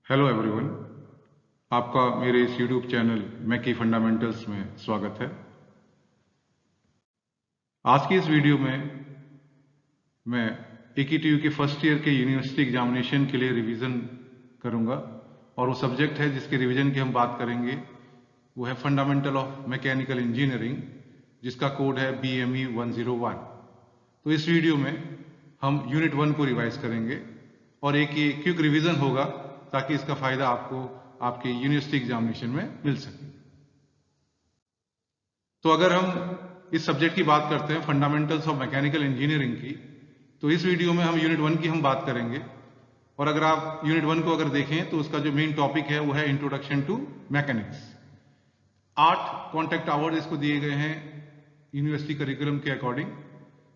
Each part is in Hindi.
हेलो एवरीवन, आपका मेरे इस यूट्यूब चैनल मैकी फंडामेंटल्स में स्वागत है। आज की इस वीडियो में मैं AKTU के फर्स्ट ईयर के यूनिवर्सिटी एग्जामिनेशन के लिए रिवीजन करूंगा और वो सब्जेक्ट है जिसके रिवीजन की हम बात करेंगे वो है फंडामेंटल ऑफ मैकेनिकल इंजीनियरिंग, जिसका कोड है BME 101। तो इस वीडियो में हम यूनिट 1 को रिवाइज करेंगे और एक ये क्विक रिवीजन होगा ताकि इसका फायदा आपको आपके यूनिवर्सिटी एग्जामिनेशन में मिल सके। तो अगर हम इस सब्जेक्ट की बात करते हैं फंडामेंटल्स ऑफ मैकेनिकल इंजीनियरिंग की, तो इस वीडियो में हम यूनिट 1 की हम बात करेंगे। और अगर आप यूनिट 1 को अगर देखें तो उसका जो मेन टॉपिक है वो है introduction to mechanics. 8 contact hours इसको दिए गए हैं यूनिवर्सिटी करिकुलम के अकॉर्डिंग,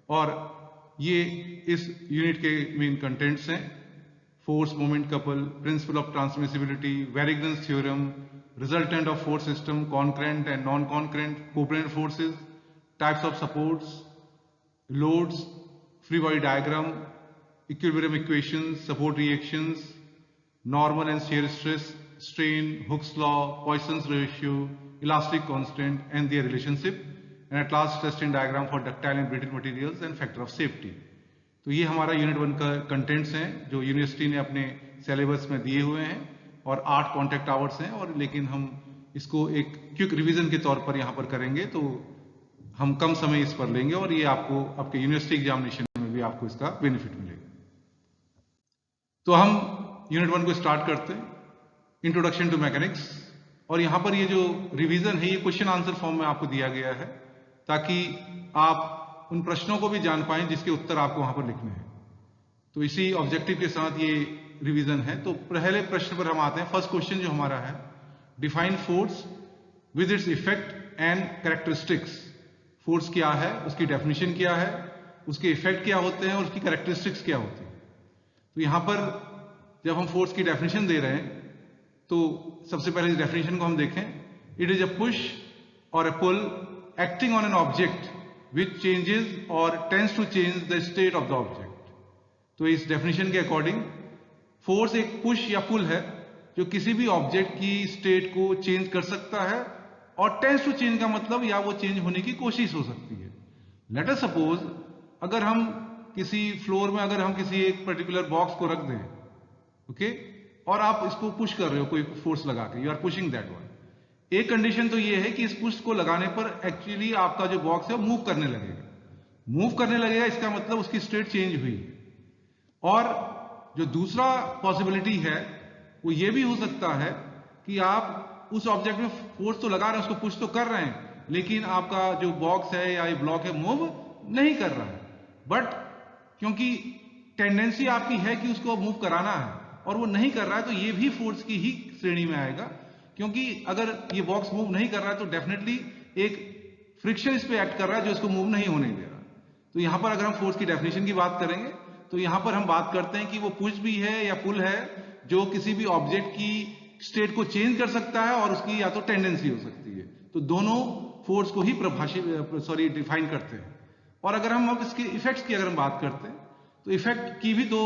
और ये इस यूनिट के मेन कंटेंट्स हैं: force moment couple, principle of transmissibility, Varignon's theorem, resultant of force system, concurrent and non-concurrent, covariant forces, types of supports, loads, free body diagram, equilibrium equations, support reactions, normal and shear stress, strain, Hooke's law, Poisson's ratio, elastic constant and their relationship, and at last stress strain diagram for ductile and brittle materials and factor of safety। तो ये हमारा यूनिट 1 का कंटेंट्स हैं जो यूनिवर्सिटी ने अपने सिलेबस में दिए हुए हैं, और 8 कॉन्टैक्ट आवर्स हैं। और लेकिन हम इसको एक क्विक रिवीजन के तौर पर यहाँ पर करेंगे, तो हम कम समय इस पर लेंगे और ये आपको आपके यूनिवर्सिटी एग्जामिनेशन में भी आपको इसका बेनिफिट मिलेगा। तो हम यूनिट 1 को स्टार्ट करते हैं, इंट्रोडक्शन टू मैकेनिक्स। और यहाँ पर ये जो रिवीजन है ये क्वेश्चन आंसर फॉर्म में आपको दिया गया है ताकि आप उन प्रश्नों को भी जान पाएं जिसके उत्तर आपको वहां पर लिखने हैं। तो इसी ऑब्जेक्टिव के साथ ये रिवीजन है। तो पहले प्रश्न पर हम आते हैं। फर्स्ट क्वेश्चन जो हमारा है, define force with its effect and characteristics. Force क्या है, उसकी डेफिनेशन क्या है, उसके इफेक्ट क्या होते हैं और उसकी कैरेक्टरिस्टिक्स क्या होती है। तो यहां पर जब हम फोर्स की डेफिनेशन दे रहे हैं तो सबसे पहले इस डेफिनेशन को हम देखें। इट इज अ पुश और a pull acting on an object which changes or tends to change the state of the object। तो इस डेफिनेशन के अकॉर्डिंग फोर्स एक पुश या पुल है जो किसी भी ऑब्जेक्ट की स्टेट को चेंज कर सकता है, और टेंस टू चेंज का मतलब या वो चेंज होने की कोशिश हो सकती है। लेट अस सपोज अगर हम किसी फ्लोर में अगर हम किसी एक पर्टिकुलर बॉक्स को रख दें, ओके, और आप इसको पुश कर रहे हो कोई फोर्स लगा के, you are pushing that one. एक कंडीशन तो ये है कि इस पुश को लगाने पर एक्चुअली आपका जो बॉक्स है मूव करने लगेगा। मूव करने लगेगा इसका मतलब उसकी स्टेट चेंज हुई है। और जो दूसरा पॉसिबिलिटी है वो ये भी हो सकता है कि आप उस ऑब्जेक्ट में फोर्स तो लगा रहे हैं, उसको पुश तो कर रहे हैं, लेकिन आपका जो बॉक्स है या ये ब्लॉक है मूव नहीं कर रहा है। बट क्योंकि टेंडेंसी आपकी है कि उसको मूव कराना है और वो नहीं कर रहा है, तो ये भी फोर्स की ही श्रेणी में आएगा। क्योंकि अगर ये बॉक्स मूव नहीं कर रहा है तो डेफिनेटली एक फ्रिक्शन इस पे एक्ट कर रहा है जो इसको मूव नहीं होने दे रहा। तो यहां पर अगर हम फोर्स की डेफिनेशन की बात करेंगे तो यहां पर हम बात करते हैं कि वो पुश भी है या पुल है जो किसी भी ऑब्जेक्ट की स्टेट को चेंज कर सकता है और उसकी या तो टेंडेंसी हो सकती है। तो दोनों फोर्स को ही डिफाइन करते हैं। और अगर हम अब इसके इफेक्ट्स की अगर हम बात करते हैं तो इफेक्ट की भी 2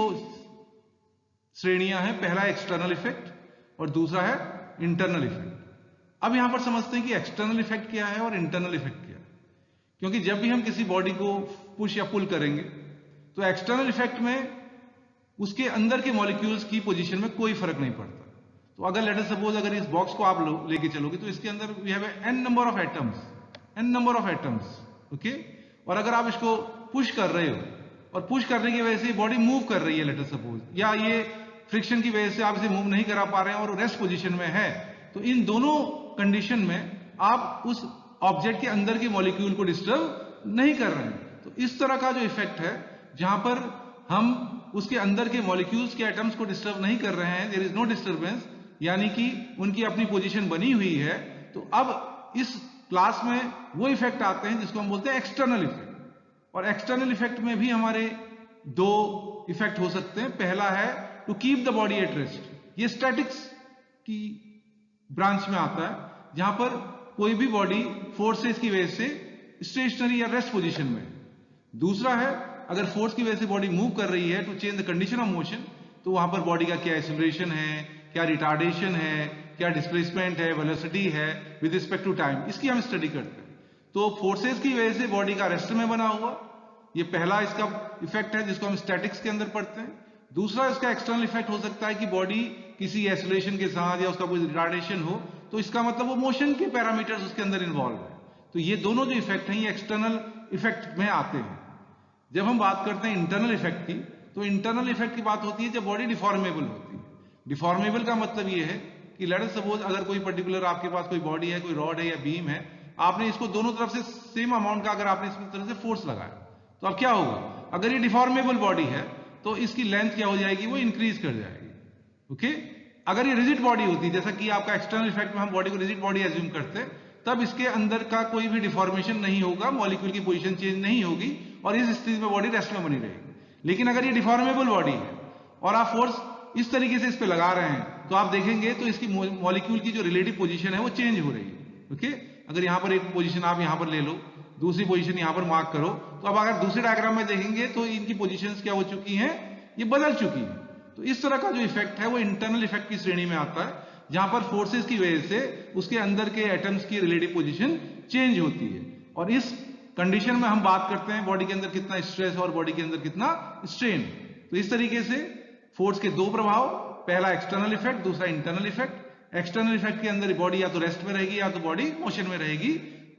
श्रेणियां हैं। पहला एक्सटर्नल इफेक्ट और दूसरा है इंटरनल इफेक्ट। अब यहां पर समझते हैं कि एक्सटर्नल इफेक्ट क्या है और इंटरनल इफेक्ट क्या है। क्योंकि जब भी हम किसी बॉडी को पुश या पुल करेंगे तो एक्सटर्नल इफेक्ट में उसके अंदर के मॉलिक्यूल्स की पोजीशन में कोई फर्क नहीं पड़ता। तो अगर लेट अस सपोज अगर इस बॉक्स को आप लेके चलोगे तो इसके अंदर we have n number of atoms, okay. और अगर आप इसको पुश कर रहे हो और पुश करने की वजह से बॉडी मूव कर रही है लेट अस सपोज, या ये फ्रिक्शन की वजह से आप इसे मूव नहीं करा पा रहे हैं और रेस्ट पोजीशन में है, तो इन दोनों कंडीशन में आप उस ऑब्जेक्ट के अंदर के मॉलिक्यूल को डिस्टर्ब नहीं कर रहे हैं। तो इस तरह का जो इफेक्ट है जहां पर हम उसके अंदर के मॉलिक्यूल्स के एटम्स को डिस्टर्ब नहीं कर रहे हैं, देयर इज नो डिस्टर्बेंस, यानी कि उनकी अपनी पोजीशन बनी हुई है। तो अब इस क्लास में वो इफेक्ट आते हैं जिसको हम बोलते हैं एक्सटर्नल इफेक्ट। और एक्सटर्नल इफेक्ट में भी हमारे 2 इफेक्ट हो सकते हैं। पहला है to keep the body at rest. ये स्टैटिक्स की ब्रांच में आता है जहां पर कोई भी बॉडी फोर्सेस की वजह से स्टेशनरी या रेस्ट पोजीशन में। दूसरा है अगर फोर्स की वजह से बॉडी मूव कर रही है to change the condition of motion, तो वहां पर बॉडी का क्या एक्सेलरेशन है, क्या रिटार्डेशन है, क्या डिस्प्लेसमेंट है, वेलोसिटी है विद रिस्पेक्ट टू टाइम, इसकी हम स्टडी करते हैं। तो फोर्सेस की वजह से बॉडी का रेस्ट में बना हुआ, ये पहला इसका इफेक्ट है जिसको हम स्टैटिक्स के अंदर पढ़ते हैं। दूसरा इसका एक्सटर्नल इफेक्ट हो सकता है कि बॉडी किसी एक्सेलरेशन के साथ या उसका कोई रिटार्डेशन हो, तो इसका मतलब वो मोशन के पैरामीटर्स उसके अंदर इन्वॉल्व है। तो ये दोनों जो इफेक्ट हैं ये एक्सटर्नल इफेक्ट में आते हैं। जब हम बात करते हैं इंटरनल इफेक्ट की, तो इंटरनल इफेक्ट की बात होती है जब बॉडी डिफॉर्मेबल होती है। डिफॉर्मेबल का मतलब ये है कि लेट अस सपोज अगर कोई पर्टिकुलर आपके पास कोई बॉडी है, कोई रॉड है या बीम है, आपने इसको दोनों तरफ से सेम अमाउंट का अगर आपने इस तरह से फोर्स लगाया, तो अब क्या होगा, अगर ये डिफॉर्मेबल बॉडी है तो इसकी लेंथ क्या हो जाएगी, वो इंक्रीज कर जाएगी। ओके, अगर ये रिजिड बॉडी होती, जैसा कि आपका एक्सटर्नल इफेक्ट में हम बॉडी को रिजिड बॉडी एज्यूम करते हैं, तब इसके अंदर का कोई भी डिफॉर्मेशन नहीं होगा, मॉलिक्यूल की पोजीशन चेंज नहीं होगी और इस स्थिति में बॉडी रेस्ट में बनी रहेगी। लेकिन अगर ये डिफॉर्मेबल बॉडी है और आप फोर्स इस तरीके से इस पे लगा रहे हैं, तो आप देखेंगे तो इसकी मॉलिक्यूल की जो रिलेटिव पोजीशन है वो चेंज हो रही है। ओके, अगर यहां पर एक पोजीशन आप यहां पर ले लो, दूसरी पोजीशन यहां पर मार्क करो, तो अब अगर दूसरे डायग्राम में देखेंगे तो इनकी पोजीशंस क्या हो चुकी हैं, ये बदल चुकी हैं। तो इस तरह का जो इफेक्ट है वो इंटरनल इफेक्ट की श्रेणी में आता है, जहां पर फोर्सेस की वजह से उसके अंदर के एटम्स की रिलेटिव पोजीशन चेंज होती है। और इस कंडीशन में हम बात करते हैं बॉडी के अंदर कितना स्ट्रेस और बॉडी के अंदर कितना स्ट्रेन। तो इस तरीके से फोर्स के दो प्रभाव, पहला एक्सटर्नल इफेक्ट, दूसरा इंटरनल इफेक्ट। एक्सटर्नल इफेक्ट के अंदर बॉडी या तो रेस्ट में रहेगी या तो बॉडी मोशन में रहेगी,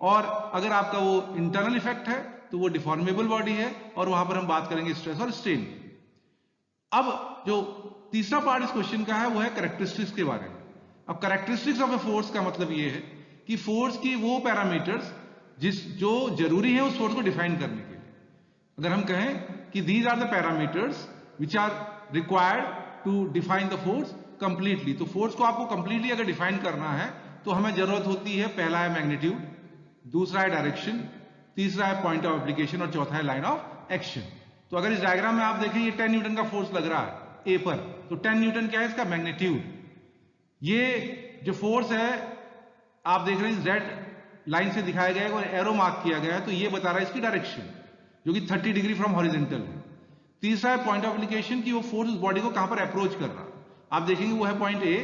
और अगर आपका वो इंटरनल इफेक्ट है तो वो डिफॉर्मेबल बॉडी है, और वहां पर हम बात करेंगे स्ट्रेस और स्ट्रेन। अब जो तीसरा पार्ट इस क्वेश्चन का है वो है कैरेक्टरिस्टिक्स के बारे में। अब कैरेक्टरिस्टिक्स ऑफ ए फोर्स का मतलब ये है कि फोर्स की वो पैरामीटर्स जो जरूरी है उस फोर्स को डिफाइन करने के लिए। अगर हम कहें कि these are the parameters which are required to define the force completely, तो फोर्स को आपको कंप्लीटली अगर डिफाइन करना है तो हमें जरूरत होती है, पहला है मैग्नीट्यूड, दूसरा है डायरेक्शन, तीसरा है पॉइंट ऑफ एप्लीकेशन और चौथा है लाइन ऑफ एक्शन। तो अगर इस डायग्राम में आप देखें ये 10 न्यूटन का फोर्स लग रहा है ए पर, तो 10 न्यूटन क्या है, इसका मैग्नीट्यूड। ये जो फोर्स है आप देख रहे हैं रेड लाइन से दिखाया गया है और एरो मार्क किया गया है, तो ये बता रहा है इसकी डायरेक्शन, जो कि 30 डिग्री फ्रॉम हॉरिजॉन्टल है। तीसरा है पॉइंट ऑफ एप्लीकेशन की वो फोर्स उस बॉडी को कहां पर अप्रोच कर रहा है, आप देखेंगे वो है पॉइंट ए,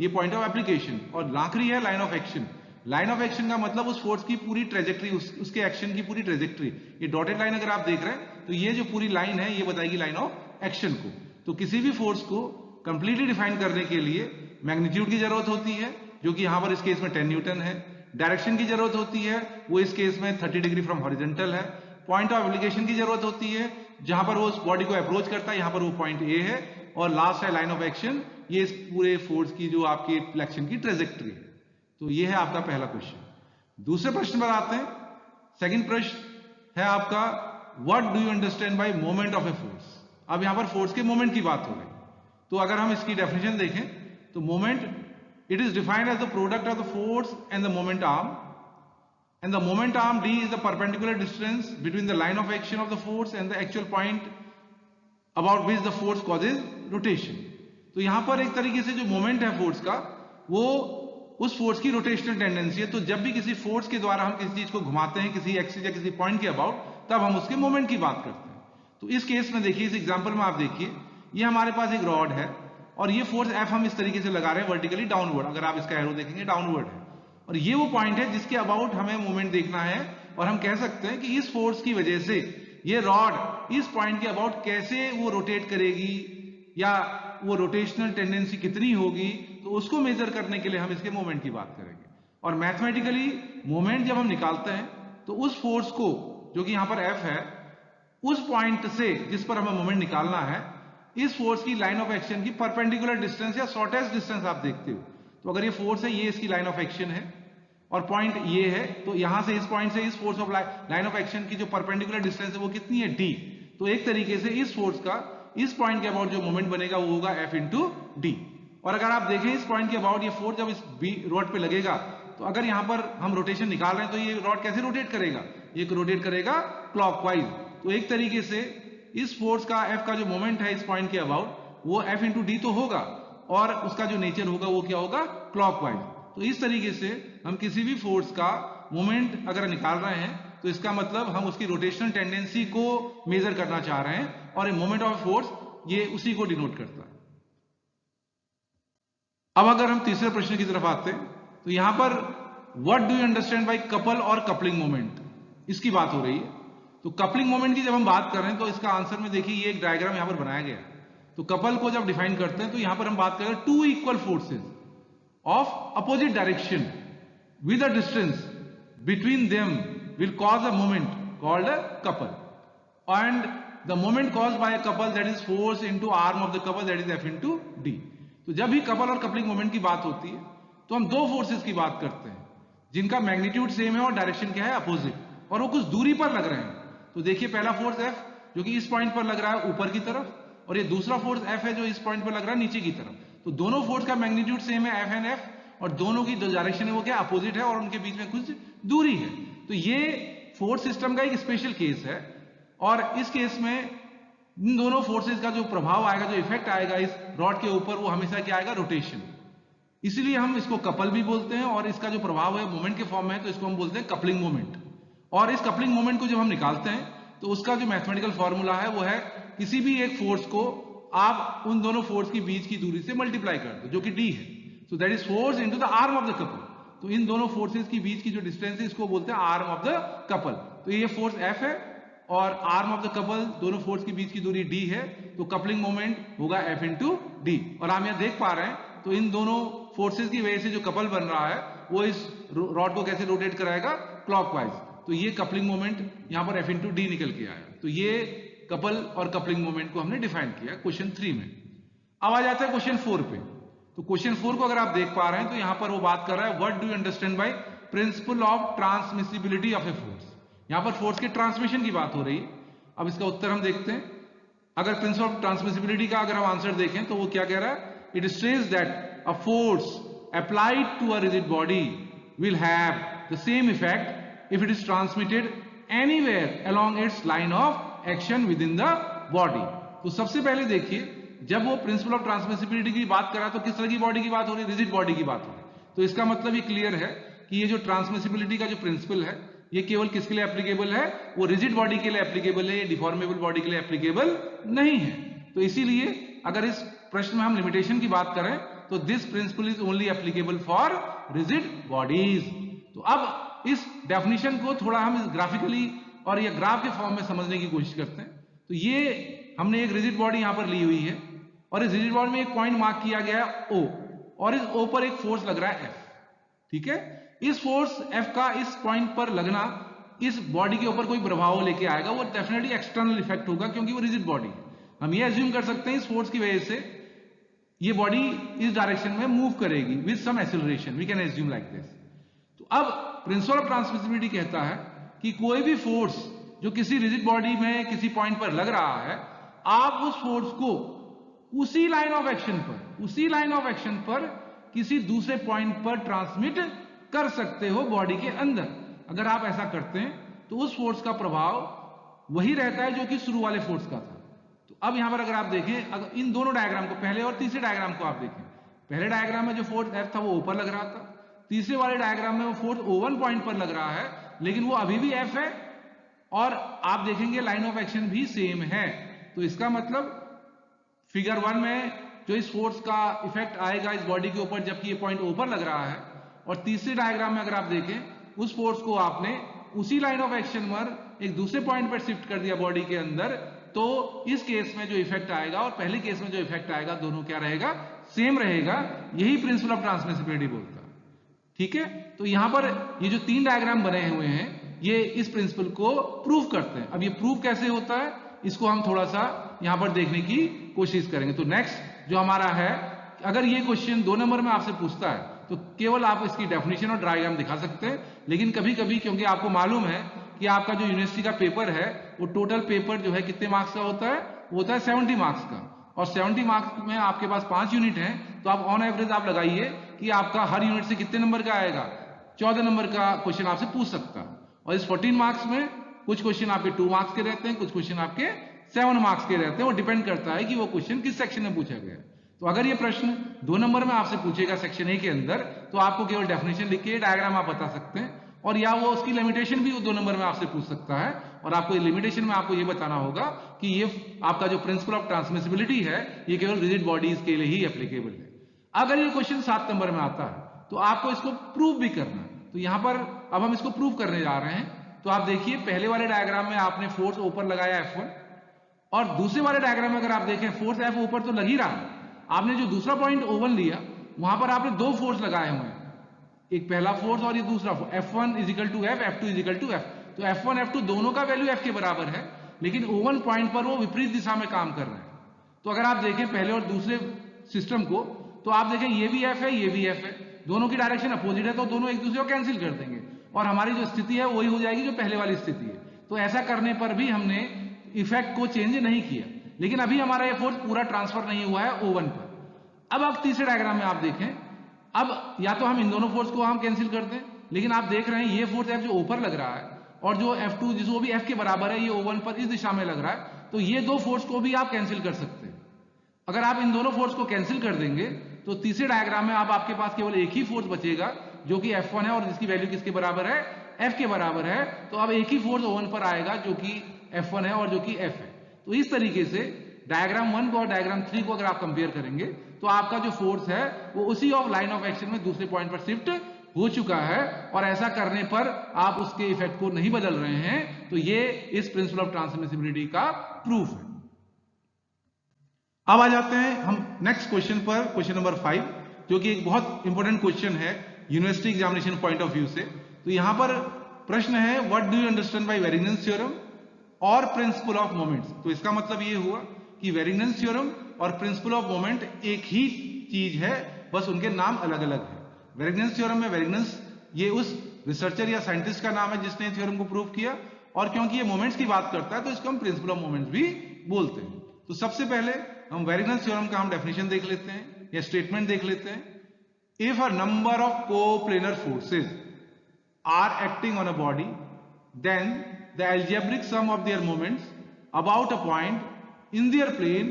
ये पॉइंट ऑफ एप्लीकेशन। और आखिरी है line of action. Line of action का मतलब उस फोर्स की पूरी ट्रेजेक्ट्री, उसके एक्शन की पूरी ट्रेजेक्ट्री। ये डॉटेड लाइन अगर आप देख रहे हैं तो ये जो पूरी लाइन है ये बताएगी लाइन ऑफ एक्शन को। तो किसी भी फोर्स को कंप्लीटली डिफाइन करने के लिए मैग्नीट्यूड की जरूरत होती है, जो कि यहां पर इस केस में 10 न्यूटन है। डायरेक्शन की जरूरत होती है, वो इस केस में 30 डिग्री फ्रॉम हॉरिजॉन्टल है। पॉइंट ऑफ एप्लीकेशन की जरूरत होती है, जहां पर वो उस बॉडी को अप्रोच करता है, यहां पर वो पॉइंट ए है। और लास्ट है लाइन ऑफ एक्शन, ये इस पूरे फोर्स की जो आपकी फ्लेक्शन की ट्रेजेक्ट्री है। तो ये है आपका पहला क्वेश्चन। दूसरे प्रश्न पर आते हैं। सेकंड प्रश्न है आपका, what do you understand bye moment of a force. अब यहां पर फोर्स के मोमेंट की बात हो रही है, तो अगर हम इसकी डेफिनेशन देखें तो moment, it is defined as the product of the force and the moment arm, and the moment arm d is the perpendicular distance between the line of action of the force and the actual point about which the force causes rotation। तो यहां पर एक तरीके से जो मोमेंट है फोर्स का, वो उस फोर्स की रोटेशनल टेंडेंसी है। तो जब भी किसी फोर्स के द्वारा हम किसी चीज को घुमाते हैं किसी एक्सिस या किसी पॉइंट के अबाउट, तब हम उसके मोमेंट की बात करते हैं। तो इस केस में देखिए, इस एग्जांपल में आप देखिए, ये हमारे पास एक रॉड है और ये फोर्स F हम इस तरीके से लगा रहे हैं वर्टिकली डाउनवर्ड। अगर आप इसका एरो देखेंगे डाउनवर्ड है, और ये वो पॉइंट है जिसके अबाउट हमें मूवमेंट देखना है। और हम कह सकते हैं कि इस फोर्स की वजह से ये रॉड इस पॉइंट के अबाउट कैसे वो रोटेट करेगी, या वो रोटेशनल टेंडेंसी कितनी होगी, तो उसको मेजर करने के लिए हम इसके मोमेंट की बात करेंगे। और मैथमेटिकली मोमेंट जब हम निकालते हैं तो उस फोर्स को, जो कि यहां पर F है, उस पॉइंट से जिस पर हमें मोमेंट निकालना है, इस फोर्स की लाइन ऑफ एक्शन की परपेंडिकुलर डिस्टेंस या शॉर्टेस्ट डिस्टेंस आप देखते हो। तो अगर ये फोर्स है, ये इसकी लाइन ऑफ एक्शन है और पॉइंट ये है, तो यहां से इस पॉइंट से इस force of line of action की जो परपेंडिकुलर डिस्टेंस है वो कितनी है, d। तो एक तरीके से इस फोर्स का इस पॉइंट के अबाउट जो मोमेंट बनेगा वो होगा F इंटू डी। और अगर आप देखें इस पॉइंट के अबाउट ये फोर्स जब इस रॉड पे लगेगा, तो अगर यहां पर हम रोटेशन निकाल रहे हैं तो ये रॉड कैसे रोटेट करेगा, ये रोटेट करेगा क्लॉकवाइज। तो एक तरीके से इस फोर्स का F का जो मोमेंट है इस पॉइंट के अबाउट, वो F इंटू डी तो होगा, और उसका जो नेचर होगा वो क्या होगा, क्लॉकवाइज। तो इस तरीके से हम किसी भी फोर्स का मोमेंट अगर निकाल रहे हैं तो इसका मतलब हम उसकी रोटेशनल टेंडेंसी को मेजर करना चाह रहे हैं, और मोमेंट ऑफ फोर्स ये उसी को डिनोट करता है। अब अगर हम तीसरे प्रश्न की तरफ आते हैं तो यहां पर what do you understand bye couple और कपलिंग मोमेंट, इसकी बात हो रही है। तो कपलिंग मोमेंट की जब हम बात कर रहे हैं तो इसका आंसर में देखिए ये एक डायग्राम यहां पर बनाया गया है। तो कपल को जब डिफाइन करते हैं तो यहां पर हम बात कर रहे हैं two equal forces of opposite direction with a distance between them will cause a moment called a couple, and the moment caused by a couple, that is force into arm of the couple, that is F into D। तो जब भी कपल और कपलिंग मोमेंट की बात होती है तो हम दो फोर्सेस की बात करते हैं जिनका मैग्नीट्यूड सेम है और डायरेक्शन क्या है अपोजिट, और वो कुछ दूरी पर लग रहे हैं। तो देखिए पहला फोर्स F जो कि इस पॉइंट पर लग रहा है ऊपर की तरफ, और ये दूसरा फोर्स F है जो इस पॉइंट पर लग रहा है नीचे की तरफ। तो दोनों फोर्स का मैग्नीट्यूड सेम है F एंड F, और दोनों की जो डायरेक्शन है वो क्या अपोजिट है और उनके बीच में कुछ दूरी है। तो ये फोर्स सिस्टम का एक स्पेशल केस है, और इस केस में इन दोनों फोर्सेस का जो प्रभाव आएगा, जो इफेक्ट आएगा इस रॉड के ऊपर, वो हमेशा क्या आएगा रोटेशन। इसीलिए हम इसको कपल भी बोलते हैं, और इसका जो प्रभाव है मोमेंट के फॉर्म में है तो इसको हम बोलते हैं कपलिंग मोमेंट। और इस कपलिंग मोमेंट को जब हम निकालते हैं तो उसका जो मैथमेटिकल फॉर्मूला है वो है किसी भी एक फोर्स को आप उन दोनों फोर्स की बीच की दूरी से मल्टीप्लाई कर दो जो कि d है। So that is force into the arm of the couple। तो इन दोनों फोर्सेस की बीच की जो डिस्टेंस है इसको बोलते हैं आर्म ऑफ द कपल। तो ये फोर्स F है और आर्म ऑफ द कपल दोनों फोर्स की बीच की दूरी D है, तो कपलिंग मोमेंट होगा F into D। और आप यहाँ देख पा रहे हैं तो इन दोनों फोर्सेस की वजह से जो कपल बन रहा है वो इस रॉड को कैसे रोटेट कराएगा क्लॉकवाइज। तो ये कपलिंग मोमेंट यहाँ पर F into D निकल के आया। तो ये कपल और कपलिंग मोमेंट को हमने डिफाइन किया क्वेश्चन 3 में। अब आ जाता है क्वेश्चन 4 पे। तो क्वेश्चन 4 को अगर आप देख पा रहे हैं तो यहां पर वो बात कर रहा है what do you understand by principle of transmissibility of a force. यहां पर फोर्स के ट्रांसमिशन की बात हो रही है। अब इसका उत्तर हम देखते हैं। अगर प्रिंसिपल ऑफ ट्रांसमिसिबिलिटी का अगर हम आंसर देखें तो वो क्या कह रहा है, it states that a force applied to a rigid body will have the same effect if it is transmitted anywhere along its line of action within the body. तो सबसे पहले देखिए जब वो प्रिंसिपल ऑफ ट्रांसमिसिबिलिटी की बात कर रहा है तो किस तरह की बॉडी की बात हो रही है, रिजिड बॉडी की बात हो रही है। तो इसका मतलब ये क्लियर है कि ये जो ट्रांसमिसिबिलिटी का जो प्रिंसिपल है ये केवल किसके लिए एप्लीकेबल है, वो रिजिड बॉडी के लिए एप्लीकेबल है, ये डिफॉर्मेबल बॉडी के लिए एप्लीकेबल नहीं है। तो इसीलिए अगर इस प्रश्न में हम लिमिटेशन की बात करें तो this principle is only applicable for rigid bodies. तो अब इस डेफिनेशन को थोड़ा हम ग्राफिकली और या ग्राफ के फॉर्म में समझने की कोशिश करते हैं। तो ये हमने एक रिजिड बॉडी यहां पर ली हुई है और इस रिजिड बॉडी में एक पॉइंट मार्क किया गया है O, और इस O पर एक फोर्स लग रहा है F। ठीक है, इस फोर्स F का इस पॉइंट पर लगना इस बॉडी के ऊपर कोई प्रभाव लेके आएगा, वो डेफिनेटली एक्सटर्नल इफेक्ट होगा क्योंकि वो रिजिड बॉडी है। हम ये एज्यूम कर सकते हैं इस फोर्स की वजह से ये बॉडी इस डायरेक्शन में मूव करेगी with some acceleration, we can assume like this. तो अब प्रिंसिपल ऑफ ट्रांसमिसिबिलिटी कहता है कि कोई भी फोर्स जो किसी रिजिड बॉडी में किसी पॉइंट पर लग रहा है, आप उस फोर्स को उसी लाइन ऑफ एक्शन पर किसी दूसरे पॉइंट पर ट्रांसमिट कर सकते हो बॉडी के अंदर। अगर आप ऐसा करते हैं तो उस फोर्स का प्रभाव वही रहता है जो कि शुरू वाले फोर्स का था। तो अब यहां पर अगर आप देखें, अगर इन दोनों डायग्राम को, पहले और तीसरे डायग्राम को आप देखें, पहले डायग्राम में जो फोर्स F था वो ऊपर लग रहा था, तीसरे वाले डायग्राम में वो फोर्स O1 पॉइंट पर लग रहा है लेकिन वो अभी भी F है, और आप देखेंगे लाइन ऑफ एक्शन भी सेम है। तो इसका मतलब फिगर 1 में जो इस फोर्स का इफेक्ट आएगा इस बॉडी के ऊपर जबकि ये पॉइंट ऊपर लग रहा है, और तीसरे डायग्राम में अगर आप देखें उस फोर्स को आपने उसी लाइन ऑफ एक्शन पर एक दूसरे पॉइंट पर शिफ्ट कर दिया बॉडी के अंदर, तो इस केस में जो इफेक्ट आएगा और पहले केस में जो इफेक्ट आएगा दोनों क्या रहेगा, सेम रहेगा। यही प्रिंसिपल ऑफ ट्रांसमिसिबिलिटी बोलता है। ठीक है, तो यहां पर ये जो 3 डायग्राम बने हुए हैं ये इस प्रिंसिपल को प्रूव करते हैं। अब ये प्रूव कैसे होता है इसको हम थोड़ा सा यहां पर देखने की कोशिश करेंगे। तो नेक्स्ट जो हमारा है, अगर ये क्वेश्चन 2 नंबर में आपसे पूछता है तो केवल आप इसकी डेफिनेशन और डायग्राम दिखा सकते हैं, लेकिन कभी कभी क्योंकि आपको मालूम है कि आपका जो यूनिवर्सिटी का पेपर है वो टोटल पेपर जो है कितने मार्क्स का होता है, वो होता है 70 मार्क्स का, और 70 मार्क्स में आपके पास 5 यूनिट हैं, तो आप ऑन एवरेज आप लगाइए कि आपका हर यूनिट से कितने नंबर का आएगा, 14 नंबर का क्वेश्चन आपसे पूछ सकता है। और इस 14 मार्क्स में कुछ क्वेश्चन आपके 2 मार्क्स के रहते हैं, कुछ क्वेश्चन आपके 7 मार्क्स के रहते हैं, वो डिपेंड करता है कि वो क्वेश्चन किस सेक्शन में पूछा गया। तो अगर ये प्रश्न 2 नंबर में आपसे पूछेगा सेक्शन ए के अंदर, तो आपको केवल डेफिनेशन लिख के डायग्राम आप बता सकते हैं, और या वो उसकी लिमिटेशन भी वो 2 नंबर में आपसे पूछ सकता है, और आपको लिमिटेशन में आपको ये बताना होगा कि ये आपका जो प्रिंसिपल ऑफ ट्रांसमिसिबिलिटी है ये केवल रिजिड बॉडीज के लिए ही एप्लीकेबल है। अगर ये क्वेश्चन 7 नंबर में आता है तो आपको इसको प्रूव भी करना है। तो यहां पर अब हम इसको प्रूव करने जा रहे हैं। तो आप देखिए पहले वाले डायग्राम में आपने फोर्स ऊपर लगाया F1, और दूसरे वाले डायग्राम में अगर आप देखें फोर्स F ऊपर तो लग ही रहा है। आपने जो दूसरा पॉइंट O1 लिया वहां पर आपने दो फोर्स लगाए हुए हैं, एक पहला फोर्स और ये दूसरा force, F1 is equal to F, F2 is equal to F। तो F1 F2 दोनों का वैल्यू F के बराबर है, लेकिन O1 पॉइंट पर वो विपरीत दिशा में काम कर रहे हैं। तो अगर आप देखें पहले और दूसरे सिस्टम को, तो आप देखें ये भी F है, ये भी F है, दोनों की डायरेक्शन अपोजिट है, तो दोनों एक दूसरे को कैंसिल कर देंगे और हमारी जो स्थिति है वही हो जाएगी जो पहले वाली स्थिति है। तो ऐसा करने पर भी हमने इफेक्ट को चेंज नहीं किया, लेकिन अभी हमारा ये फोर्स पूरा ट्रांसफर नहीं हुआ है O1 पर। अब आप तीसरे डायग्राम में आप देखें, अब या तो हम इन दोनों फोर्स को हम कैंसिल कर दें, लेकिन आप देख रहे हैं ये फोर्स F जो ऊपर लग रहा है और जो F2 जिसको भी F के बराबर है ये O1 पर इस दिशा में लग रहा है, तो ये दो फोर्स को भी आप कैंसिल कर सकते हैं। अगर आप इन दोनों फोर्स को कैंसिल कर देंगे तो तीसरे डायग्राम में आपके पास केवल एक ही फोर्स बचेगा जो कि F1 है और जिसकी वैल्यू किसके बराबर है, F के बराबर है। तो अब एक ही फोर्स O1 पर आएगा जो कि F1 है और जो कि F है। तो इस तरीके से डायग्राम 1 को और डायग्राम 3 को अगर आप कंपेयर करेंगे तो आपका जो फोर्स है वो उसी ऑफ लाइन ऑफ एक्शन में दूसरे पॉइंट पर शिफ्ट हो चुका है, और ऐसा करने पर आप उसके इफेक्ट को नहीं बदल रहे हैं। तो ये इस प्रिंसिपल ऑफ ट्रांसमिसिबिलिटी का प्रूफ है। अब आ जाते हैं हम नेक्स्ट क्वेश्चन पर, क्वेश्चन नंबर 5, जो कि एक बहुत इंपॉर्टेंट क्वेश्चन है university examination point of view से। तो यहां पर प्रश्न है what do you understand by Varignon's theorem और प्रिंसिपल ऑफ मोमेंट्स। तो इसका मतलब ये हुआ कि वेरिंगनेस थ्योरम और प्रिंसिपल ऑफ मोमेंट एक ही चीज है, बस उनके नाम अलग अलग है। वेरिंगनेस थ्योरम में वेरिंगनेस ये उस रिसर्चर या साइंटिस्ट का नाम है जिसने थ्योरम को प्रूव किया, और क्योंकि ये मोमेंट्स की बात करता है तो इसको हम प्रिंसिपल ऑफ मोमेंट्स भी बोलते हैं। तो सबसे पहले हम वेरिंगनेस थ्योरम का हम डेफिनेशन देख लेते हैं या स्टेटमेंट देख लेते हैं। If a number of coplanar forces are acting on a body then the algebraic sum of their moments about a point in their plane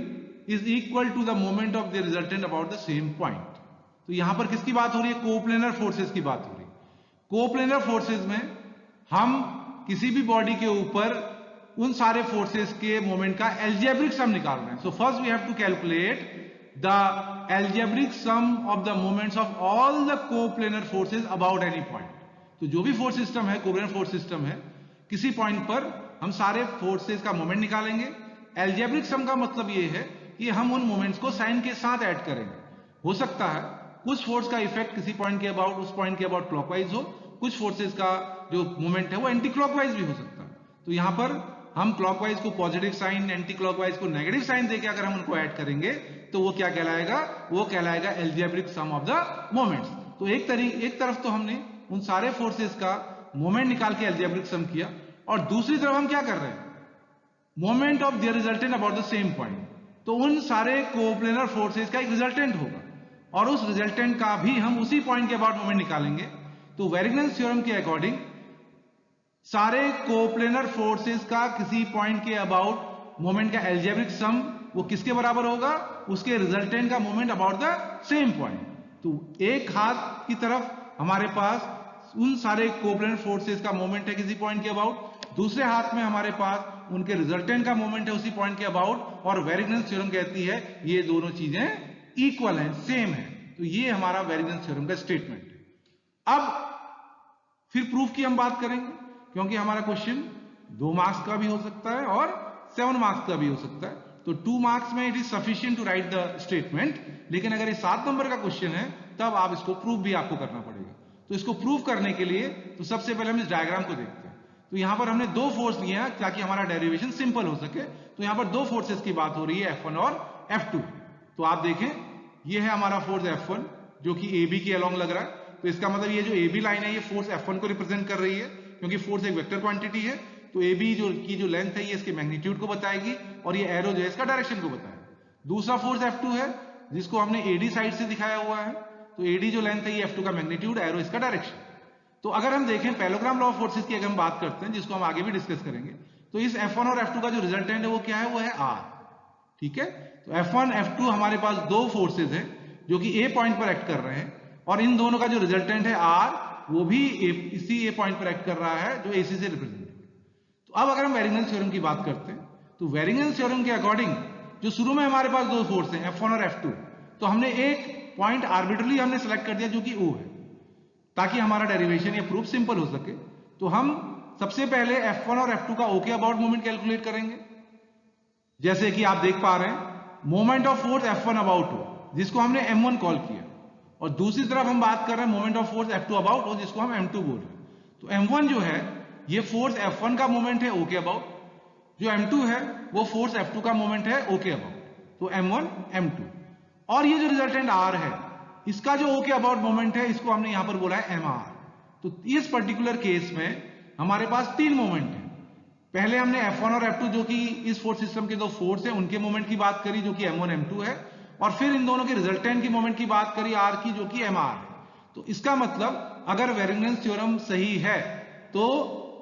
is equal to the moment of their resultant about the same point। तो यहां पर किसकी बात हो रही है, कोप्लेनर फोर्सेस की बात हो रही है। कोप्लेनर फोर्सेस में हम किसी भी बॉडी के ऊपर उन सारे फोर्सेस के मोमेंट का एल्जेब्रिक सम निकाल रहे हैं। So first we have to calculate the algebraic sum of the moments of all the coplanar forces about any point. तो जो भी फोर्स सिस्टम है, कोप्लेनर फोर्स सिस्टम है, किसी पॉइंट पर हम सारे फोर्सेस का मोमेंट निकालेंगे। एल्जेब्रिक सम का मतलब ये है कि हम उन मोमेंट्स को साइन के साथ ऐड करेंगे। हो सकता है कुछ फोर्स का इफेक्ट किसी पॉइंट के अबाउट, उस पॉइंट के अबाउट क्लॉकवाइज हो, कुछ फोर्सेस का जो मोमेंट है वो एंटी क्लॉकवाइज भी हो सकता है। तो यहां पर हम क्लॉकवाइज को पॉजिटिव साइन, एंटी क्लॉकवाइज को नेगेटिव साइन देकर अगर हम उनको ऐड करेंगे तो वो क्या कहलाएगा, वो कहलाएगा algebraic sum of the moments. तो एक तरफ तो हमने उन सारे फोर्सेस का मोमेंट निकाल के एल्जेब्रिक सम किया, और दूसरी तरफ हम क्या कर रहे हैं, moment of their resultant about the same point. तो उन सारे कोप्लेनर फोर्सेस का एक रिजल्टेंट होगा और उस रिजल्टेंट का भी हम उसी पॉइंट के अबाउट मोमेंट निकालेंगे। तो वेरिंगनेस थ्योरम के अकॉर्डिंग सारे कोप्लेनर फोर्सेस का किसी पॉइंट के अबाउट मोमेंट का एल्जेब्रिक सम वो किसके बराबर होगा, उसके रिजल्टेंट का moment about the same point. तो एक हाथ की तरफ हमारे पास उन सारे कोप्लेनर फोर्सेस का मोमेंट है किसी पॉइंट के अबाउट, दूसरे हाथ में हमारे पास उनके रिजल्टेंट का मोमेंट है उसी पॉइंट के अबाउट, और वेरिंगनेस थ्योरम कहती है ये दोनों चीजें इक्वल हैं, सेम है। तो ये हमारा वेरिंगनेस थ्योरम का स्टेटमेंट है। अब फिर प्रूफ की हम बात करेंगे, क्योंकि हमारा क्वेश्चन 2 मार्क्स का भी हो सकता है और 7 मार्क्स का भी हो सकता है। तो 2 मार्क्स में it is sufficient to write the statement, लेकिन अगर ये 7 नंबर का क्वेश्चन है तब आप इसको प्रूफ भी आपको करना पड़ेगा। तो इसको प्रूव करने के लिए तो सबसे पहले हम इस डायग्राम को देखते हैं। तो यहां पर हमने 2 फोर्स लिए हैं ताकि हमारा डेरिवेशन सिंपल हो सके। तो यहां पर 2 फोर्सेस की बात हो रही है, F1 और F2। तो आप देखें ये है हमारा फोर्स F1 जो कि AB के अलोंग लग रहा है। तो इसका मतलब ये जो AB लाइन है ये फोर्स F1 को रिप्रेजेंट कर रही है, क्योंकि फोर्स एक वेक्टर क्वांटिटी है। तो AB जो लेंथ है ये इसके मैग्नीट्यूड को बताएगी, और ये एरो जो है इसका डायरेक्शन को बताएगा। दूसरा फोर्स F2 है जिसको हमने AD साइड से दिखाया हुआ है। तो AD जो लेंथ है ये F2 का मैग्नीट्यूड, एरो इसका डायरेक्शन। तो अगर हम देखें पैरेललोग्राम लॉ ऑफ फोर्सेस की अगर हम बात करते हैं, जिसको हम आगे भी डिस्कस करेंगे, तो इस F1 और F2 का जो रिजल्टेंट है वो क्या है, वो है R। ठीक है, तो F1 F2 हमारे पास 2 फोर्सेस हैं जो कि A पॉइंट पर एक्ट कर रहे हैं, और इन दोनों का जो रिजल्टेंट है R वो भी इसी A पॉइंट पर एक्ट कर रहा है जो AC से रिप्रेजेंट है। तो अब अगर हम वेरिंगनेस थ्योरम की बात करते हैं, तो वेरिंगनेस थ्योरम के अकॉर्डिंग जो शुरू में हमारे पास 2 फोर्स हैं F1 और F2, तो हमने एक पॉइंट आर्बिट्रली हमने सेलेक्ट कर दिया जो कि O है, ताकि हमारा डेरिवेशन या प्रूफ सिंपल हो सके। तो हम सबसे पहले F1 और F2 का O के अबाउट मोमेंट कैलकुलेट करेंगे। जैसे कि आप देख पा रहे हैं moment of force F1 about O, जिसको हमने M1 कॉल किया, और दूसरी तरफ हम बात कर रहे हैं moment of force F2 about O, जिसको हम M2 बोल रहे हैं। तो M1 जो है ये फोर्स F1 का मोमेंट है O के अबाउट, जो M2 है वो फोर्स F2 का मोमेंट है O के अबाउट, तो M1 M2। और ये जो रिजल्टेंट R है इसका जो O के अबाउट मोमेंट है इसको हमने यहां पर बोला है MR। तो इस पर्टिकुलर केस में हमारे पास तीन मोमेंट है। पहले हमने F1 और F2 जो कि इस फोर्स सिस्टम के दो फोर्स है उनके मोमेंट की बात करी जो कि M1 M2 है, और फिर इन दोनों के रिजल्टेंट की मोमेंट की बात करी R की जो कि MR है। तो इसका मतलब अगर वेरिएंस थ्योरम सही है तो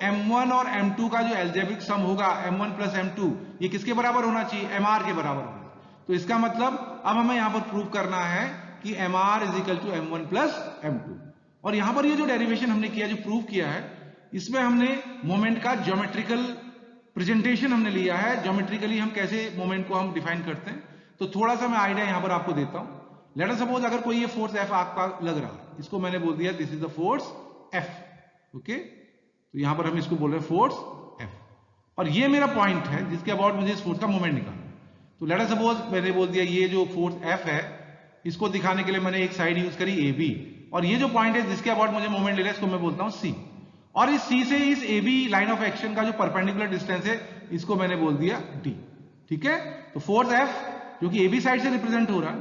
M1 और M2 का जो एल्जेब्रिक सम होगा M1 प्लस M2 ये किसके बराबर होना चाहिए? MR के बराबर होना चाहिए। तो इसका मतलब अब हमें यहां पर प्रूव करना है कि MR is equal to M1 plus M2। और यहां पर ये जो डेरिवेशन हमने किया, जो प्रूव किया है, इसमें हमने मोमेंट का ज्योमेट्रिकल प्रेजेंटेशन हमने लिया है। ज्योमेट्रिकली हम कैसे मोमेंट को हम डिफाइन करते हैं, तो थोड़ा सा मैं आइडिया यहां पर आपको देता हूं। लेट अस सपोज अगर कोई ये फोर्स F आपका लग रहा है, इसको मैंने बोल दिया this is the force F, okay. तो यहां पर हम इसको बोल रहे हैं फोर्स F, और ये मेरा पॉइंट है जिसके अबाउट मुझे इस फोर्स का मोमेंट निकालना है। तो लेट अस सपोज मैंने बोल दिया ये जो फोर्स F है इसको दिखाने के लिए मैंने एक साइड यूज करी AB, और ये जो पॉइंट है जिसके अबाउट मुझे मोमेंट लेना है इसको मैं बोलता हूं C, और इस C से इस AB लाइन ऑफ एक्शन का जो परपेंडिकुलर डिस्टेंस है इसको मैंने बोल दिया D, ठीक है। तो फोर्स F जो कि AB साइड से रिप्रेजेंट हो रहा है,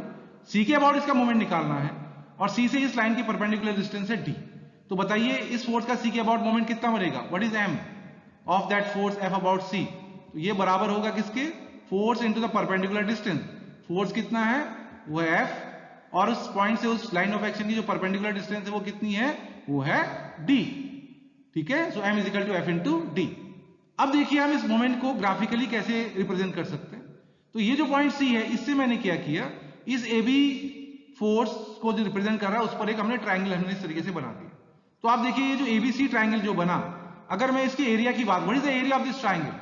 C के अबाउट इसका मोमेंट निकालना है, और C से इस लाइन की परपेंडिकुलर डिस्टेंस है D। तो बताइए इस फोर्स का C के अबाउट मोमेंट कितना बनेगा? What is M of that force F about C? तो ये बराबर होगा किसके? Force into the perpendicular distance. Force कितना है? वो है F, और उस पॉइंट से उस लाइन ऑफ एक्शन की जो परपेंडिकुलर डिस्टेंस है वो कितनी है? वो है D, ठीक है। So M is equal to F into D। अब देखिए हम इस मोमेंट को ग्राफिकली कैसे रिप्रेजेंट कर सकते हैं। तो ये जो पॉइंट C है इससे मैंने क्या किया, इस AB फोर्स को जो रिप्रेजेंट कर रहा है उस पर एक हमने ट्राइंगल हमने इस तरीके से बना दिया। तो आप देखिए ये जो ABC ट्राइंगल जो बना, अगर मैं इसके एरिया की बात, what is the area of this triangle?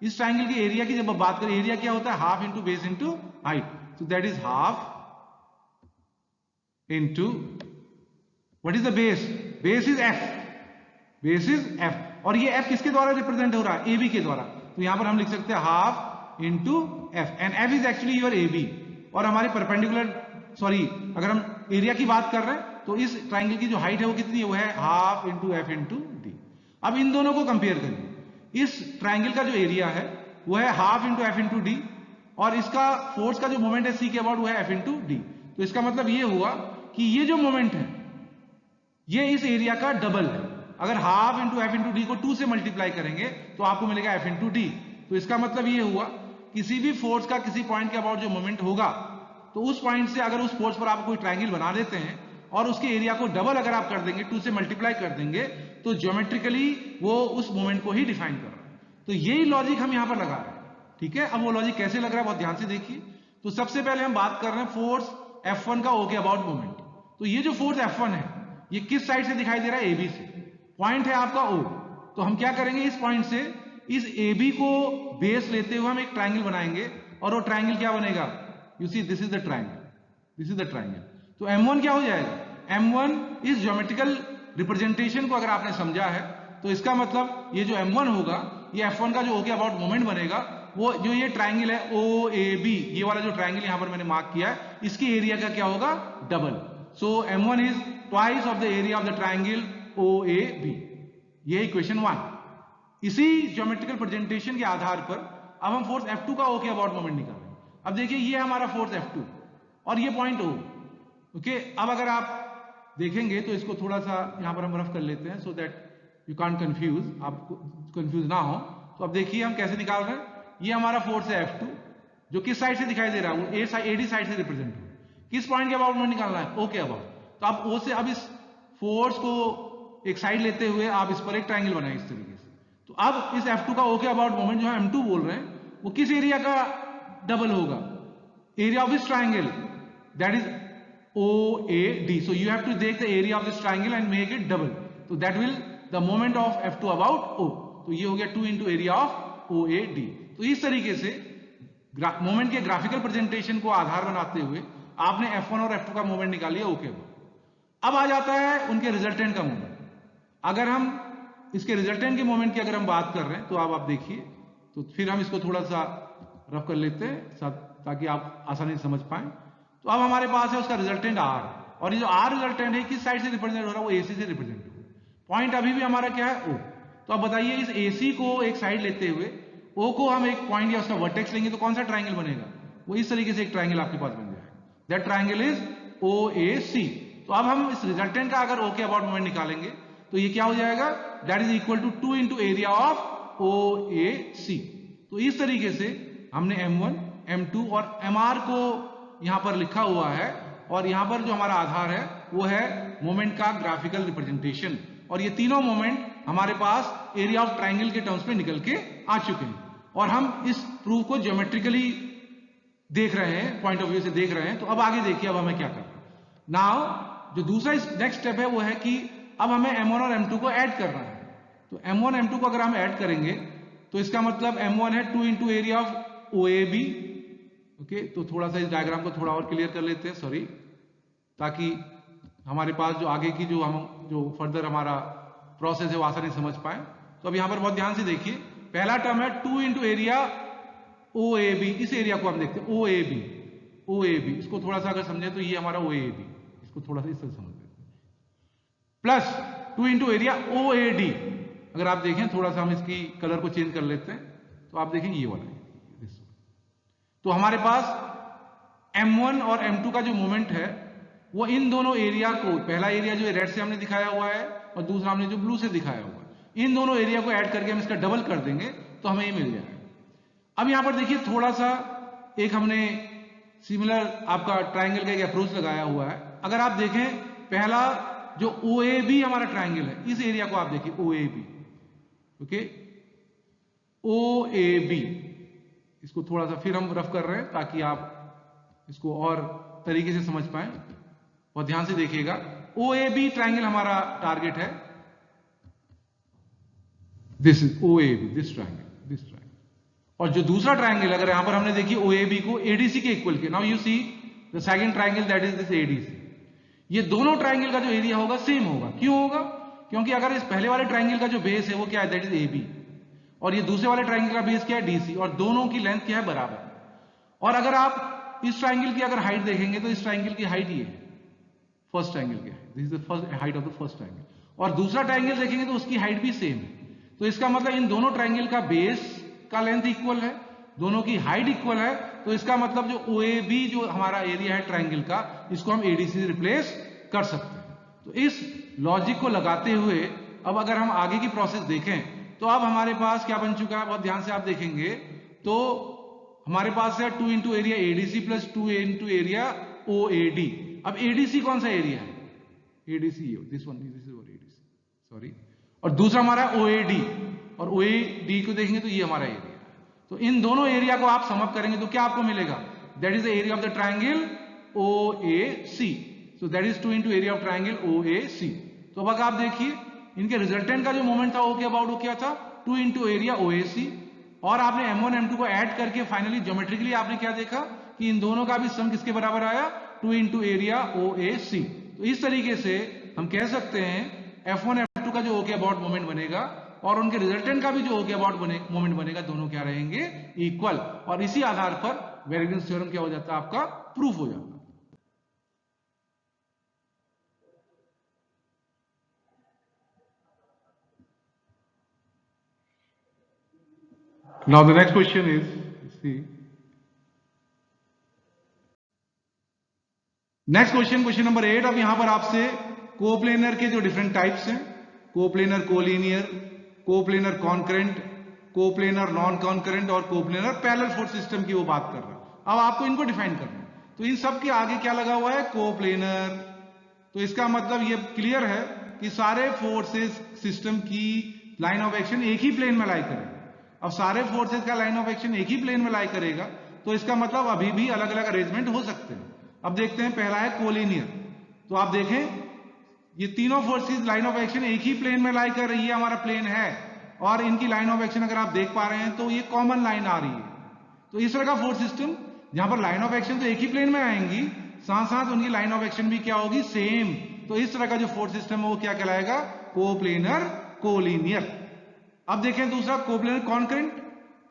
इस ट्राइंगल की एरिया की जब बात करें, एरिया क्या होता है? Half into base into height. So that is half into what is the base? Base is F, base is F, और ये F किसके द्वारा रिप्रेजेंट हो रहा है? AB के द्वारा। तो यहां पर हम लिख सकते हैं half into F, and F is actually your AB, और हमारे परपेंडिकुलर अगर हम एरिया की बात कर रहे हैं तो इस ट्राइंगल की जो हाइट है वो कितनी है? वो है half into F into D। अब इन दोनों को कंपेयर करिए। इस ट्राइंगल का जो एरिया है वो है half into F into D, और इसका फोर्स का जो मोमेंट है C के अबाउट वो है F इंटू D। तो इसका मतलब ये हुआ कि ये जो मोमेंट है ये इस एरिया का डबल है। अगर half into F into D को 2 से मल्टीप्लाई करेंगे तो आपको मिलेगा F इंटू D। तो इसका मतलब ये हुआ किसी भी फोर्स का किसी पॉइंट के अबाउट जो मोमेंट होगा, तो उस पॉइंट से अगर उस फोर्स पर आप कोई ट्राइंगल बना देते हैं और उसके एरिया को डबल अगर आप कर देंगे, 2 से मल्टीप्लाई कर देंगे, तो ज्योमेट्रिकली वो उस मोमेंट को ही डिफाइन कर रहा है। तो यही लॉजिक हम यहां पर लगा रहे हैं, ठीक है। अब वो लॉजिक कैसे लग रहा है बहुत ध्यान से देखिए। तो सबसे पहले हम बात कर रहे हैं फोर्स F1 का O के अबाउट मोमेंट। तो ये जो फोर्स F1 है ये किस साइड से दिखाई दे रहा है? AB से। पॉइंट है आपका O, तो हम क्या करेंगे, इस पॉइंट से इस AB को बेस लेते हुए हम एक ट्राइंगल बनाएंगे, और वो ट्राइंगल क्या बनेगा? You see this is the triangle, this is the triangle. तो M1 क्या हो जाएगा? M1 इस ज्योमेट्रिकल रिप्रेजेंटेशन को अगर आपने समझा है तो इसका मतलब ये जो M1 होगा ये F1 का जो O के अबाउट मोमेंट बनेगा, वो जो ये ट्राइंगल है OAB, ये वाला जो ट्राइंगल यहां पर मैंने मार्क किया है, इसके एरिया का क्या होगा? Double. So M1 is twice of the area of the triangle OAB। ये इक्वेशन 1। इसी ज्योमेट्रिकल प्रेजेंटेशन के आधार पर अब हम फोर्स F2 का O के अबाउट मोमेंट निकाल रहे हैं। अब देखिए ये हमारा फोर्स F2 और ये पॉइंट O, ओके। अब अगर आप देखेंगे तो इसको थोड़ा सा यहां पर हम रफ कर लेते हैं, so that you can't confuse, आप कंफ्यूज ना हो। तो अब देखिए हम कैसे निकाल रहे हैं। ये हमारा फोर्स है F2 जो किस साइड से दिखाई दे रहा है? वो AD साइड से रिप्रेजेंट हो। किस पॉइंट के अबाउट मोमेंट निकालना है? O के अबाउट। तो आप O से अब इस फोर्स को एक साइड लेते हुए आप इस पर एक ट्राइंगल बनाए इस तरीके से। तो अब इस F2 का O के अबाउट मोमेंट जो हम M2 बोल रहे हैं वो किस एरिया का डबल होगा? Area of this triangle, that is OAD. So you have to take the area of this triangle and make it double. So that will the moment of F2 about O. तो ये हो गया 2 into area of OAD. तो इस तरीके से मोमेंट के ग्राफिकल प्रेजेंटेशन को आधार बनाते हुए आपने F1 और F2 का मोमेंट निकाल लिया ओके। अब आ जाता है उनके रिजल्टेंट का मोमेंट। अगर हम इसके रिजल्टेंट के मोमेंट की अगर हम बात कर रहे हैं तो आप देखिए, तो फिर हम इसको थोड़ा सा रफ कर लेते हैं ताकि आप आसानी से समझ पाए। तो अब हमारे पास है उसका रिजल्टेंट R, और ये जो R रिजल्टेंट है किस साइड से रिप्रेजेंट हो रहा है, वो AC से रिप्रेजेंट हो रहा है। पॉइंट अभी भी हमारा क्या है, O। तो अब बताइए इस AC को एक साइड लेते हुए O को हम एक पॉइंट या उसका वर्टेक्स लेंगे तो कौन सा ट्राइंगल बनेगा, वो इस तरीके से एक ट्राइंगल आपके पास बन जाएगा। That triangle is OAC। तो अब हम इस रिजल्टेंट का अगर O के अबाउट मोमेंट निकालेंगे तो ये क्या हो जाएगा, that is equal to 2 into area of OAC। तो इस तरीके से हमने M1, M2 और MR को यहां पर लिखा हुआ है, और यहां पर जो हमारा आधार है वो है मोमेंट का ग्राफिकल रिप्रेजेंटेशन। और ये तीनों मोमेंट हमारे पास एरिया ऑफ ट्राइंगल के टर्म्स में निकल के आ चुके हैं, और हम इस प्रूफ को ज्योमेट्रिकली देख रहे हैं, पॉइंट ऑफ व्यू से देख रहे हैं। तो अब आगे देखिए अब हमें क्या करना है। नाउ जो दूसरा नेक्स्ट स्टेप है वो है कि अब हमें M1 और M2 को ऐड करना है। तो M1 M2 को अगर हम ऐड करेंगे तो इसका मतलब M1 है 2 into area of OAB। Okay, तो थोड़ा सा इस डायग्राम को थोड़ा और क्लियर कर लेते हैं, सॉरी, ताकि हमारे पास जो आगे की जो फर्दर हमारा प्रोसेस है वो आसानी से समझ पाए। तो अब यहां पर बहुत ध्यान से देखिए, पहला टर्म है 2 इंटू एरिया OAB। इस एरिया को हम देखते हैं OAB, इसको थोड़ा सा अगर समझे तो ये हमारा OAB, इसको थोड़ा सा इस तरह समझ लेते हैं, प्लस 2 इंटू एरिया OAD। अगर आप देखें थोड़ा सा हम इसकी कलर को चेंज कर लेते हैं तो आप देखेंगे ये वाला है। तो हमारे पास M1 और M2 का जो मोमेंट है वो इन दोनों एरिया को, पहला एरिया जो रेड से हमने दिखाया हुआ है और दूसरा हमने जो ब्लू से दिखाया हुआ है, इन दोनों एरिया को ऐड करके हम इसका डबल कर देंगे तो हमें ये मिल जाएगा। अब यहां पर देखिए थोड़ा सा एक हमने सिमिलर आपका ट्राइंगल का एक अप्रोच लगाया हुआ है। अगर आप देखें पहला जो OAB हमारा ट्राइंगल है, इस एरिया को आप देखिए OAB, ओके, OAB, इसको थोड़ा सा फिर हम रफ कर रहे हैं ताकि आप इसको और तरीके से समझ पाए। और ध्यान से देखिएगा, OAB ट्राइंगल हमारा टारगेट है, this is OAB, this triangle. और जो दूसरा ट्राइंगल अगर यहां पर हमने देखिए OAB को ADC के इक्वल किया, now you see the second triangle that is this ADC। ये दोनों ट्राइंगल का जो एरिया होगा सेम होगा। क्यों होगा? क्योंकि अगर इस पहले वाले ट्राइंगल का जो बेस है वो क्या है, दैट इज AB, और ये दूसरे वाले ट्राइंगल का बेस क्या है, DC, और दोनों की लेंथ क्या है, बराबर। और अगर आप इस ट्राइंगल की अगर हाइट देखेंगे तो इस ट्राइंगल की हाइट ये है, फर्स्ट ट्राइंगल की height, this is the first height of the first triangle, और दूसरा ट्राइंगल देखेंगे तो उसकी हाइट भी सेम है। तो इसका मतलब इन दोनों ट्राइंगल का बेस का लेंथ इक्वल है, दोनों की हाइट इक्वल है। तो इसका मतलब जो OAB जो हमारा एरिया है ट्राइंगल का, इसको हम ADC से रिप्लेस कर सकते हैं। तो इस लॉजिक को लगाते हुए अब अगर हम आगे की प्रोसेस देखें तो अब हमारे पास क्या बन चुका है, बहुत ध्यान से आप देखेंगे तो हमारे पास है 2 into area ADC plus 2 into area OAD। अब ADC कौन सा एरिया है, ADC this one, this is ADC, sorry, और दूसरा हमारा OAD, और OAD को देखेंगे तो ये हमारा एरिया है। तो इन दोनों एरिया को आप समअप करेंगे तो क्या आपको मिलेगा, that is the area of the triangle OAC। So that is 2 into area of triangle OAC। तो अब आप देखिए इनके रिजल्टेंट का जो मोमेंट था O के अबाउट वो क्या था, 2 इंटू एरिया OAC, और आपने M1 M2 को ऐड करके फाइनली ज्योमेट्रिकली आपने क्या देखा कि इन दोनों का भी सम किसके बराबर आया, 2 इंटू एरिया OAC। तो इस तरीके से हम कह सकते हैं F1 F2 का जो O के अबाउट मोमेंट बनेगा और उनके रिजल्टेंट का भी जो O के अबाउट मोमेंट बनेगा, दोनों क्या रहेंगे, इक्वल। और इसी आधार पर वेरिएंस थ्योरम क्या हो जाता है, आपका प्रूफ हो जाता है। Now the next question is, see, next question number 8। अब यहां पर आपसे कोप्लेनर के जो डिफरेंट टाइप्स हैं, coplanar collinear, coplanar concurrent, coplanar non concurrent और कोप्लेनर पैरेलल फोर्स सिस्टम की वो बात कर रहा है। अब आपको इनको डिफाइन करना है। तो इन सब के आगे क्या लगा हुआ है, कोप्लेनर। तो इसका मतलब ये क्लियर है कि सारे फोर्सेस सिस्टम की लाइन ऑफ एक्शन एक ही प्लेन में लाई करेगा। अब सारे फोर्सेस का लाइन ऑफ एक्शन एक ही प्लेन में लाई करेगा तो इसका मतलब अभी भी अलग अलग अरेंजमेंट हो सकते हैं। अब देखते हैं, पहला है कोलिनियर। तो आप देखें ये तीनों फोर्सेस लाइन ऑफ एक्शन एक ही प्लेन में लाई कर रही है, हमारा प्लेन है, और इनकी लाइन ऑफ एक्शन अगर आप देख पा रहे हैं तो ये कॉमन लाइन आ रही है। तो इस तरह का फोर्स सिस्टम जहां पर लाइन ऑफ एक्शन तो एक ही प्लेन में आएंगी, साथ साथ उनकी लाइन ऑफ एक्शन भी क्या होगी, सेम। तो इस तरह का जो फोर्स सिस्टम है वो क्या कहलाएगा, कोप्लेनर कोलिनियर। अब देखें दूसरा कोप्लेनर कॉन्करेंट।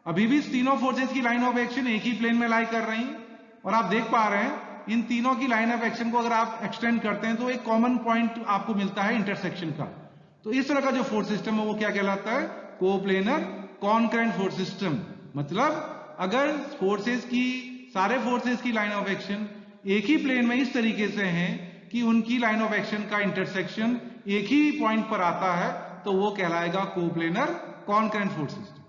अभी भी तीनों फोर्सेस की लाइन ऑफ एक्शन एक ही प्लेन में लाई कर रही हैं और आप देख पा रहे हैं इन तीनों की लाइन ऑफ एक्शन को अगर आप एक्सटेंड करते हैं तो एक कॉमन पॉइंट आपको मिलता है इंटरसेक्शन का। तो इस तरह का जो फोर्स सिस्टम है वो क्या कहलाता है, कोप्लेनर कॉन्करेंट फोर्स सिस्टम। मतलब अगर फोर्सेस की सारे फोर्सेस की लाइन ऑफ एक्शन एक ही प्लेन में इस तरीके से हैं कि उनकी लाइन ऑफ एक्शन का इंटरसेक्शन एक ही पॉइंट पर आता है तो वो कहलाएगा coplanar concurrent force system.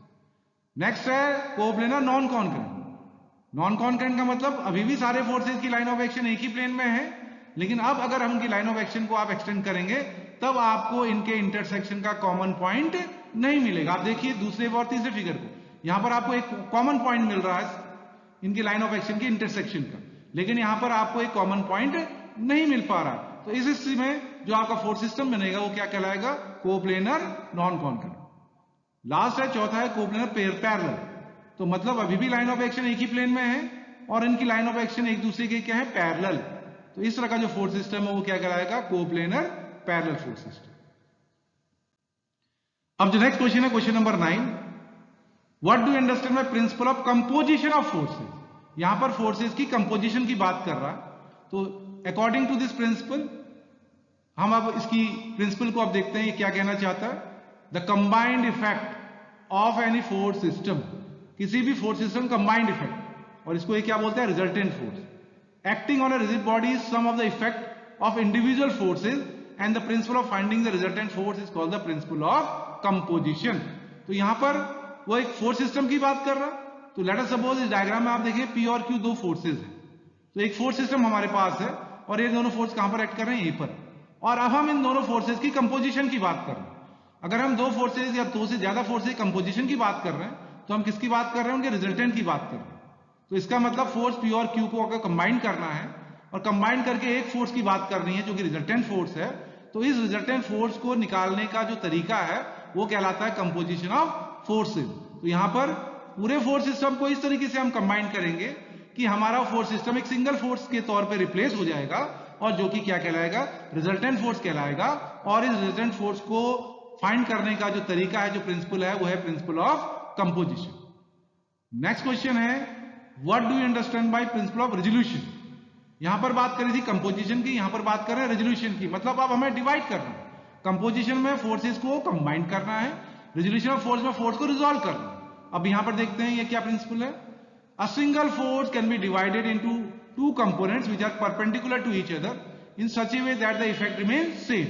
Next है coplanar non concurrent. Non concurrent का मतलब अभी भी सारे फोर्सेस की लाइन ऑफ एक्शन एक ही प्लेन में है, लेकिन अब अगर हम उनकी लाइन ऑफ एक्शन को आप एक्सटेंड करेंगे तब आपको इनके इंटरसेक्शन का कॉमन पॉइंट नहीं मिलेगा। आप देखिए दूसरे और तीसरे फिगर को, यहां पर आपको एक कॉमन पॉइंट मिल रहा है इनकी लाइन ऑफ एक्शन की इंटरसेक्शन का, लेकिन यहां पर आपको एक कॉमन पॉइंट नहीं मिल पा रहा। तो इस स्थिति में जो आपका फोर्स सिस्टम बनेगा वो क्या कहलाएगा, कोप्लेनर नॉन कॉन्करेंट। लास्ट है चौथा है कोप्लेनर पैरेलल। तो मतलब अभी भी लाइन ऑफ एक्शन एक ही प्लेन में है और इनकी लाइन ऑफ एक्शन एक दूसरे के क्या है, पैरेलल। तो इस तरह का जो फोर्स सिस्टम है वो क्या कहलाएगा, कोप्लेनर पैरेलल फोर्स सिस्टम। अब जो नेक्स्ट क्वेश्चन है question number 9, what do you understand by principle of composition of forces. यहां पर फोर्सेस की कंपोजिशन की बात कर रहा है। तो अकॉर्डिंग टू दिस प्रिंसिपल हम अब इसकी प्रिंसिपल को अब देखते हैं ये क्या कहना चाहता है। The combined effect of any force system, किसी भी फोर्स सिस्टम कंबाइंड इफेक्ट, और इसको ये क्या बोलते हैं, resultant force acting on a rigid body is sum of the effect of individual forces and the principle of finding the resultant force is called the principle of composition. तो यहां पर वो एक फोर्स सिस्टम की बात कर रहा है। तो लेट अस सपोज इस डायग्राम में आप देखिए पी और क्यू दो फोर्सेज हैं। तो एक फोर्स सिस्टम हमारे पास है और ये दोनों फोर्स कहां पर एक्ट कर रहे हैं, ए पर। और अब हम इन दोनों फोर्सेज की कंपोजिशन की बात कर रहे हैं। अगर हम दो फोर्सेज या दो से ज्यादा फोर्सेज कंपोजिशन की बात कर रहे हैं तो हम किसकी बात कर रहे हैं, उनके रिजल्टेंट की बात कर रहे हैं। तो इसका मतलब फोर्स पी और क्यू को अगर कंबाइन करना है और कंबाइन करके एक फोर्स की बात करनी है जो कि रिजल्टेंट फोर्स है, तो इस रिजल्टेंट फोर्स को निकालने का जो तरीका है वो कहलाता है कंपोजिशन ऑफ फोर्सेज। तो यहां पर पूरे फोर्स सिस्टम को इस तरीके से हम कंबाइन करेंगे कि हमारा फोर्स सिस्टम एक सिंगल फोर्स के तौर पे रिप्लेस हो जाएगा और जो कि क्या कहलाएगा, रिजल्टेंट फोर्स कहलाएगा। और इस रिजल्टेंट फोर्स को फाइंड करने का जो तरीका है, जो प्रिंसिपल है, वो है principle of composition. Next question है what do you understand by principle of resolution. यहां पर बात करी थी कंपोजिशन की, यहां पर बात कर रहे हैं रेजोल्यूशन की। मतलब अब हमें डिवाइड करना है, कंपोजिशन में फोर्सेस को कंबाइन करना है, रेजोल्यूशन ऑफ फोर्स में फोर्स को रिजॉल्व करना है। अब यहां पर देखते हैं ये क्या प्रिंसिपल है। अ single force can be divided into two components which are perpendicular to each other in such a way that the effect remains same,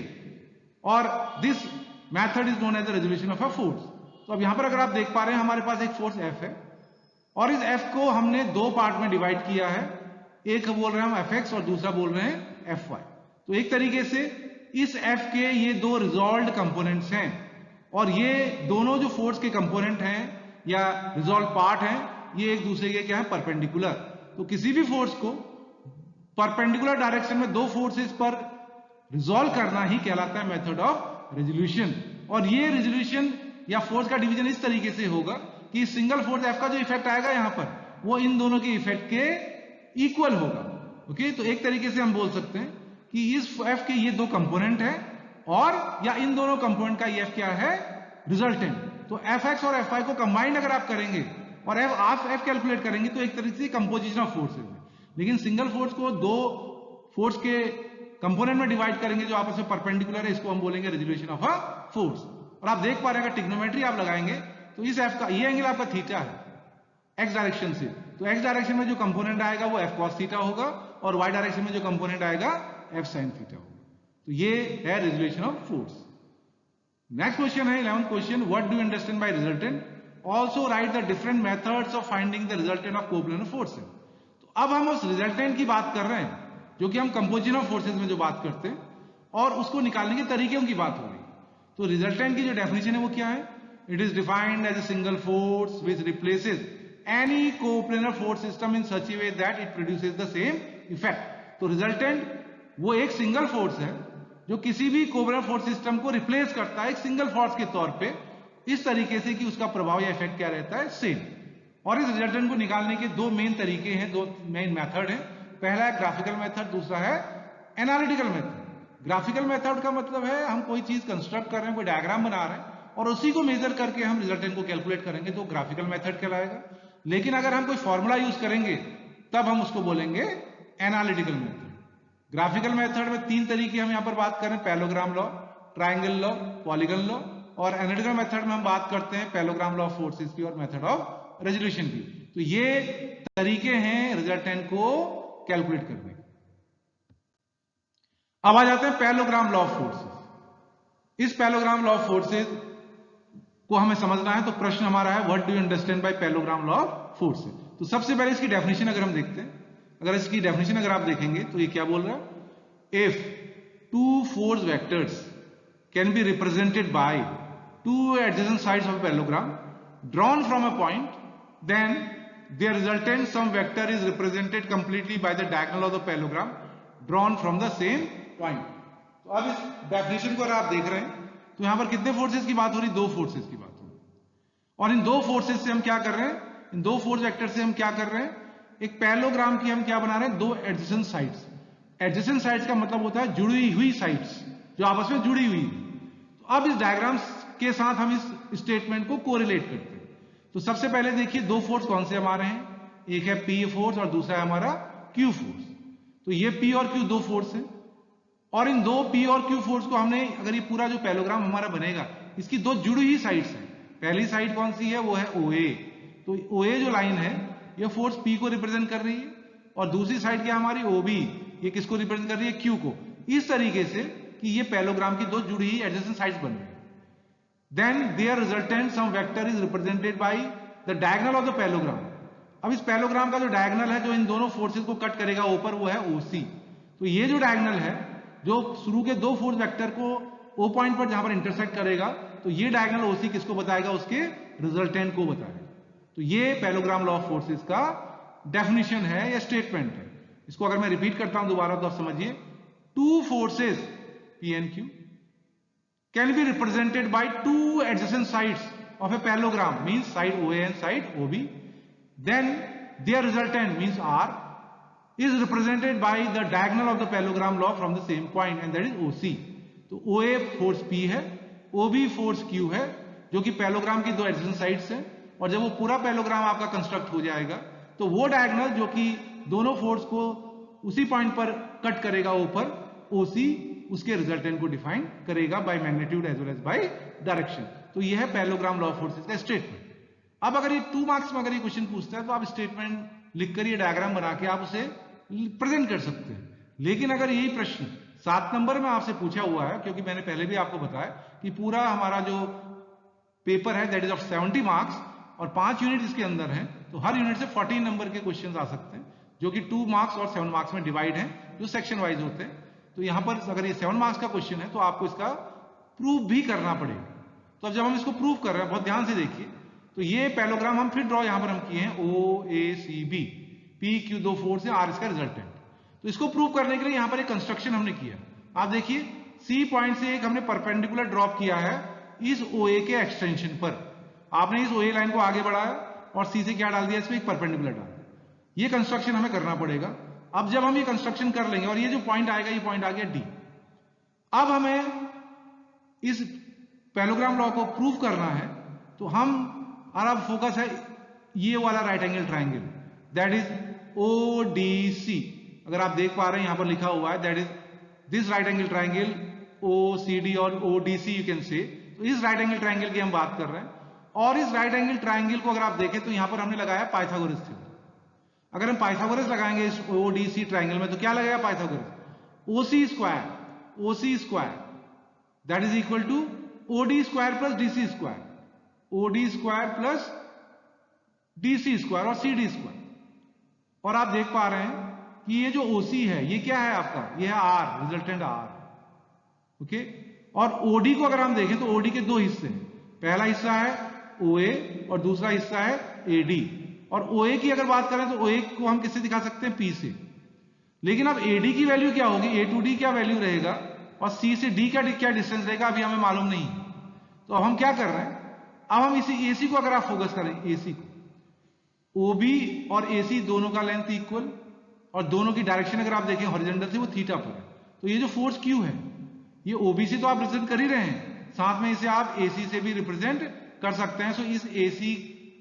or this method is known as the resolution of a force। तो अब यहां पर अगर आप देख पा रहे हैं हमारे पास एक फोर्स F है और इस F को हमने दो पार्ट में डिवाइड किया है, एक बोल रहे हैं हम Fx और दूसरा बोल रहे हैं Fy। तो एक तरीके से इस F के ये दो रिजॉल्व्ड कंपोनेंट्स हैं और ये दोनों जो फोर्स के कंपोनेंट हैं या रिजॉल्व पार्ट हैं ये एक दूसरे के क्या है, परपेंडिकुलर। तो किसी भी फोर्स को परपेंडिकुलर डायरेक्शन में दो फोर्सेस पर रिजॉल्व करना ही कहलाता है मेथड ऑफ रेजोल्यूशन। और ये रेजोल्यूशन या फोर्स का डिवीजन इस तरीके से होगा कि सिंगल फोर्स F का जो इफेक्ट आएगा यहां पर वो इन दोनों के इफेक्ट के इक्वल होगा। ओके, तो एक तरीके से हम बोल सकते हैं कि इस F के ये दो कंपोनेंट है और या इन दोनों कंपोनेंट का ये F क्या है, रिजल्टेंट। तो Fx और Fy को कंबाइंड अगर आप करेंगे और F कैलकुलेट करेंगे तो एक तरीके से कंपोजिशन ऑफ फोर्सेज है। लेकिन सिंगल फोर्स को दो फोर्स के कंपोनेंट में डिवाइड करेंगे जो आपस में परपेंडिकुलर है, इसको हम बोलेंगे रेजोल्यूशन ऑफ अ फोर्स। और आप देख पा रहे हैं अगर ट्रिग्नोमेट्री आप लगाएंगे तो इस F का ये एंगल आपका थीटा है x डायरेक्शन से, तो x डायरेक्शन में जो कंपोनेंट आएगा वो F cos थीटा होगा और y डायरेक्शन में जो कंपोनेंट आएगा F sin थीटा होगा। तो ये है resolution of force. Next question है 11th question, what do you understand bye resultant, also right the different methods of finding the resultant of coplanar forces. तो अब हम उस रिजल्टेंट की बात कर रहे हैं जो कि हम कंपोजिशन ऑफ फोर्सेज में जो बात करते हैं और उसको निकालने के तरीकों की बात हो रही है। तो रिजल्टेंट की जो डेफिनेशन है वो क्या है, it is defined as a single force which replaces any coplanar force system in such a way that it produces the same effect. तो रिजल्टेंट वो एक सिंगल फोर्स है जो किसी भी कोप्लेनर फोर्स सिस्टम को रिप्लेस करता है एक सिंगल फोर्स के तौर पे इस तरीके से कि उसका प्रभाव या इफेक्ट क्या रहता है, सेम। और इस रिजल्टेंट को निकालने के दो मेन तरीके हैं, दो मेन मेथड हैं। पहला है ग्राफिकल मेथड, दूसरा है एनालिटिकल मेथड। ग्राफिकल मेथड का मतलब है हम कोई चीज कंस्ट्रक्ट कर रहे हैं, कोई डायग्राम बना रहे हैं और उसी को मेजर करके हम रिजल्टेंट को कैलकुलेट करेंगे तो ग्राफिकल मेथड कहलाएगा। लेकिन अगर हम कोई फॉर्मूला यूज करेंगे तब हम उसको बोलेंगे एनालिटिकल मेथड। ग्राफिकल मेथड में 3 तरीके हम यहां पर बात करें, parallelogram law, triangle law, polygon law. और एनालिटिकल मेथड में हम बात करते हैं पैरेललोग्राम लॉ ऑफ फोर्सेस की और मेथड ऑफ रेजोल्यूशन की। तो ये तरीके हैं रिजल्टेंट को कैलकुलेट करने के। अब आ जाते हैं पैरेललोग्राम लॉ ऑफ फोर्सेस। इस पैरेललोग्राम लॉ ऑफ फोर्सेस को हमें समझना है, तो प्रश्न हमारा है what do you understand bye parallelogram law of forces. तो सबसे पहले इसकी डेफिनेशन अगर हम देखते हैं, अगर इसकी डेफिनेशन अगर आप देखेंगे तो ये क्या बोल रहा है, if two force vectors can be represented by two adjacent sides of parallelogram drawn from a point, then their resultant some vector is represented completely by the diagonal of the parallelogram drawn from the same point। तो अब इस डेफिनेशन को अगर आप देख रहे हैं तो यहां पर कितने फोर्सेस की बात हो रही, 2 फोर्सेस की बात हो रही। और इन 2 फोर्सेस से हम क्या कर रहे हैं, इन 2 फोर्स वेक्टर से हम क्या कर रहे हैं, एक पैरेललोग्राम की हम क्या बना रहे हैं, 2 एडजेसेंट साइड्स। एडजेसेंट साइड्स का मतलब होता है जुड़ी हुई साइड्स जो आपस में जुड़ी हुई। तो अब इस डायग्राम के साथ हम इस स्टेटमेंट को कोरिलेट करते हैं। तो सबसे पहले देखिए 2 फोर्स कौन से हमारे हैं, एक है P फोर्स और दूसरा है हमारा Q फोर्स। तो ये P और Q 2 फोर्स हैं और इन 2 P और Q फोर्स को हमने, अगर ये पूरा जो पैरेललोग्राम हमारा बनेगा इसकी 2 जुड़ी हुई साइड्स हैं। पहली साइड कौन सी है, वो है OA। तो OA जो लाइन है ये फोर्स P को रिप्रेजेंट कर रही है और दूसरी साइड क्या हमारी OB, ये किसको रिप्रेजेंट कर रही है, Q को। इस तरीके से कि ये पैरेललोग्राम की 2 जुड़ी हुई एडजेसेंट साइड्स बन रही है। Then their resultant some vector is represented by the diagonal of the parallelogram। अब इस पैरेललोग्राम का जो डायगोनल है जो इन दोनों फोर्सेस को कट करेगा ऊपर, वो है OC। तो ये जो डायगोनल है जो शुरू के 2 फोर्स वेक्टर को O पॉइंट पर जहां पर इंटरसेक्ट करेगा, तो ये डायगोनल OC किसको बताएगा, उसके रिजल्टेंट को बताएगा। तो ये पैरेललोग्राम लॉ ऑफ फोर्सेस का डेफिनेशन है या स्टेटमेंट है। इसको अगर मैं रिपीट करता हूं दोबारा तो आप समझिए, 2 forces P and Q can be represented by 2 adjacent sides of a parallelogram, means side OA and side OB, then their resultant means R is represented by the diagonal of the parallelogram law from the same point and that is OC। तो OA फोर्स P है, OB फोर्स Q है जो कि पैरेललोग्राम की 2 एडजेसेंट साइड्स हैं। और जब वो पूरा पैरेललोग्राम आपका कंस्ट्रक्ट हो जाएगा तो वो डायगोनल जो कि दोनों फोर्स को उसी पॉइंट पर कट करेगा ऊपर, OC उसके रिजल्टेंट को डिफाइन करेगा by magnitude as well as by direction. तो ये है पैरेललोग्राम लॉ ऑफ फोर्सेस का स्टेटमेंट। अब अगर ये 2 मार्क्स में अगर ये क्वेश्चन पूछता है तो आप स्टेटमेंट लिखकर ये डायग्राम बना के आप उसे प्रेजेंट कर सकते हैं। लेकिन अगर यही प्रश्न 7 नंबर में आपसे पूछा हुआ है, क्योंकि मैंने पहले भी आपको बताया कि पूरा हमारा जो पेपर है दैट इज ऑफ 70 मार्क्स और 5 यूनिट इसके अंदर हैं, तो हर यूनिट से 14 नंबर के क्वेश्चन आ सकते हैं जो कि 2 मार्क्स और 7 मार्क्स में डिवाइड हैं, जो सेक्शन वाइज होते हैं। तो यहां पर अगर ये 7 मार्क्स का क्वेश्चन है तो आपको इसका प्रूफ भी करना पड़ेगा। तो अब जब हम इसको प्रूफ कर रहे हैं, बहुत ध्यान से देखिए, तो ये पैरेललोग्राम हम फिर ड्रॉ यहां पर हम किए हैं OACB, PQ 2 फोर्स है, R इसका रिजल्टेंट। तो इसको प्रूव करने के लिए यहां पर एक कंस्ट्रक्शन हमने किया। आप देखिए C पॉइंट से एक हमने परपेंडिकुलर ड्रॉप किया है इस OA के एक्सटेंशन पर। आपने इस OA लाइन को आगे बढ़ाया और C से क्या डाल दिया, इसमें एक परपेंडिकुलर डाल दिया। ये कंस्ट्रक्शन हमें करना पड़ेगा। अब जब हम ये कंस्ट्रक्शन कर लेंगे और ये जो पॉइंट आएगा, ये पॉइंट आ गया D। अब हमें इस पैरेललोग्राम लॉ को प्रूव करना है, तो हमारा फोकस है ये वाला right angle triangle that is ODC। अगर आप देख पा रहे हैं यहां पर लिखा हुआ है that is this right angle triangle OCD और ODC यू कैन से। तो इस राइट एंगल ट्राइंगल की हम बात कर रहे हैं और इस राइट एंगल ट्राइंगल को अगर आप देखें तो यहां पर हमने लगाया पाइथागोरस थ्योरम। अगर हम पाइथागोरस लगाएंगे इस ODC ट्राइंगल में तो क्या लगेगा Pythagoras, OC square that is equal to OD square plus DC square, OD square plus DC square और CD स्क्वायर। और आप देख पा रहे हैं कि ये जो OC है ये क्या है आपका, ये है R, रिजल्टेंट R, ओके। और OD को अगर हम देखें तो OD के 2 हिस्से हैं, पहला हिस्सा है OA और दूसरा हिस्सा है AD। और OA की अगर बात करें तो OA को हम किससे दिखा सकते हैं, P से। लेकिन अब AD की वैल्यू क्या होगी, A to D क्या वैल्यू रहेगा और C से D का क्या डिस्टेंस रहेगा, अभी हमें मालूम नहीं। तो अब हम क्या कर रहे हैं, अब हम इसी AC को अगर आप फोकस करें, AC को, OB और AC दोनों का लेंथ इक्वल, और दोनों की डायरेक्शन अगर आप देखें हॉरिजॉन्टल से वो थीटा पर है। तो ये जो फोर्स Q है ये OB से तो आप रिप्रेजेंट कर ही रहे हैं, साथ में इसे आप AC से भी रिप्रेजेंट कर सकते हैं। सो इस AC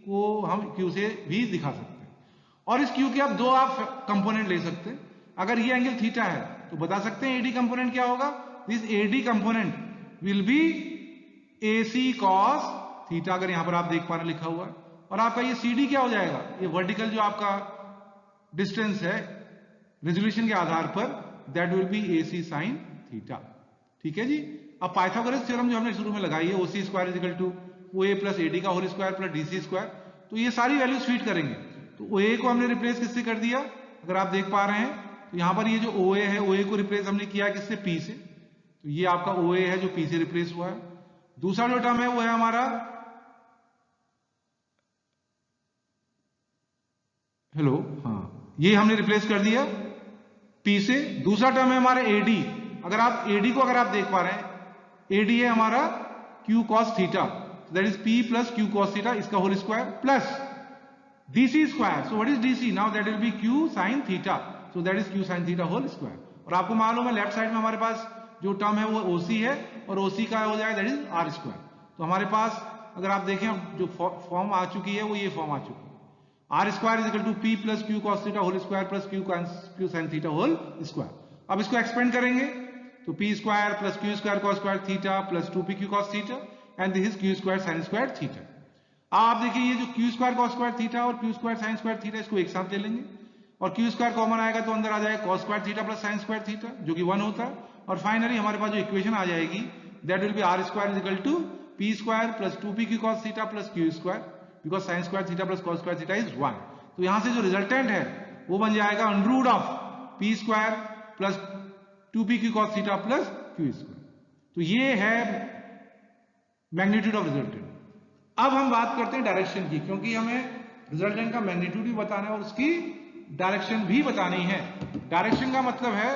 को हम Q से भी दिखा सकते हैं। और इस Q के आप दो कंपोनेंट ले सकते हैं। अगर ये एंगल थीटा है तो बता सकते हैं AD कंपोनेंट क्या होगा। This AD component will be AC cos theta, अगर यहां पर आप देख पा रहे लिखा हुआ है। और आपका ये CD क्या हो जाएगा, ये वर्टिकल जो आपका डिस्टेंस है रेजोल्यूशन के आधार पर, that will B AC sin theta. ठीक है जी। अब पाइथागोरस थ्योरम जो हमने शुरू में लगाई है, OC square is equal to OA plus AD का whole square plus DC square, तो ये सारी वैल्यूज फीड करेंगे। तो OA को हमने रिप्लेस किससे कर दिया, अगर आप देख पा रहे हैं तो यहां पर ये जो OA है, OA को रिप्लेस हमने किया किससे, P से। तो ये आपका OA है जो P से रिप्लेस हुआ है। दूसरा जो टर्म है वो है हमारा, हेलो, हाँ, ये हमने रिप्लेस कर दिया P से। दूसरा टर्म है हमारा AD। अगर आप AD को अगर आप देख पा रहे हैं, AD है हमारा Q cos theta, that is P plus Q cos theta, इसका whole square plus DC square. So what is DC, now that will be Q sin theta, so that is Q sin theta whole square. और आपको मालूम है लेफ्ट साइड में हमारे पास जो टर्म है वो OC है, और OC का हो जाएगा दैट इज R स्क्वायर। तो हमारे पास अगर आप देखें जो फॉर्म आ चुकी है वो ये फॉर्म आ चुकी है, R square is equal to P plus Q cos theta whole square plus Q sin theta whole square. अब इसको एक्सपेंड करेंगे तो P square plus Q square cos square theta plus 2PQ cos theta, and this is Q square sin square theta. आप देखिए ये जो Q square cos square theta और Q square sin square theta, इसको एक साथ ले लेंगे और Q स्क्वायर कॉमन आएगा तो अंदर आ जाएगा cos square theta plus sin square theta, जो कि 1 होता है। और फाइनली हमारे पास जो इक्वेशन आ जाएगी that will be R square is equal to P square plus 2PQ cos theta plus Q square, because sin square theta plus cos square theta is 1। तो यहां से जो रिजल्टेंट है वो बन जाएगा under root of P square plus 2PQ cos theta plus Q square. तो ये है मैग्नीट्यूड ऑफ रिजल्टेंट। अब हम बात करते हैं डायरेक्शन की, क्योंकि हमें रिजल्टेंट का मैग्नीट्यूड भी बताना है और उसकी डायरेक्शन भी बतानी है। डायरेक्शन का मतलब है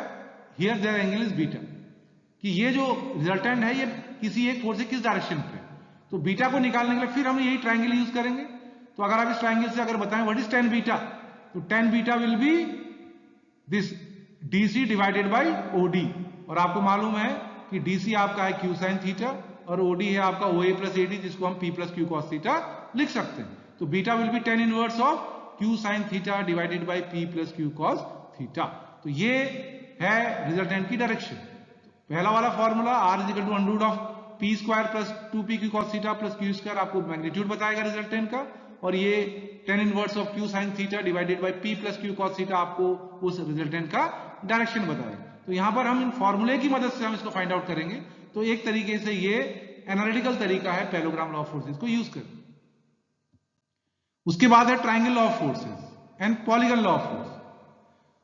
here there angle is beta, कि ये जो रिजल्टेंट है ये किसी एक फोर्स से किस डायरेक्शन पे। तो बीटा को निकालने के लिए फिर हम यही ट्रायंगल यूज करेंगे। तो अगर आप इस ट्रायंगल से अगर बताएं व्हाट इज tan बीटा, तो tan beta will B this DC divided by OD, और आपको मालूम है कि DC आपका है Q sin थीटा और OD है आपका OA प्लस AD, जिसको हम P plus Q cos theta लिख सकते हैं। तो beta will be tan inverse of Q sin theta divided by P plus Q cos theta. तो ये है रिजल्टेंट की डायरेक्शन। पहला वाला formula R is equal to under root of P square plus 2PQ cos theta plus Q square आपको मैग्नीट्यूड बताएगा रिजल्टेंट का, और ये tan inverse of Q sin theta divided by P plus Q cos theta आपको उस रिजल्टेंट का डायरेक्शन बताएगा। तो यहां पर हम इन फॉर्मूले की मदद से हम इसको फाइंड आउट करेंगे। तो एक तरीके से ये एनालिटिकल तरीका है पैरेललोग्राम लॉ ऑफ फोर्सेस को यूज करके। उसके बाद है triangle law of forces and polygon law of force.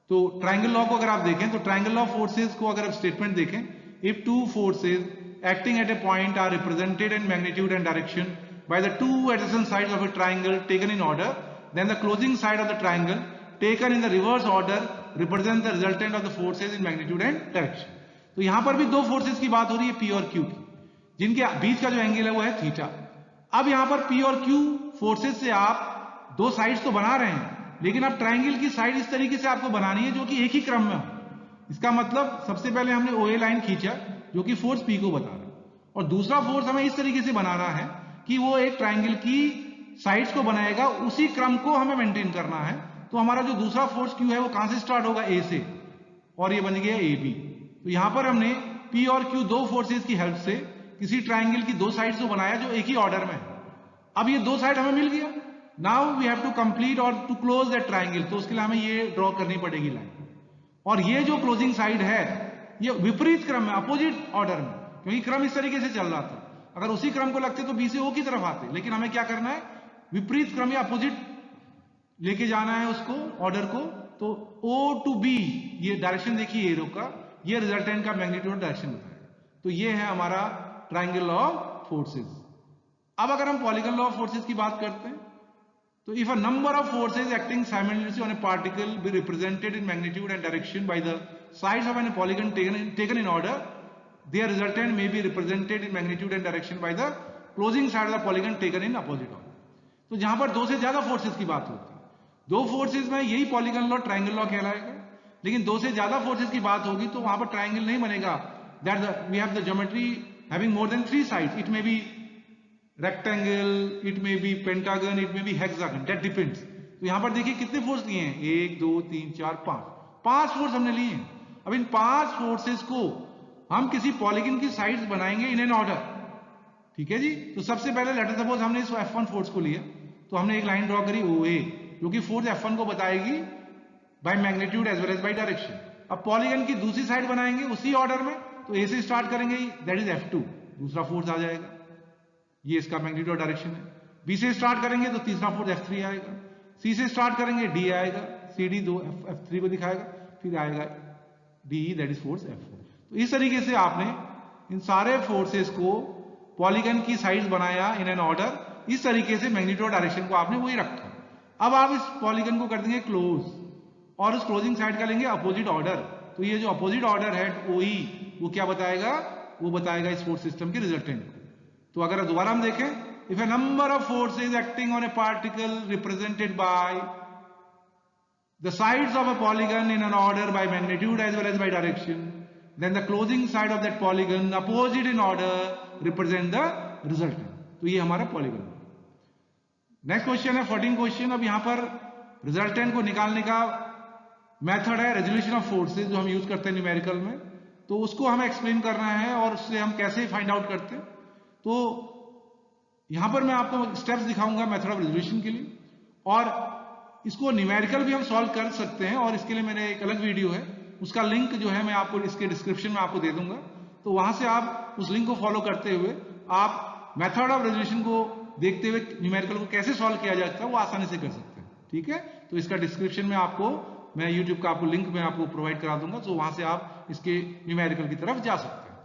तो ट्रायंगल लॉ को अगर आप देखें तो ट्रायंगल लॉ ऑफ फोर्सेस को अगर आप स्टेटमेंट देखें, if two forces acting at a point are represented in magnitude and direction by the two adjacent sides of a triangle taken in order, then the closing side of the triangle taken in the reverse order represents the resultant of the forces in magnitude and direction. तो यहां पर भी दो फोर्सेस की बात हो रही है P और Q की, जिनके बीच का जो एंगल है वो है थीटा। अब यहां पर P और Q फोर्सेस से आप दो साइड्स तो बना रहे हैं, लेकिन अब ट्रायंगल की साइड इस तरीके से आपको बनानी है जो कि एक ही क्रम में हो। इसका मतलब सबसे पहले हमने OA लाइन खींचा जो कि फोर्स P को बता रहा है, और दूसरा फोर्स हमें इस तरीके से बनाना है कि वो एक ट्रायंगल की साइड्स को बनाएगा, उसी क्रम को हमें मेंटेन करना है। तो हमारा जो दूसरा फोर्स Q है वो कहां से स्टार्ट होगा, A से, और ये बन गया AB। तो यहां पर हमने P और Q दो फोर्सेस की हेल्प से किसी ट्रायंगल की दो साइड्स को बनाया जो एक ही ऑर्डर में है। अब ये दो साइड हमें मिल गया, now we have to complete और टू क्लोज दैट ट्रायंगल। तो उसके लिए हमें ये ड्रॉ करनी पड़ेगी लाइन, और ये जो क्लोजिंग साइड है ये विपरीत क्रम में, अपोजिट ऑर्डर में, क्योंकि क्रम इस तरीके से चल रहा था। अगर उसी क्रम को लगते तो B से O की तरफ आते, लेकिन हमें क्या करना है, विपरीत क्रम या अपोजिट लेके जाना है उसको, ऑर्डर को। तो O to B ये डायरेक्शन देखिए एरो का, ये रिजल्टेंट का मैग्नीट्यूड डायरेक्शन बताएगा। तो ये है हमारा ट्रायंगल लॉ ऑफ फोर्सेस। अब अगर हम पॉलीगन लॉ ऑफ फोर्सेस की बात करते हैं, तो if a number of forces acting simultaneously on a particle be represented in magnitude and direction by the sides of a polygon taken in order, their resultant may be represented in magnitude and direction by the closing side of the polygon taken in opposite order. तो जहां पर दो से ज्यादा फोर्सेस की बात होती है, दो फोर्सेस में यही पॉलीगन लॉ ट्रायंगल लॉ कहलाएगा। लेकिन 2 से ज्यादा फोर्सेस की बात होगी तो वहां पर ट्राइंगल नहीं बनेगा. That we have the geometry having more than 3 sides. It may be rectangle, it may be pentagon, it may be hexagon, that depends. तो यहां पर देखिए कितने फोर्स लिए हैं, 1 2 3 4 5 फोर्स हमने लिए हैं. अब इन 5 फोर्सेस को हम किसी पॉलीगन की साइड्स बनाएंगे इन एन ऑर्डर. ठीक है जी. तो सबसे पहले लेट अस सपोज हमने इस F1 फोर्स को लिया, तो हमने एक लाइन ड्रॉ करी OA, जो कि फोर्स F1 को बताएगी by magnitude as well as by direction. अब पॉलीगन की दूसरी साइड बनाएंगे उसी ऑर्डर में, तो A से स्टार्ट करेंगे, दैट इज F2, दूसरा फोर्स आ जाएगा, ये इसका मैग्नीट्यूड डायरेक्शन है. B से स्टार्ट करेंगे तो तीसरा फोर्स F3 आएगा. C से स्टार्ट करेंगे D आएगा, CD दो F3 को दिखाएगा, फिर आएगा DE, that is force F4. तो इस तरीके से आपने इन सारे फोर्सेस को पॉलीगन की साइड्स बनाया इन एन ऑर्डर. इस तरीके से मैग्नीट्यूड डायरेक्शन को आपने वही रखा. अब आप इस पॉलीगन को कर देंगे क्लोज और उस क्लोजिंग साइड का लेंगे अपोजिट ऑर्डर. तो ये जो अपोजिट ऑर्डर है OE, वो क्या बताएगा, वो बताएगा इस फोर्स सिस्टम के रिजल्टेंट को. तो अगर दोबारा हम देखें, if A number of forces acting on A particle represented by the sides of a polygon in an order by magnitude as well as by direction, then the closing side of that polygon opposite in order represent the resultant. तो ये हमारा पॉलीगन. नेक्स्ट क्वेश्चन है 14 क्वेश्चन. अब यहां पर रिजल्टेंट को निकालने का मेथड है रेजोल्यूशन ऑफ फोर्सेस, जो हम यूज करते हैं न्यूमेरिकल में. तो उसको हमें एक्सप्लेन करना है और उससे हम कैसे फाइंड आउट करते हैं. तो यहां पर मैं आपको स्टेप्स दिखाऊंगा मेथड ऑफ रेजोल्यूशन के लिए, और इसको न्यूमेरिकल भी हम सॉल्व कर सकते हैं. और इसके लिए मैंने एक अलग वीडियो है, उसका लिंक जो है मैं आपको इसके डिस्क्रिप्शन में आपको दे दूंगा. तो वहां से आप उस लिंक को फॉलो करते हुए आप मेथड ऑफ रेजोल्यूशन को देखते हुए न्यूमेरिकल को कैसे सॉल्व किया जाता है वो आसानी से कर सकते हैं. ठीक है. तो इसका डिस्क्रिप्शन में आपको मैं यूट्यूब का आपको लिंक में आपको प्रोवाइड करा दूंगा, तो वहां से आप इसके न्यूमेरिकल की तरफ जा सकते हैं.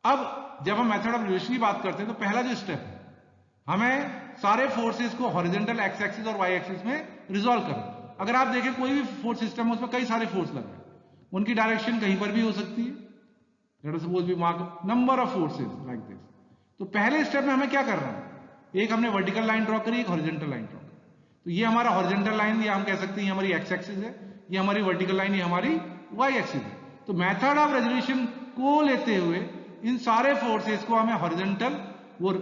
अब जब हम मेथड ऑफ रेजोल्यूशन की बात करते हैं तो पहला जो स्टेप है, हमें सारे फोर्सेस को हॉरिजॉन्टल एक्स एक्सिस और वाई एक्सिस में रिजॉल्व करना. अगर आप देखें कोई भी फोर्स सिस्टम है उसमें कई सारे फोर्स लग रहे हैं, उनकी डायरेक्शन कहीं पर भी हो सकती है. Let us suppose we mark number of forces like this. तो पहले स्टेप में हमें क्या करना है, एक हमने वर्टिकल लाइन ड्रॉ करी, एक हॉरिजॉन्टल लाइन ड्रॉ करी. तो ये हमारा हॉरिजॉन्टल लाइन, या हम कह सकते हैं ये हमारी एक्स एक्सिस है, ये हमारी वर्टिकल लाइन, ये हमारी वाई एक्सिस है. तो मेथड ऑफ रेजोल्यूशन को लेते हुए इन सारे फोर्सेस को हमें हॉरिजॉन्टल, वो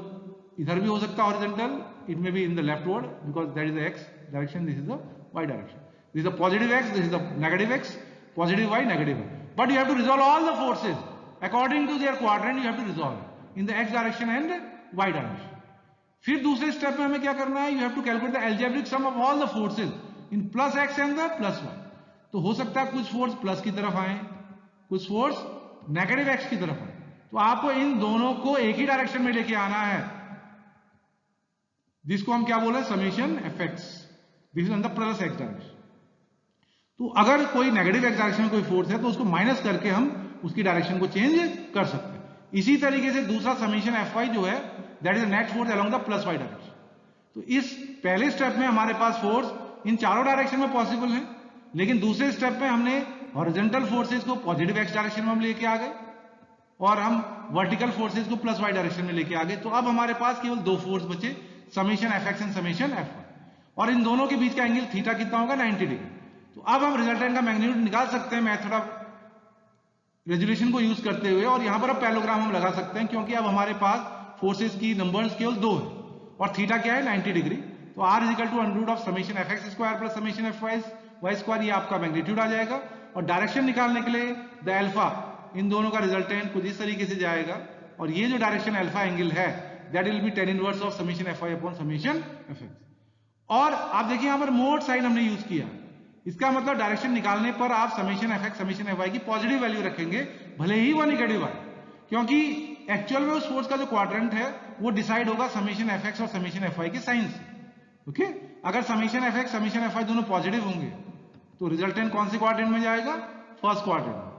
इधर भी हो सकता है horizontal, it may be in the leftward because that is the x direction, this is the y direction. This is the positive x, this is the negative x, positive y, negative y. But you have to resolve all the forces according to their quadrant. You have to resolve in the x direction and y direction. फिर दूसरे स्टेप में हमें क्या करना है, you have to calculate the algebraic sum of all the forces in plus x and the plus y. तो हो सकता है कुछ फोर्स प्लस की तरफ आए, कुछ फोर्स नेगेटिव x की तरफ आए. तो आपको इन दोनों को एक ही डायरेक्शन में लेके आना है, जिसको हम क्या बोले, summation fx. This is on the plus x direction. तो अगर कोई नेगेटिव x डायरेक्शन में कोई फोर्स है तो उसको माइनस करके हम उसकी डायरेक्शन को चेंज कर सकते हैं. इसी तरीके से दूसरा समेशन fy जो है, that is the net force along the plus y direction. तो इस पहले स्टेप में हमारे पास फोर्स इन चारों डायरेक्शन में पॉसिबल है, लेकिन दूसरे स्टेप में हमने हॉरिजॉन्टल फोर्सेस को पॉजिटिव x डायरेक्शन में हम लेके आ गए और हम वर्टिकल फोर्सेस को प्लस y डायरेक्शन में लेके आ गए. तो अब हमारे पास केवल दो फोर्स बचे, summation fx and summation f1, और इन दोनों के बीच का एंगल थीटा कितना होगा, 90 डिग्री. तो अब हम रिजल्टेंट का मैग्नीट्यूड निकाल सकते हैं मेथड ऑफ रेजोल्यूशन को यूज करते हुए, और यहां पर अब पैरेललोग्राम हम लगा सकते हैं, क्योंकि अब हमारे पास फोर्सेस की नंबर्स केवल दो है और थीटा क्या है, 90 डिग्री. तो r is equal to under root of summation fx square plus summation fy square, ये आपका मैग्नीट्यूड आ जाएगा. और डायरेक्शन निकालने के लिए द अल्फा, इन दोनों का रिजल्टेंट कुछ इस तरीके से जाएगा, और ये जो डायरेक्शन अल्फा एंगल है, that will be tan inverse of summation fy upon summation fx. और आप देखिए यहां पर मोड साइन हमने यूज किया, इसका मतलब डायरेक्शन निकालने पर आप समेशन fx समेशन fy की पॉजिटिव वैल्यू रखेंगे, भले ही वो नेगेटिव आए, क्योंकि एक्चुअल में उस फोर्स का जो क्वाड्रेंट है वो डिसाइड होगा समेशन fx और समेशन fy के साइन से. ओके. अगर समेशन fx समेशन fy दोनों पॉजिटिव होंगे तो रिजल्टेंट कौन से क्वाड्रेंट में जाएगा, फर्स्ट क्वाड्रेंट में.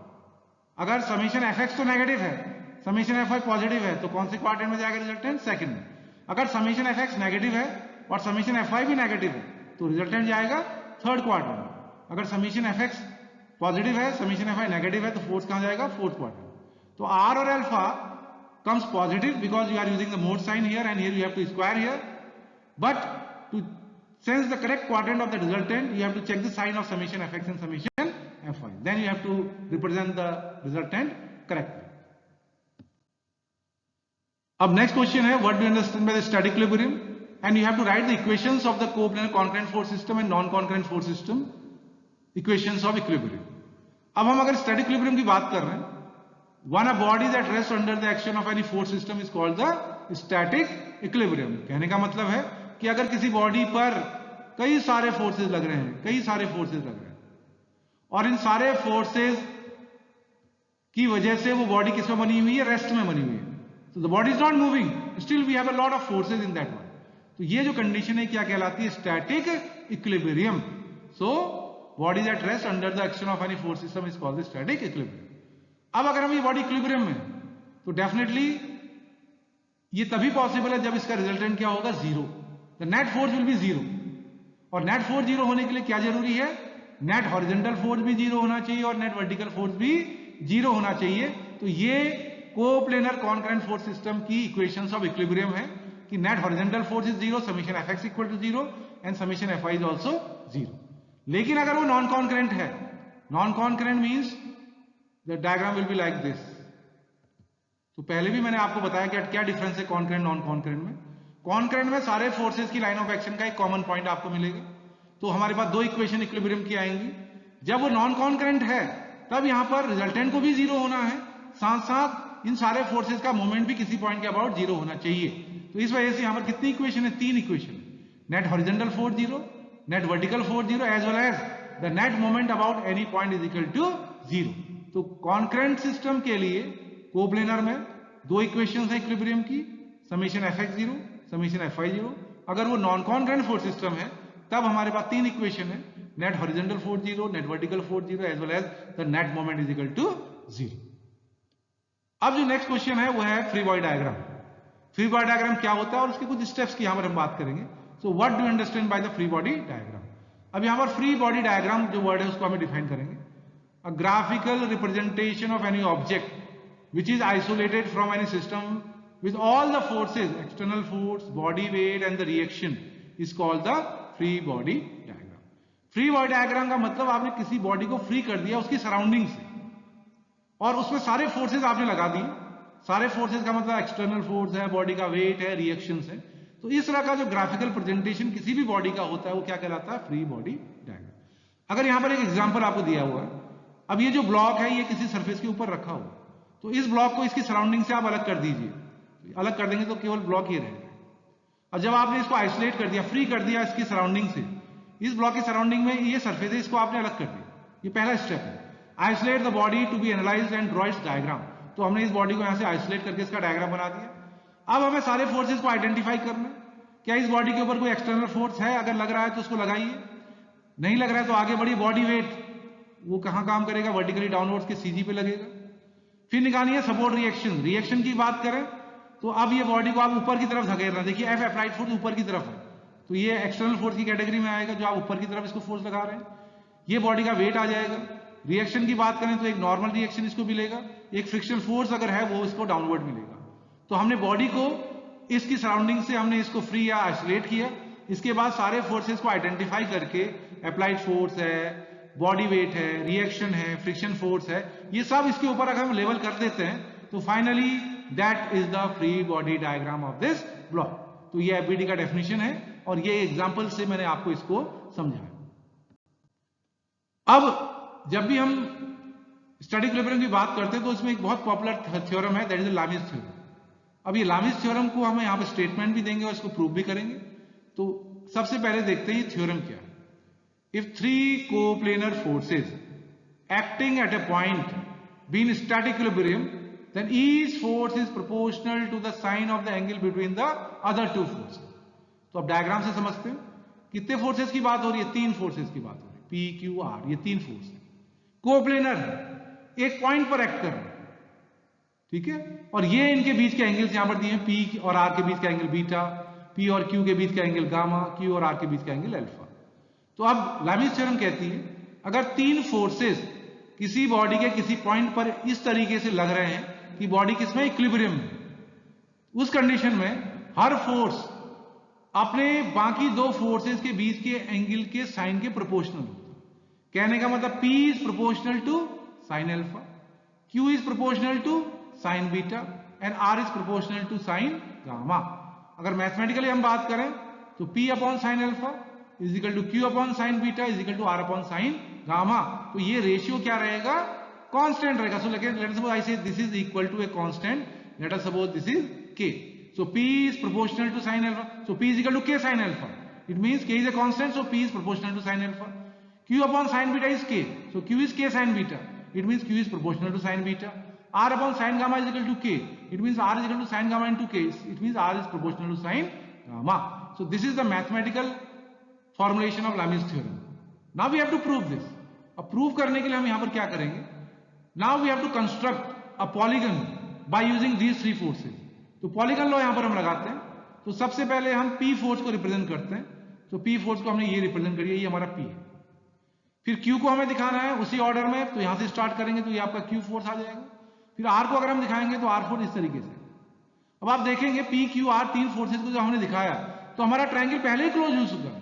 अगर समेशन fx तो नेगेटिव है, समेशन fy पॉजिटिव है, तो कौन से क्वाड्रेंट में जाएगा रिजल्टेंट, सेकंड में. अगर समेशन fx नेगेटिव है और समेशन fy भी नेगेटिव है तो रिजल्टेंट जाएगा थर्ड क्वाड्रेंट में. अगर समेशन fx पॉजिटिव है, समेशन fy नेगेटिव है, तो फोर्स कहां जाएगा, फोर्थ क्वाड्रेंट. तो r और alpha comes positive because you are using the mode sign here, and here you have to square here. But to sense the correct quadrant of the resultant, you have to check the sign of summation fx and summation fy. Then you have to represent the resultant correctly. अब next question है, what do you understand by the static equilibrium? And you have to write the equations of the coplanar concurrent force system and non-concurrent force system, equations of equilibrium. अब हम अगर static equilibrium की बात कर रहे हैं, when a body that rests under the action of any force system is called the static equilibrium. कहने का मतलब है कि अगर किसी बॉडी पर कई सारे फोर्सेस लग रहे हैं, और इन सारे फोर्सेस की वजह से वो बॉडी किसमें बनी हुई है? रेस्ट में बनी हुई है. So the body is not moving, still we have a lot of forces in that one. तो ये जो कंडीशन है क्या कहलाती है? Static equilibrium. So body that rest under the action of any force system is called the static equilibrium. अब अगर हम ये बॉडी इक्विलिब्रियम में, तो डेफिनेटली ये तभी पॉसिबल है जब इसका रिजल्टेंट क्या होगा? Zero. The net force will be zero. और नेट फोर्स जीरो होने के लिए क्या जरूरी है? नेट हॉरिजॉन्टल फोर्स भी जीरो होना चाहिए और नेट वर्टिकल फोर्स भी जीरो होना चाहिए. तो ये कोप्लेनर कॉन्करेंट फोर्स सिस्टम की इक्वेशंस ऑफ इक्विलिब्रियम है कि net horizontal force is zero, summation F X equal to zero and summation F Y is also zero. लेकिन अगर वो नॉन कॉन्करेंट है, non concurrent means the diagram will be like this. तो पहले भी मैंने आपको बताया कि क्या डिफरेंस है कॉन्करेंट नॉन कॉन्करेंट में. कॉन्करेंट में सारे फोर्सेस की लाइन ऑफ एक्शन का एक कॉमन पॉइंट आपको मिलेगा. तो हमारे पास दो इक्वेशन इक्विलिब्रियम की आएंगी. जब वो नॉन कॉन्करेंट है तब यहां पर रिजल्टेंट को भी जीरो होना है, साथ साथ इन सारे फोर्सेस का मूवमेंट भी किसी पॉइंट के अबाउट जीरो होना चाहिए. तो इस वजह से यहां पर कितनी इक्वेशन है? तीन equation. Net horizontal force zero, net vertical force zero, as well as the net moment about any point is equal to zero. तो कॉन्करेंट सिस्टम के लिए कोप्लेनर में दो इक्वेशन है इक्विलिब्रियम की, summation F X zero, summation F Y zero. अगर वो नॉन कॉन्करेंट फोर्स सिस्टम है तब हमारे पास तीन इक्वेशन है, net horizontal force zero, net vertical force zero, as well as the net moment is equal to zero. अब जो नेक्स्ट क्वेश्चन है वो है free body diagram. Free body diagram क्या होता है और उसके कुछ स्टेप्स की यहां पर हम बात करेंगे. So what do you understand by the free body diagram? अब यहां पर फ्री बॉडी डायग्राम जो वर्ड है उसको हमें डिफाइन करेंगे. अ graphical representation of any object which is isolated from any system with all the forces, external force, body weight and the reaction is called the free body diagram. Free body diagram का मतलब आपने किसी बॉडी को फ्री कर दिया उसकी सराउंडिंग से और उसमें सारे फोर्सेस आपने लगा दिए. सारे फोर्सेस का मतलब एक्सटर्नल फोर्स है, बॉडी का वेट है, रिएक्शंस है. तो इस तरह का जो ग्राफिकल प्रेजेंटेशन किसी भी बॉडी का होता है वो क्या कहलाता है? Free body diagram. अगर यहां पर एक एग्जांपल आपको दिया हुआ है, अब ये जो ब्लॉक है ये किसी सरफेस के ऊपर रखा हुआ, तो इस ब्लॉक को इसकी सराउंडिंग से आप अलग कर दीजिए. अलग कर देंगे तो केवल ब्लॉक ही रहेगा. और जब आपने इसको आइसोलेट कर दिया, फ्री कर दिया इसकी सराउंडिंग से, इस ब्लॉक की सराउंडिंग में ये सरफेस है, इसको आपने अलग कर दिया. ये पहला स्टेप है. Isolate the body to be analysed and draw its diagram. तो हमने इस बॉडी को यहां से आइसोलेट करके इसका डायग्राम बना दिया. अब हमें सारे फोर्सेस को आइडेंटिफाई करना. क्या इस बॉडी के ऊपर कोई एक्सटर्नल फोर्स है? अगर लग रहा है तो उसको लगाइए, नहीं लग रहा है तो आगे बढ़िए. बॉडी वेट वो कहां काम करेगा? वर्टिकली डाउनवर्ड्स के सीजी पे लगेगा. फिर निकालिए सपोर्ट रिएक्शन. रिएक्शन की बात करें तो अब ये बॉडी को आप ऊपर की तरफ धकेल रहे हैं. देखिए एफ अप्लाइड फोर्स ऊपर की तरफ है, तो ये एक्सटर्नल फोर्स की कैटेगरी में आएगा जो आप ऊपर की तरफ इसको फोर्स लगा रहे हैं. ये बॉडी का वेट आ जाएगा. रिएक्शन की बात करें तो एक नॉर्मल रिएक्शन इसको मिलेगा, एक फ्रिक्शन फोर्स अगर है वो इसको डाउनवर्ड मिलेगा. तो हमने बॉडी को इसकी सराउंडिंग से हमने इसको फ्री या आइसोलेट किया. इसके बाद सारे फोर्सेस को आइडेंटिफाई करके अप्लाइड फोर्स है, बॉडी वेट है, रिएक्शन है, फ्रिक्शन फोर्स है, ये सब इसके ऊपर अगर हम लेवल कर देते हैं तो finally that is the free body diagram of this block. तो ये एफबीडी का डेफिनेशन है और ये एग्जांपल से मैंने आपको इसको समझाया. अब जब भी हम स्टैटिक इक्विलिब्रियम की बात करते हैं तो इसमें एक बहुत पॉपुलर थ्योरम है, दैट इज द लामिस थ्योरम. अब ये लामिस थ्योरम को हम यहाँ पे स्टेटमेंट भी देंगे और इसको प्रूव भी करेंगे. तो सबसे पहले देखते हैं ये थ्योरम क्या है. If three coplanar forces acting at a point be in static equilibrium, then each force is proportional to the sine of the angle between the other two forces. तो अब डायग्राम से समझते हैं कितने फोर्सेस की बात हो रही है? तीन फोर्सेस की बात हो रही है, पी क्यू आर. ये तीन फोर्स है, कोप्लेनर है, एक पॉइंट पर एक्ट कर रहे हैं. ठीक है. और ये इनके बीच के एंगल्स यहां पर दिए हैं. पी और आर के बीच का एंगल बीटा, पी और क्यू के बीच का एंगल गामा, क्यू और आर के बीच का एंगल अल्फा. तो अब लामिस थ्योरम कहती है अगर तीन फोर्सेस किसी बॉडी के किसी पॉइंट पर इस तरीके से लग रहे हैं कि बॉडी किसमें? इक्विलिब्रियम में, उस कंडीशन में हर फोर्स अपने बाकी दो फोर्सेस के बीच के एंगल के साइन के प्रोपोर्शनल होता है. कहने का मतलब P is proportional to sine alpha, Q is proportional to sine beta and R is proportional to sine gamma. अगर मैथमेटिकली हम बात करें तो P upon sine alpha is equal to Q upon sine beta is equal to R upon sine gamma. तो ये रेशियो क्या रहेगा? कांस्टेंट रहेगा। So let us suppose I say this is equal to a constant, let us suppose this is K. So P is proportional to sin alpha. So P is equal to K sin alpha. It means K is a constant, so P is proportional to sin alpha. Q upon sin beta is K. So Q is K sin beta. It means Q is proportional to sin beta. R upon sin gamma is equal to K. It means R is equal to sin gamma into K. It means R is proportional to sin gamma. So this is the mathematical formulation of Lami's theorem. Now we have to prove this. अब prove करने के लिए हम यहाँ पर क्या करेंगे? Now we have to construct a polygon by using these three forces. तो पॉलीगन लॉ यहां पर हम लगाते हैं। तो सबसे पहले हम P फोर्स को रिप्रेजेंट करते हैं। तो P फोर्स को हमने ये रिप्रेजेंट करिए, ये हमारा P है। फिर Q को हमें दिखाना है उसी ऑर्डर में, तो यहां से स्टार्ट करेंगे तो ये आपका Q फोर्स आ जाएगा। फिर R को अगर हम दिखाएंगे तो R फोर्स इस तरीके से। अब आप देखेंगे P Q R तीन फोर्सेस को जो हमने दिखाया तो हमारा ट्रायंगल पहले ही क्लोज हो चुका है।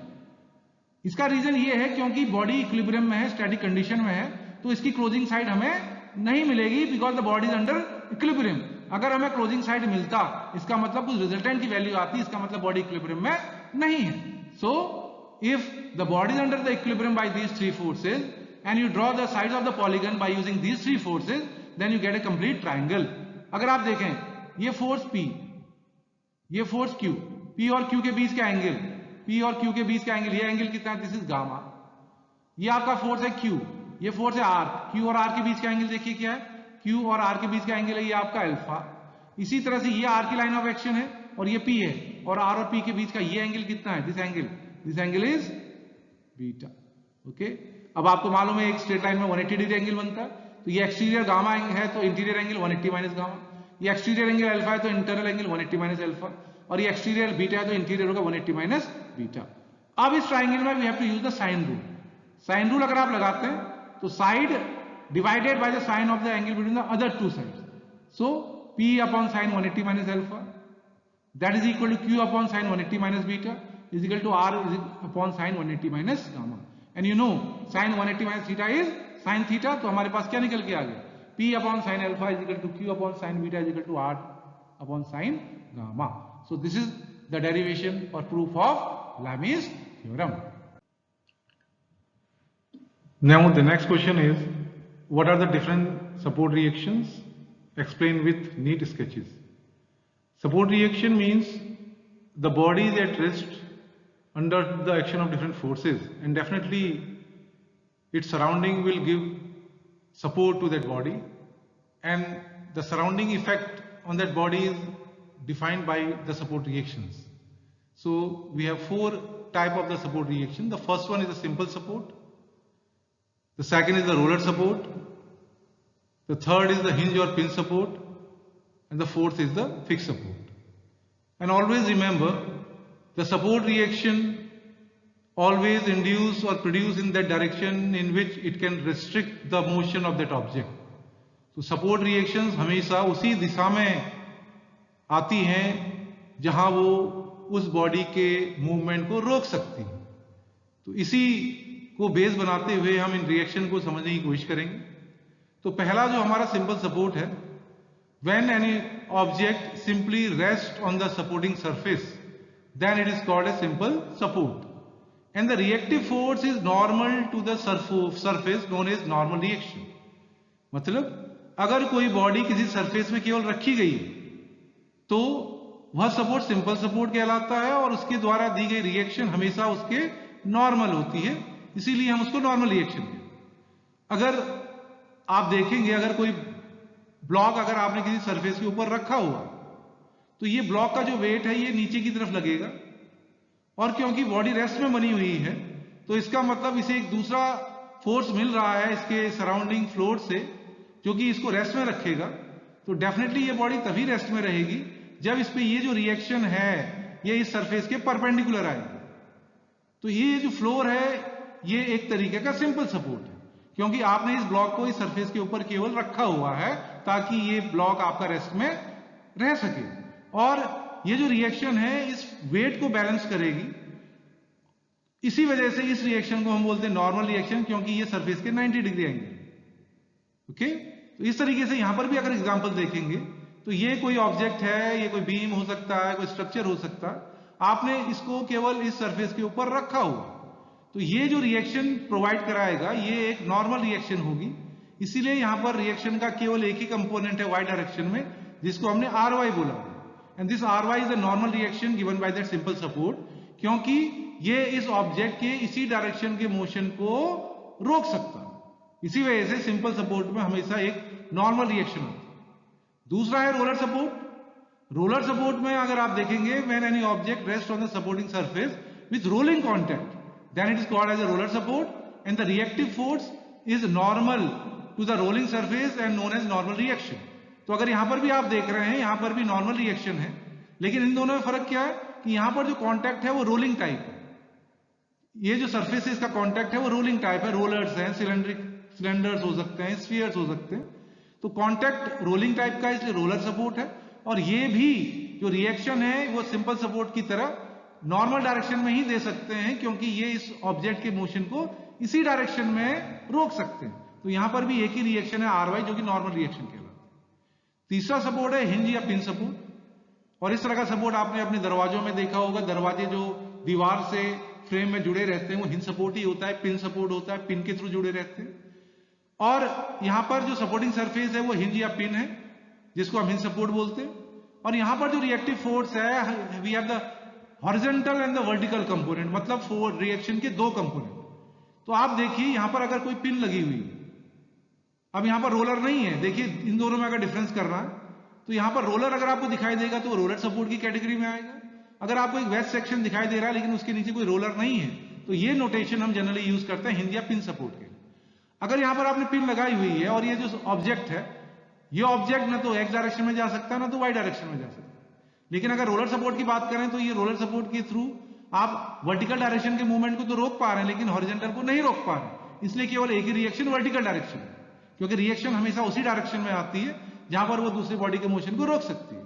इसका रीजन ये है क्योंकि बॉडी इक्विलिब्रियम में है, स्टैटिक कंडीशन में है, तो इसकी क्लोजिंग साइड हमें नहीं मिलेगी because the body is under equilibrium. अगर हमें क्लोजिंग साइड मिलता इसका मतलब कुछ रिजल्टेंट की वैल्यू आती, इसका मतलब बॉडी इक्विलिब्रियम में नहीं है। So if the body is under the equilibrium by these three forces and you draw the sides of the polygon by using these three forces, then you get a complete triangle. अगर आप देखें ये फोर्स P, ये फोर्स Q, P और Q के बीच का एंगल, P और Q के बीच का एंगल, ये एंगल कितना है? This is gamma. ये आपका फोर्स है Q, ये फोर्स है R, Q और R के बीच का एंगल देखिए क्या है? Q और R के बीच का एंगल है ये आपका अल्फा। इसी तरह से ये R की लाइन ऑफ एक्शन है और ये P है, और R और P के बीच का ये एंगल कितना है? This angle is beta. Okay, अब आपको मालूम है एक स्ट्रेट लाइन में 180 डिग्री एंगल बनता है, तो ये एक्सटीरियर गामा है तो इंटीरियर एंगल 180 माइनस गामा, ये एक्सटीरियर एंगल अल्फा है तो इंटरनल एंगल 180 माइनस अल्फा, और ये एक्सटीरियर बीटा है तो इंटीरियर होगा 180 माइनस बीटा। अब इस ट्राइंगल में we have to use the sine rule. Sine rule अगर आप लगाते हैं तो side divided by the sine of the angle between the other two sides. So P upon sine 180 minus alpha, that is equal to Q upon sine 180 minus beta is equal to R is upon sine 180 minus gamma. And you know sine 180 minus theta is sin theta, तो हमारे पास क्या निकल के आ गया? P upon sine alpha is equal to Q upon sine beta is equal to R upon sine gamma. So this is the derivation or proof of Lami's theorem. Now the next question is, what are the different support reactions? Explain with neat sketches. Support reaction means the body is at rest under the action of different forces, and definitely its surrounding will give support to that body, and the surrounding effect on that body is defined by the support reactions. So we have four types of the support reaction. The first one is the simple support. The second is the roller support. The third is the hinge or pin support, and the fourth is the fixed support. And always remember, the support reaction always induce or produce in that direction in which it can restrict the motion of that object. So support reactions हमेशा उसी दिशा में आती हैं जहां वो उस बॉडी के मूवमेंट को रोक सकती हैं। तो इसी को बेस बनाते हुए हम इन रिएक्शन को समझने की कोशिश करेंगे। तो पहला जो हमारा सिंपल सपोर्ट है, when any object simply rest on the supporting surface, then it is called a simple support, and the reactive force is normal to the surface known as normal reaction. मतलब अगर कोई बॉडी किसी सरफेस में केवल रखी गई है तो वह सपोर्ट सिंपल सपोर्ट कहलाता है, और उसके द्वारा दी गई रिएक्शन हमेशा उसके नॉर्मल होती है, इसीलिए हम उसको नॉर्मल रिएक्शन कहते हैं। अगर आप देखेंगे, अगर कोई ब्लॉक अगर आपने किसी सरफेस के ऊपर रखा हुआ तो ये ब्लॉक का जो वेट है ये नीचे की तरफ लगेगा, और क्योंकि बॉडी रेस्ट में बनी हुई है तो इसका मतलब इसे एक दूसरा फोर्स मिल रहा है इसके सराउंडिंग फ्लोर से जो कि इसको रेस्ट में रखेगा। तो डेफिनेटली ये बॉडी तभी रेस्ट में रहेगी जब इस पे ये जो रिएक्शन है ये इस सरफेस के परपेंडिकुलर आएगी। तो ये जो फ्लोर है ये एक तरीके का सिंपल सपोर्ट है, क्योंकि आपने इस ब्लॉक को इस सरफेस के ऊपर केवल रखा हुआ है ताकि ये ब्लॉक आपका रेस्ट में रह सके, और ये जो रिएक्शन है इस वेट को बैलेंस करेगी। इसी वजह से इस रिएक्शन को हम बोलते हैं नॉर्मल रिएक्शन, क्योंकि ये सरफेस के 90 डिग्री एंगल। ओके, तो इस तरीके से यहां पर भी अगर एग्जांपल देखेंगे तो ये कोई ऑब्जेक्ट है, ये कोई बीम हो सकता है, कोई स्ट्रक्चर हो सकता है, आपने इसको केवल इस सरफेस के ऊपर रखा हुआ, तो ये जो रिएक्शन प्रोवाइड कराएगा ये एक नॉर्मल रिएक्शन होगी। इसीलिए यहां पर रिएक्शन का केवल एक ही कंपोनेंट है वाई डायरेक्शन में, जिसको हमने आर वाई बोला, and this R Y is a normal reaction given by that simple support, क्योंकि ये इस ऑब्जेक्ट के इसी डायरेक्शन के मोशन को रोक सकता है। इसी वजह से सिंपल सपोर्ट में हमेशा एक नॉर्मल रिएक्शन होता है। दूसरा है रोलर सपोर्ट। रोलर सपोर्ट में अगर आप देखेंगे, when any object rest on the supporting surface with rolling contact, then it is called as a roller support, and the reactive force is normal to the rolling surface and known as normal reaction. तो अगर यहां पर भी आप देख रहे हैं, यहां पर भी नॉर्मल रिएक्शन है, लेकिन इन दोनों में फर्क क्या है कि यहां पर जो कॉन्टैक्ट है वो रोलिंग टाइप है। ये जो सरफेस है इसका कॉन्टैक्ट है वो रोलिंग टाइप है, रोलर्स हैं, सिलेंडर्स हो सकते हैं, स्फीयर्स हो सकते हैं, तो कॉन्टैक्ट रोलिंग टाइप का, इसलिए रोलर सपोर्ट है। और ये भी जो रिएक्शन है वो सिंपल सपोर्ट की तरह नॉर्मल डायरेक्शन में ही दे सकते हैं, क्योंकि ये इस ऑब्जेक्ट के मोशन को इसी डायरेक्शन में रोक सकते हैं। तो यहां पर भी एक ही रिएक्शन है आर वाई, जो कि नॉर्मल रिएक्शन कहलाता है। तीसरा सपोर्ट है हिंज या पिन सपोर्ट, और इस तरह का सपोर्ट आपने अपने दरवाजों में देखा होगा। दरवाजे जो दीवार से फ्रेम में जुड़े रहते हैं वो हिंज सपोर्ट ही होता है, पिन सपोर्ट होता है, पिन के थ्रू जुड़े रहते हैं। और यहां पर जो सपोर्टिंग सरफेस है वो हिंज या पिन है, जिसको हम हिंज सपोर्ट बोलते हैं। और यहां पर जो रिएक्टिव फोर्स है, we have the horizontal and the vertical component, मतलब रिएक्शन के दो कंपोनेंट। तो आप देखिए यहां पर अगर कोई पिन लगी हुई है, अब यहां पर रोलर नहीं है, देखिए इन दोनों में अगर डिफरेंस करना है तो यहां पर रोलर अगर आपको दिखाई देगा तो रोलर सपोर्ट की कैटेगरी में आएगा। अगर आपको एक वेस्ट सेक्शन दिखाई दे रहा है लेकिन उसके नीचे कोई रोलर नहीं है, तो ये नोटेशन हम जनरली यूज करते हैं हिंज या पिन सपोर्ट के लिए। अगर यहां पर आपने पिन लगाई हुई है और ये जो ऑब्जेक्ट है, ये ऑब्जेक्ट ना तो एक्स डायरेक्शन में जा सकता है ना तो वाई डायरेक्शन में जा सकता है। लेकिन अगर रोलर सपोर्ट की बात करें तो ये रोलर सपोर्ट के थ्रू आप वर्टिकल डायरेक्शन के मूवमेंट को तो रोक पा रहे हैं, लेकिन हॉरिजॉन्टल को नहीं रोक पा रहे। इसलिए केवल एक ही रिएक्शन वर्टिकल डायरेक्शन, क्योंकि रिएक्शन हमेशा उसी डायरेक्शन में आती है जहां पर वो दूसरी बॉडी के मोशन को रोक सकती है।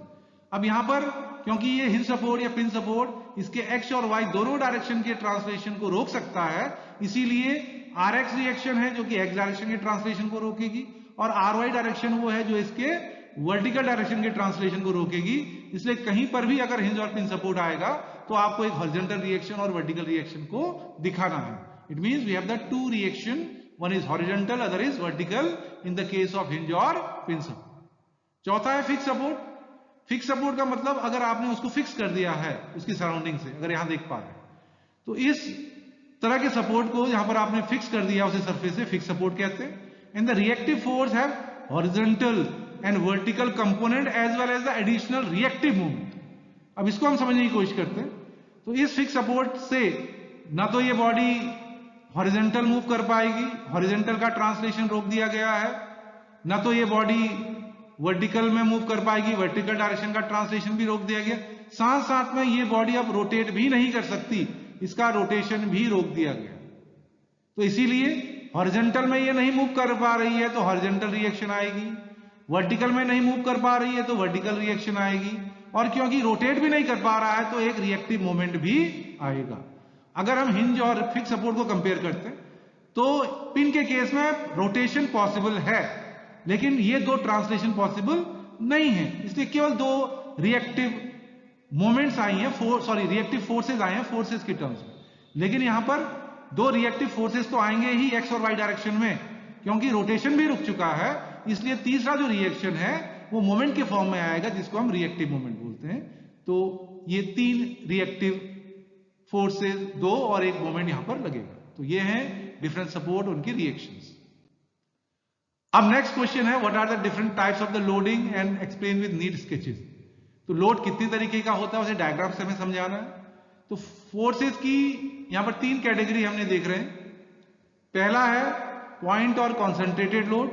अब यहां पर क्योंकि ये हिंज सपोर्ट या पिन सपोर्ट इसके एक्स और वाई दोनों डायरेक्शन के ट्रांसलेशन को रोक सकता है, इसीलिए आर एक्स रिएक्शन है जो कि एक्स डायरेक्शन के ट्रांसलेशन को रोकेगी, और आर वाई डायरेक्शन वो है जो इसके वर्टिकल डायरेक्शन के ट्रांसलेशन को रोकेगी। इसलिए कहीं पर भी अगर हिंज और पिन सपोर्ट आएगा तो आपको एक हॉरिजॉन्टल रिएक्शन और वर्टिकल रिएक्शन को दिखाना है। It means we have the two reaction, one is horizontal, other is vertical in the case of hinge और पिन सपोर्ट। चौथा है फिक्स सपोर्ट। फिक्स सपोर्ट का मतलब अगर आपने उसको फिक्स कर दिया है उसकी सराउंडिंग से, अगर यहां देख पा रहे हैं, तो इस तरह के सपोर्ट को यहां पर आपने फिक्स कर दिया उसे सरफेस से, फिक्स सपोर्ट कहते हैं। And the reactive force have horizontal and vertical component as well as the additional reactive movement. अब इसको हम समझने की कोशिश करते हैं। तो इस फिक्स सपोर्ट से ना तो ये बॉडी हॉरिजॉन्टल मूव कर पाएगी, हॉरिजॉन्टल का ट्रांसलेशन रोक दिया गया है, ना तो ये बॉडी वर्टिकल में मूव कर पाएगी, वर्टिकल डायरेक्शन का ट्रांसलेशन भी रोक दिया गया। साथ साथ में ये बॉडी अब रोटेट भी नहीं कर सकती, इसका रोटेशन भी रोक दिया गया। तो इसीलिए हॉरिजॉन्टल में ये नहीं मूव कर पा रही है तो हॉरिजॉन्टल रिएक्शन आएगी, वर्टिकल में नहीं मूव कर पा रही है तो वर्टिकल रिएक्शन आएगी, और क्योंकि रोटेट भी नहीं कर पा रहा है तो एक रिएक्टिव मोमेंट भी आएगा। अगर हम हिंज और फिक्स सपोर्ट को कंपेयर करते हैं तो पिन के केस में रोटेशन पॉसिबल है, लेकिन ये दो ट्रांसलेशन पॉसिबल नहीं है। इसलिए केवल दो रिएक्टिव मोमेंट्स आई हैं, रिएक्टिव फोर्सेस आए हैं फोर्सेस के टर्म्स में, लेकिन यहां पर दो रिएक्टिव फोर्सेस तो आएंगे ही एक्स और वाई डायरेक्शन में, क्योंकि रोटेशन भी रुक चुका है। इसलिए तीसरा जो रिएक्शन है वो मोमेंट के फॉर्म में आएगा, जिसको हम रिएक्टिव मोमेंट बोलते हैं। तो ये तीन रिएक्टिव फोर्सेस, दो और एक मोमेंट यहां पर लगेगा। तो ये है डिफरेंट सपोर्ट, उनकी रिएक्शंस। अब नेक्स्ट क्वेश्चन है, what are the different types of the loading and explain with neat sketches. तो लोड कितनी तरीके का होता है उसे डायग्राम से हमें समझाना है। तो फोर्सेस की यहां पर तीन कैटेगरी हमने देख रहे हैं। पहला है पॉइंट और कॉन्सेंट्रेटेड लोड,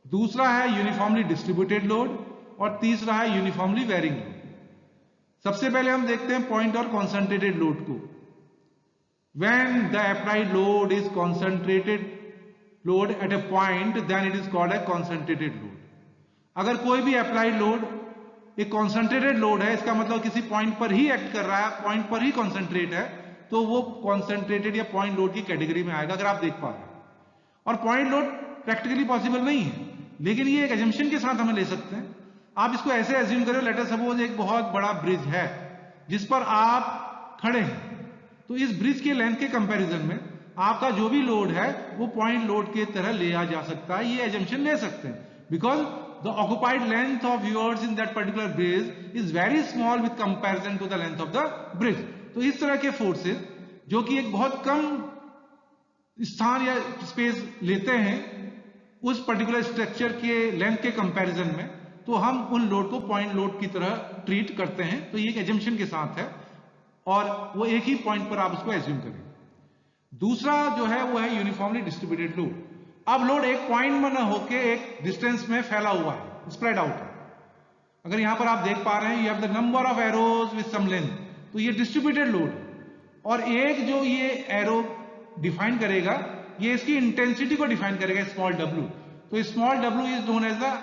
दूसरा है यूनिफॉर्मली डिस्ट्रीब्यूटेड लोड, और तीसरा है यूनिफॉर्मली वेरिंग लोड। सबसे पहले हम देखते हैं पॉइंट और कॉन्सेंट्रेटेड लोड को। When the applied load is concentrated load at a point then it is called a concentrated load. अगर कोई भी अप्लाइड लोड एक कॉन्सेंट्रेटेड लोड है, इसका मतलब किसी पॉइंट पर ही एक्ट कर रहा है, पॉइंट पर ही कॉन्सेंट्रेट है, तो वो कॉन्सेंट्रेटेड या पॉइंट लोड की कैटेगरी में आएगा, अगर आप देख पा रहे हैं। और पॉइंट लोड प्रैक्टिकली पॉसिबल नहीं है, लेकिन ये एक एजम्पशन के साथ हमें ले सकते हैं। आप इसको ऐसे एज्यूम करें, लेट अस सपोज एक बहुत बड़ा ब्रिज है जिस पर आप खड़े हैं, तो इस ब्रिज के लेंथ के कंपैरिजन में आपका जो भी लोड है वो पॉइंट लोड के तरह लिया जा सकता है, ये एजम्पशन ले सकते हैं, because the occupied length of yours in that particular bridge is very small with comparison to the length of the bridge. तो इस तरह के फोर्सेस जो कि एक बहुत कम स्थान या स्पेस लेते हैं उस पर्टिकुलर स्ट्रक्चर के लेंथ के कंपैरिजन में, तो हम उन लोड को पॉइंट लोड की तरह ट्रीट करते हैं। तो ये एक एजम्पशन के साथ है और वो एक ही पॉइंट पर आप उसको एज्यूम करें। दूसरा जो है वो है यूनिफॉर्मली डिस्ट्रीब्यूटेड लोड। अब लोड एक पॉइंट में न होके एक डिस्टेंस में फैला हुआ है, स्प्रेड आउट है। अगर यहां पर आप देख पा रहे हैं you have the number of arrows with some length, तो ये डिस्ट्रीब्यूटेड लोड है। और एक जो ये एरो डिफाइन करेगा, ये इसकी इंटेंसिटी को डिफाइन करेगा, स्मॉल w। तो small w is known as the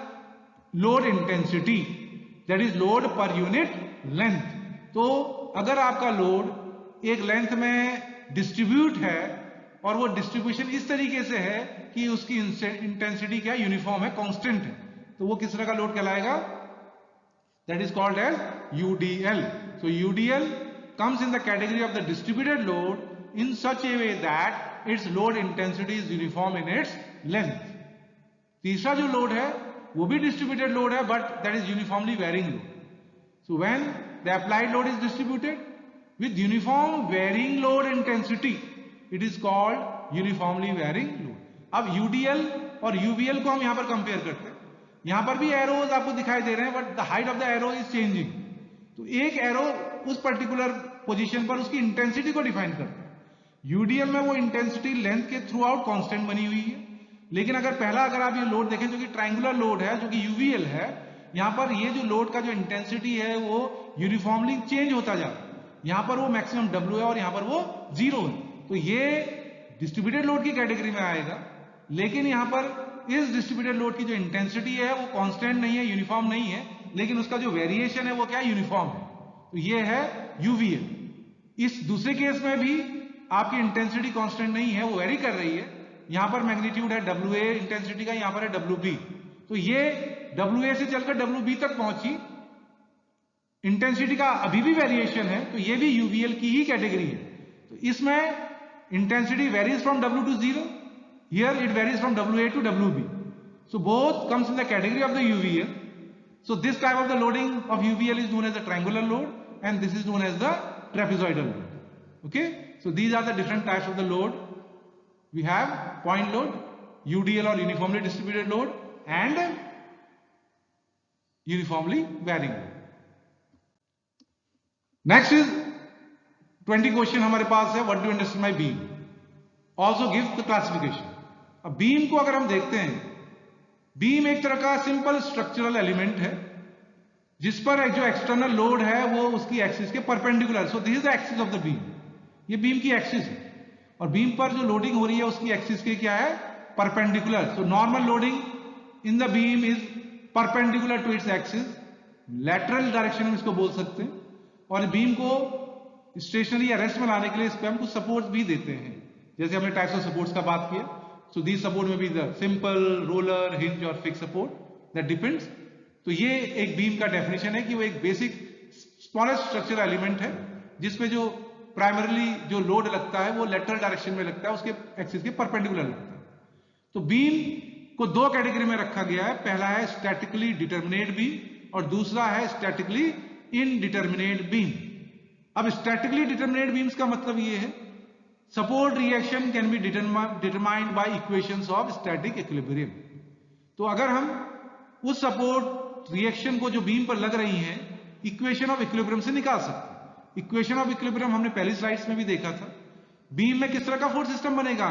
load intensity, that is load per unit length. तो अगर आपका लोड एक लेंथ में डिस्ट्रीब्यूट है और वो डिस्ट्रीब्यूशन इस तरीके से है कि उसकी इंटेंसिटी क्या यूनिफॉर्म है, कांस्टेंट है, तो वो किस तरह का लोड कहलाएगा? That is called as UDL। So UDL comes in the category of the distributed load in such a way that its load intensity is uniform in its length। तीसरा जो लोड है वो भी डिस्ट्रीब्यूटेड लोड है, but that is uniformly varying load. So when the applied load is distributed with uniform varying load intensity, it is called uniformly varying load। अब UDL और UVL को हम यहां पर कंपेयर करते हैं। यहां पर भी एरोज आपको दिखाई दे रहे हैं, but the height of the arrow is changing. तो एक एरो उस पर्टिकुलर पोजीशन पर उसकी इंटेंसिटी को डिफाइन करता है। UDL में वो इंटेंसिटी लेंथ के थ्रू आउट कॉन्स्टेंट बनी हुई है, लेकिन अगर आप ये लोड देखें जो कि ट्राइंगुलर लोड है, जो कि UVL है, यहां पर ये जो लोड का जो इंटेंसिटी है वो यूनिफॉर्मली चेंज होता जा रहा है। यहां पर वो मैक्सिमम W है और यहां पर वो 0 है। तो ये डिस्ट्रीब्यूटेड लोड की कैटेगरी में आएगा, लेकिन यहां पर इस डिस्ट्रीब्यूटेड लोड की जो इंटेंसिटी है वो कांस्टेंट नहीं है, यूनिफॉर्म नहीं है, लेकिन उसका जो वेरिएशन है वो क्या यूनिफॉर्म है। तो ये है UVL। इस दूसरे केस में भी आपकी इंटेंसिटी कांस्टेंट नहीं है, वो वेरी कर रही है। यहां पर मैग्नीट्यूड है WA इंटेंसिटी का, यहां पर है WB। तो ये WA से चलकर WB तक पहुंची, इंटेंसिटी का अभी भी वेरिएशन है, तो ये भी UVL की ही कैटेगरी है। तो इसमें intensity varies from W to 0, here it varies from WA to WB। So both comes in the category of the UVL। So this type of the loading of UVL is known as the triangular load and this is known as the trapezoidal load. Okay, so these are the different types of the load. We have point load, UDL और uniformly distributed load, and uniformly varying load. Next is 20 question हमारे पास है, what do you understand bye beam, also give the classification. अब बीम को अगर हम देखते हैं, बीम एक तरह का सिंपल स्ट्रक्चरल एलिमेंट है जिस पर जो एक्सटर्नल लोड है वो उसकी एक्सिस के perpendicular. So this is the axis of the beam, ये बीम की एक्सिस है, और बीम पर जो लोडिंग हो रही है उसकी एक्सिस के क्या है, perpendicular. So normal loading in the beam is perpendicular to its axis, lateral direction में इसको बोल सकते हैं। और बीम को स्टेशनरी या रेस्ट में लाने के लिए इस पे हम कुछ सपोर्ट्स भी देते हैं, जैसे हमने टाइप्स ऑफ सपोर्ट्स का बात किया। सो दीज सपोर्ट में भी द सिंपल, रोलर, हिंज और फिक्स सपोर्ट, दैट डिपेंड्स। तो ये एक बीम का डेफिनेशन है कि वो एक बेसिक स्मॉलेस्ट स्ट्रक्चरल एलिमेंट है जिसमें जो प्राइमरीली जो लोड लगता है वो लेटरल डायरेक्शन में लगता है, उसके एक्सिस के परपेंडिकुलर लगता है। तो बीम को दो कैटेगरी में रखा गया है, पहला है स्टैटिकली डिटर्मिनेट बीम और दूसरा है स्टैटिकली इनडिटर्मिनेट बीम। अब स्टैटिकली डिटर्मिनेट बीम्स का मतलब ये है, support reaction can be determined by equations of static equilibrium. तो अगर हम उस सपोर्ट रिएक्शन को जो बीम पर लग रही है इक्वेशन ऑफ इक्विलिब्रियम से निकाल सकते हैं। इक्वेशन ऑफ इक्विलिब्रियम हमने पहली स्लाइड्स में भी देखा था। बीम में किस तरह का फोर्स सिस्टम बनेगा,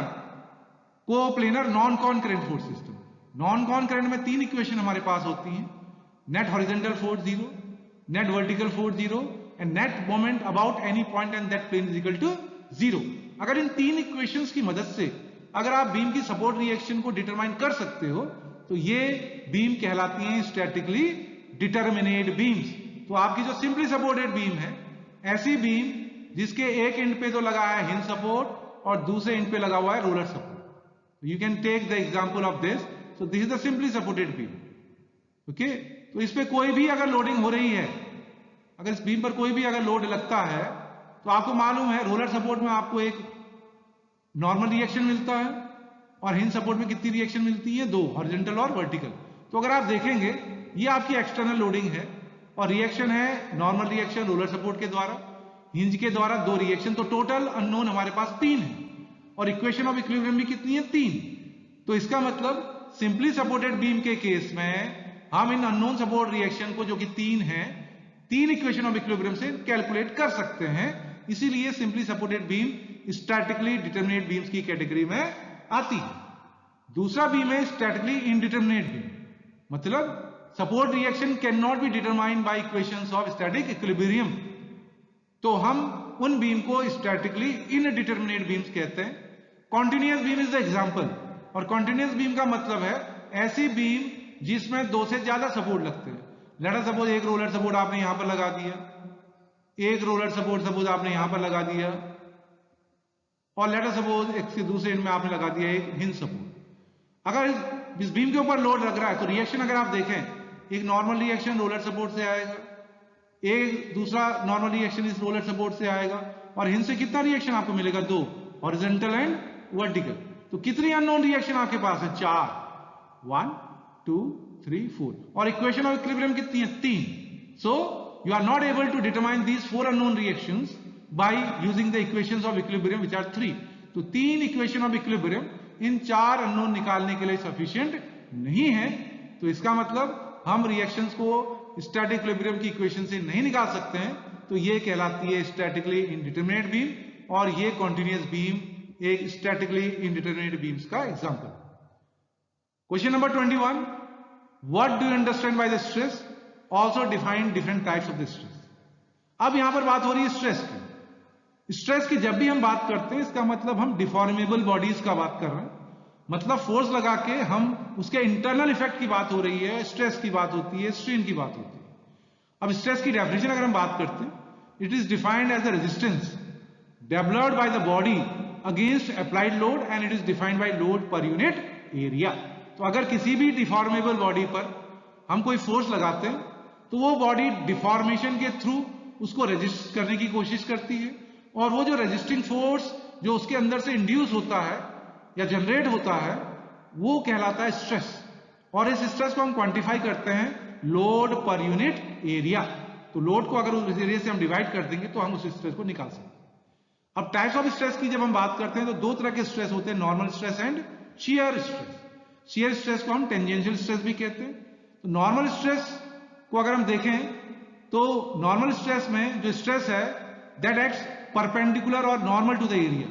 coplanar non concurrent force system. Non concurrent में तीन इक्वेशन हमारे पास होती हैं, net horizontal force 0, net vertical force 0 and net moment about any point and that plane is equal to 0। अगर इन तीन इक्वेशंस की मदद से अगर आप बीम की सपोर्ट रिएक्शन को डिटरमाइन कर सकते हो तो ये बीम कहलाती हैं स्टैटिकली डिटर्मिनेट बीम्स। तो आपकी जो सिंपली सपोर्टेड बीम है, ऐसी बीम जिसके एक एंड पे तो लगा है हिंज सपोर्ट और दूसरे एंड पे लगा हुआ है roller support. You can take the example of this. So this is the simply supported beam. Okay, तो इस पे कोई भी अगर लोडिंग हो रही है, अगर इस बीम पर कोई भी अगर लोड लगता है, तो आपको मालूम है रोलर सपोर्ट में आपको एक नॉर्मल रिएक्शन मिलता है और हिंज सपोर्ट में कितनी रिएक्शन मिलती है? 2, हॉरिजॉन्टल और वर्टिकल। तो अगर आप देखेंगे ये आपकी एक्सटर्नल लोडिंग है और रिएक्शन है नॉर्मल रिएक्शन रोलर सपोर्ट के द्वारा, हिंज के द्वारा 2 रिएक्शन, तो टोटल अननोन हमारे पास 3 है और इक्वेशन ऑफ इक्विलिब्रियम भी कितनी है? 3। तो इसका मतलब सिंपली सपोर्टेड बीम के केस में हम इन अननोन सपोर्ट रिएक्शन को, जो कि 3 है, 3 इक्वेशन ऑफ इक्विलिब्रियम से कैलकुलेट कर सकते हैं। इसीलिए simply supported beam statically determinate beams की कैटेगरी में आती है। दूसरा बीम है स्टैटिकली इनडिटरमिनेट बीम, मतलब support reaction can not be determined by equations of static equilibrium. तो हम उन बीम को स्टैटिकली इनडिटरमिनेट बीम्स कहते हैं। Continuous beam is the example, और कॉन्टिन्यूअस बीम का मतलब है ऐसी बीम जिसमें 2 से ज्यादा सपोर्ट लगते हैं। लेट अस सपोज एक रोलर सपोर्ट आपने यहां पर लगा दिया, एक रोलर सपोर्ट सपोज आपने यहां पर लगा दिया, और लेट अस सपोज एक से दूसरे एंड में आपने लगा दिया एक हिंज सपोर्ट। अगर इस बीम के ऊपर लोड लग रहा है तो रिएक्शन अगर आप देखें, एक नॉर्मल रिएक्शन रोलर सपोर्ट से आएगा, एक दूसरा नॉर्मल रिएक्शन इस रोलर सपोर्ट से आएगा, और हिंज से कितना रिएक्शन आपको मिलेगा? 2, हॉरिजॉन्टल एंड वर्टिकल। तो कितनी अननोन रिएक्शन आपके पास है? 4, 1 2 3 4, और इक्वेशन ऑफ इक्विलिब्रियम कितनी है? 3। So you are not able to determine these 4 unknown reactions by using the equations of equilibrium which are 3। तो 3 equation of equilibrium in 4 unknown निकालने के लिए सफिशिएंट नहीं है। तो इसका मतलब हम रिएक्शंस को स्टैटिक इक्विलिब्रियम की इक्वेशन से नहीं निकाल सकते हैं। तो ये कहलाती है स्टैटिकली इनडिटरमिनेट बीम, और ये कॉन्टिन्यूअस बीम एक स्टैटिकली इनडिटरमिनेट बीम्स का example. Question number 21, what do you understand by the stress? Also define different types of the stress. अब यहां पर बात हो रही है स्ट्रेस की। स्ट्रेस की जब भी हम बात करते हैं, इसका मतलब हम डिफॉर्मेबल बॉडीज का बात कर रहे हैं, मतलब फोर्स लगा के हम उसके इंटरनल इफेक्ट की बात हो रही है, स्ट्रेस की बात होती है, स्ट्रेन की बात होती है। अब स्ट्रेस की डेफिनेशन अगर हम बात करते हैं, it is defined as the resistance developed by the body against applied load, and it is defined by load per unit area. तो अगर किसी भी डिफॉर्मेबल बॉडी पर हम कोई फोर्स लगाते हैं, तो वो बॉडी डिफॉर्मेशन के थ्रू उसको रेजिस्ट करने की कोशिश करती है, और वो जो रेजिस्टिंग फोर्स जो उसके अंदर से इंड्यूस होता है या जनरेट होता है, वो कहलाता है स्ट्रेस। और इस स्ट्रेस को हम क्वांटिफाई करते हैं लोड पर यूनिट एरिया। तो लोड को अगर उस एरिया से हम डिवाइड कर देंगे तो हम उस स्ट्रेस को निकाल सकते हैं। अब टाइप्स ऑफ स्ट्रेस की जब हम बात करते हैं, तो 2 तरह के स्ट्रेस होते हैं, normal stress and shear stress. Shear stress को हम टेंजेंशियल स्ट्रेस भी कहते हैं। तो नॉर्मल स्ट्रेस को अगर हम देखें, तो नॉर्मल स्ट्रेस में जो स्ट्रेस है दैट एक्ट्स परपेंडिकुलर और नॉर्मल टू द एरिया।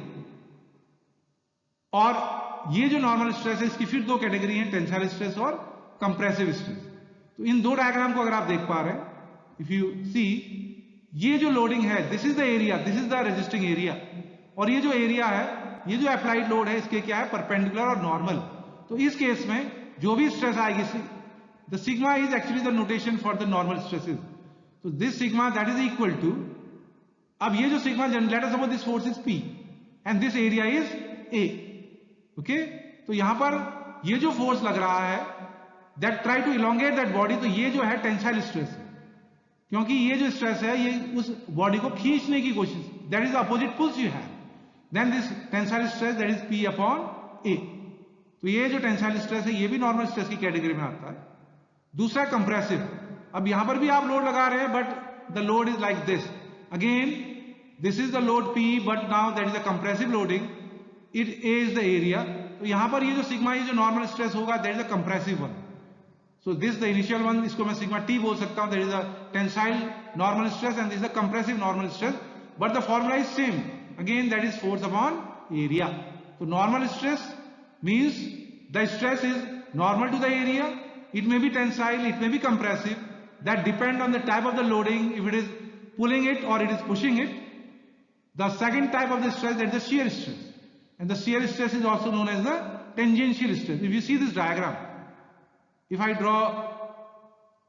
और ये जो नॉर्मल स्ट्रेस है, इसकी फिर 2 कैटेगरी हैं, टेंसाइल स्ट्रेस और कंप्रेसिव स्ट्रेस। तो इन 2 डायग्राम को अगर आप देख पा रहे हैं, इफ यू सी, ये जो लोडिंग है, this is the area, this is the resisting area, और ये जो एरिया है, ये जो अप्लाइड लोड है, इसके क्या है? परपेंडिकुलर और नॉर्मल। तो इस केस में जो भी स्ट्रेस आएगी, the sigma is actually the notation for the normal stresses. तो this sigma that is equal to, अब ये जो sigma, let us suppose this force is P and this area is A। Okay, तो यहां पर ये जो फोर्स लग रहा है that try to elongate that body, तो ये जो है टेंसाइल स्ट्रेस है, क्योंकि ये जो स्ट्रेस है ये उस बॉडी को खींचने की कोशिश, that is opposite pulls you have, then this tensile stress that is P upon A। तो ये जो टेंसाइल स्ट्रेस है, ये भी नॉर्मल स्ट्रेस की कैटेगरी में आता है। दूसरा कंप्रेसिव। अब यहां पर भी आप लोड लगा रहे हैं, but the load is like this. Again this is the load P, but now that is a compressive loading, it is the area. तो यहां पर ये जो सिग्मा, ये जो नॉर्मल स्ट्रेस होगा, that is a compressive one. So this the initial one, इसको मैं सिग्मा T बोल सकता हूं, that is a tensile normal stress, and this is a compressive normal stress, but the formula is same, again that is force upon area. तो normal stress means the stress is normal to the area, it may be tensile, it may be compressive, that depend on the type of the loading, if it is pulling it or it is pushing it. The second type of the stress, that is the shear stress, and the shear stress is also known as the tangential stress. If you see this diagram, if I draw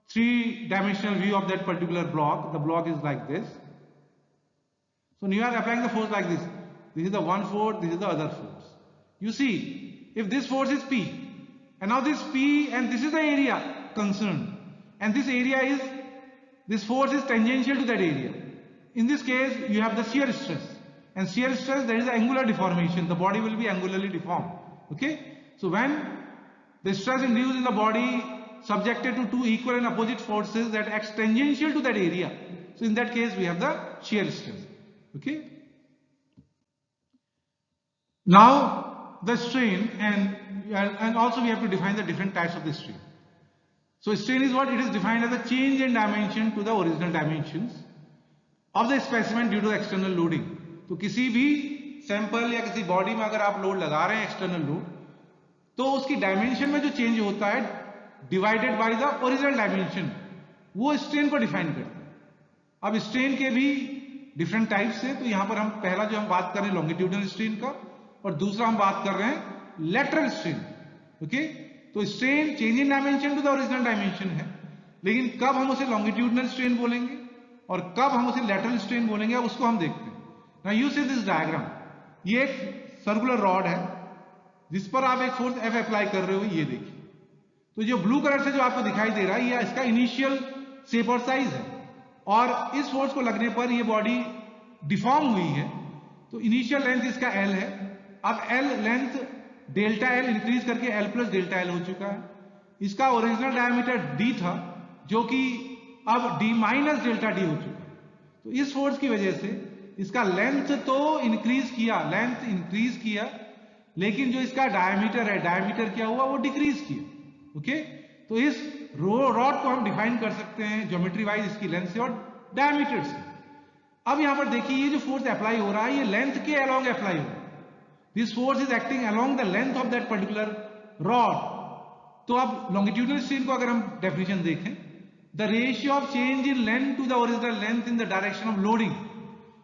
3-dimensional view of that particular block, the block is like this. So you are applying the force like this. This is the one force, this is the other force. You see, if this force is P, and now this P and this is the area concerned, and this area is, this force is tangential to that area. In this case, you have the shear stress, and shear stress, there is an angular deformation. The body will be angularly deformed. Okay, so when the stress induced in the body subjected to two equal and opposite forces that acts tangential to that area, so in that case we have the shear stress. Okay, now the strain, and also we have to define the different types of the strain. So strain is what? It is defined as a change in dimension to the original dimensions of the specimen due to external loading. तो किसी भी सैंपल या किसी बॉडी में अगर आप लोड लगा रहे हैं एक्सटर्नल लोड, तो उसकी डायमेंशन में जो चेंज होता है divided by the original dimension, वो स्ट्रेन को डिफाइन करता है. अब स्ट्रेन के भी डिफरेंट टाइप्स हैं. तो यहां पर हम पहला जो हम बात कर रहे हैं लॉन्गिट्यूडनल स्ट्रेन का, और दूसरा हम बात कर रहे हैं लेटरल स्ट्रेन. ओके, तो strain change in dimension to the original dimension है, लेकिन कब हम उसे लॉन्गिट्यूडनल स्ट्रेन बोलेंगे और कब हम उसे लेटरल स्ट्रेन बोलेंगे, उसको हम देखते हैं. Now you see this diagram. ये एक सर्कुलर रॉड है जिस पर आप एक फोर्स F अप्लाई कर रहे हो. ये देखिए, तो जो ब्लू कलर से जो आपको दिखाई दे रहा है, ये इसका इनिशियल शेप और साइज है, और इस फोर्स को लगने पर ये बॉडी डिफॉर्म हुई है. तो इनिशियल लेंथ इसका L है. अब L length delta L increase करके L प्लस डेल्टा L हो चुका है. इसका ओरिजिनल डायमीटर D था, जो कि अब D माइनस डेल्टा D हो चुका है. तो इस फोर्स की वजह से इसका लेंथ तो इंक्रीज किया, लेंथ इंक्रीज किया, लेकिन जो इसका डायमीटर है, डायमीटर क्या हुआ, वो डिक्रीज किया. ओके, तो इस रॉड को हम डिफाइन कर सकते हैं ज्योमेट्री वाइज इसकी लेंथ से और डायमीटर से. अब यहां पर देखिए, ये जो फोर्स अप्लाई हो रहा है, ये लेंथ के अलोंग अप्लाई हो रहा है. This force is acting along the length of that particular rod. तो अब लॉन्गिट्यूडनल स्ट्रेन को अगर हम डेफिनेशन देखें, the ratio of change in length to the original length in the direction of loading.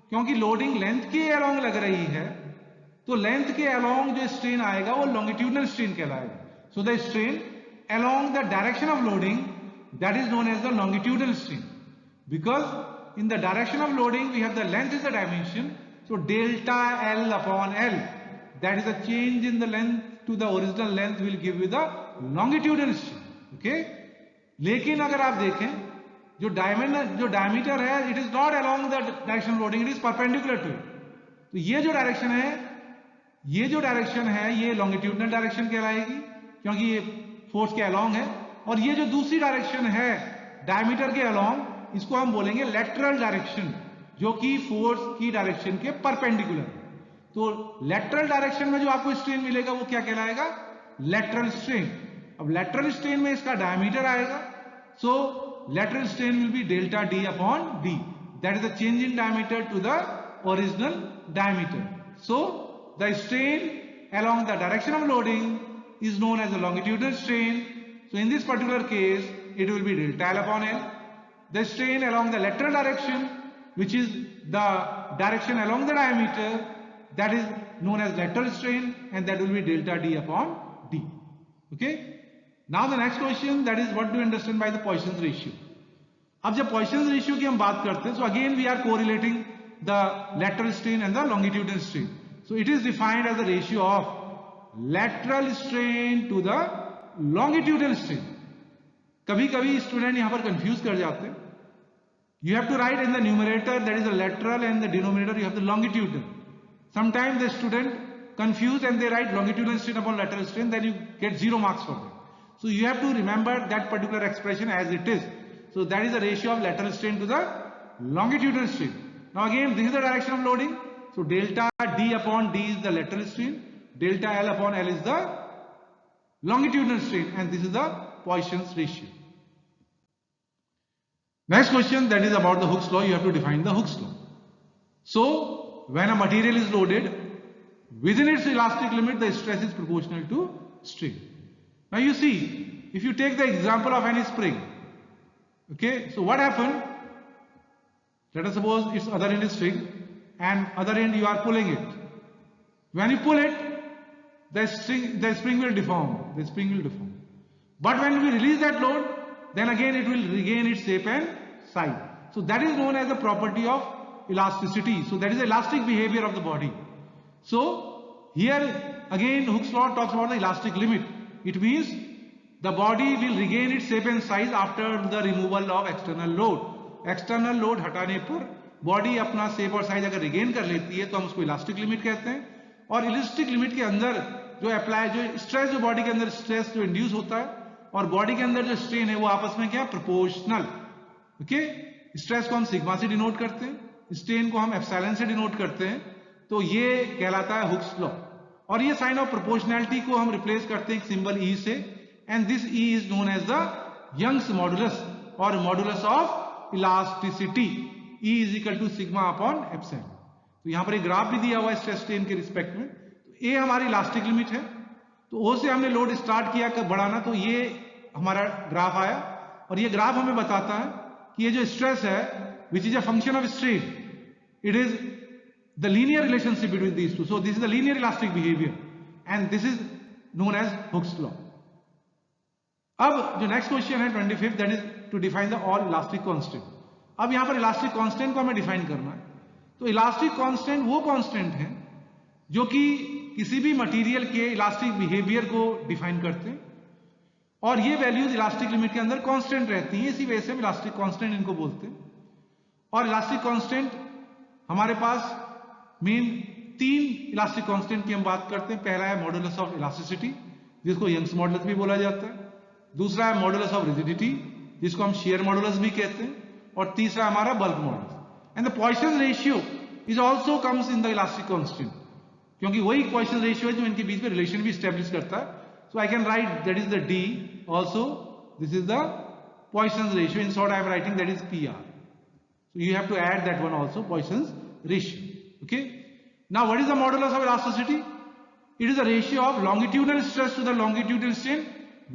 क्योंकि लोडिंग लेंथ के अलोंग लग रही है, तो लेंथ के अलोंग जो स्ट्रेन आएगा वो लॉन्गिट्यूडनल स्ट्रेन कहलाएगा. सो the strain along the direction of loading, that is known as the longitudinal strain, because in the direction of loading we have the length is the dimension, so delta L upon L, that is the change in the length to the original length, will give you the longitudinal strain. Okay, लेकिन अगर आप देखें जो डायमीटर है, it is not along the direction of loading, it is perpendicular to it. तो ये जो डायरेक्शन है, ये लॉन्गिट्यूडनल डायरेक्शन कहलाएगी, क्योंकि ये फोर्स के अलोंग है. और ये जो दूसरी डायरेक्शन है डायमीटर के अलोंग, इसको हम बोलेंगे लेटरल डायरेक्शन, जो कि फोर्स की डायरेक्शन के परपेंडिकुलर है. तो लेटरल डायरेक्शन में जो आपको स्ट्रेन मिलेगा वो क्या कहलाएगा? Lateral strain. अब लेटरल स्ट्रेन में इसका डायमीटर आएगा, so lateral strain will be delta D upon D, that is the change in diameter to the original diameter. So the strain along the direction of loading is known as a longitudinal strain. So in this particular case, it will be delta L upon L. The strain along the lateral direction, which is the direction along the diameter, that is known as lateral strain, and that will be delta D upon D. Okay. Now the next question, that is what do you understand by the Poisson's ratio? अब जब Poisson's ratio की हम बात करते हैं, so again we are correlating the lateral strain and the longitudinal strain. So it is defined as the ratio of lateral strain to the longitudinal strain. कभी कभी स्टूडेंट यहां पर कंफ्यूज कर जाते हैं. You have to write in the numerator that is the lateral, and the denominator you have the longitudinal. Sometimes the student confused and they write longitudinal strain upon lateral strain, then you get 0 marks for them. So you have to remember that particular expression as it is. So that is the ratio of lateral strain to the longitudinal strain. Now again, this is the direction of loading. So delta D upon D is the lateral strain. Delta L upon L is the longitudinal strain, and this is the Poisson's ratio. Next question, that is about the Hooke's law. You have to define the Hooke's law. So when a material is loaded within its elastic limit, the stress is proportional to strain. Now you see, if you take the example of any spring, okay, so what happened? Let us suppose its other end is string and other end you are pulling it. When you pull it, the spring will deform. But when we release that load, then again it will regain its shape and size. So that is known as the property of elasticity. So that is the elastic behavior of the body. So here again Hooke's law talks about the elastic limit. It means the body will regain its shape and size after the removal of external load. External load हटाने पर बॉडी अपना शेप और साइज अगर रिगेन कर लेती है तो हम उसको इलास्टिक लिमिट कहते हैं. और इलास्टिक लिमिट के अंदर जो अप्लाई जो स्ट्रेस जो बॉडी के अंदर स्ट्रेस जो इंड्यूस होता है और बॉडी के अंदर जो स्ट्रेन है वो आपस में क्या प्रोपोर्शनल. ओके, स्ट्रेस को हम सिग्मा से डिनोट करते हैं, स्ट्रेन को हम एप्सिलॉन से डिनोट करते हैं. तो ये कहलाता है हुक्स लॉ. और ये साइन ऑफ प्रोपोर्शनैलिटी को हम रिप्लेस करते हैं एक सिंबल ई से, and this E is known as the Young's modulus और modulus of elasticity. E is equal to sigma upon epsilon. तो यहां पर एक ग्राफ भी दिया हुआ है स्ट्रेस स्ट्रेन के रिस्पेक्ट में. तो ए हमारी इलास्टिक लिमिट है. तो ओ से हमने लोड स्टार्ट किया बढ़ाना, तो ये हमारा ग्राफ आया. और ये ग्राफ हमें बताता है कि ये जो स्ट्रेस है which is a function of strain, it is the linear relationship between these two. So this is the linear elastic behaviour and this is known as Hooke's law. अब जो नेक्स्ट क्वेश्चन है 25th, that is to define the all elastic constant. अब यहां पर इलास्टिक कांस्टेंट को हमें डिफाइन करना है. तो इलास्टिक कांस्टेंट वो कांस्टेंट है जो कि किसी भी मटेरियल के इलास्टिक बिहेवियर को डिफाइन करते हैं और ये वैल्यूज इलास्टिक लिमिट के अंदर कांस्टेंट रहती हैं. इसी वजह से हम इलास्टिक कांस्टेंट इनको बोलते हैं. और इलास्टिक कांस्टेंट हमारे पास मेन 3 इलास्टिक कांस्टेंट की हम बात करते हैं. पहला है मॉडुलस ऑफ इलास्टिसिटी, जिसको यंग्स मॉडुलस भी बोला जाता है. दूसरा है मॉडुलस ऑफ रिजिडिटी, जिसको हम शेयर मॉडुलस भी कहते हैं. और तीसरा हमारा bulk modulus. And the Poisson ratio is also comes in the elastic constant, क्योंकि वही पॉइसन रेशियो है जो इनके बीच में रिलेशन भी स्टैब्लिश करता है. So I can write that is the D also. This is the Poisson ratio. In short I am writing that is P R. So you have to add that one also, Poisson ratio. Okay, now what is the modulus of elasticity? It is the ratio of longitudinal stress to the longitudinal strain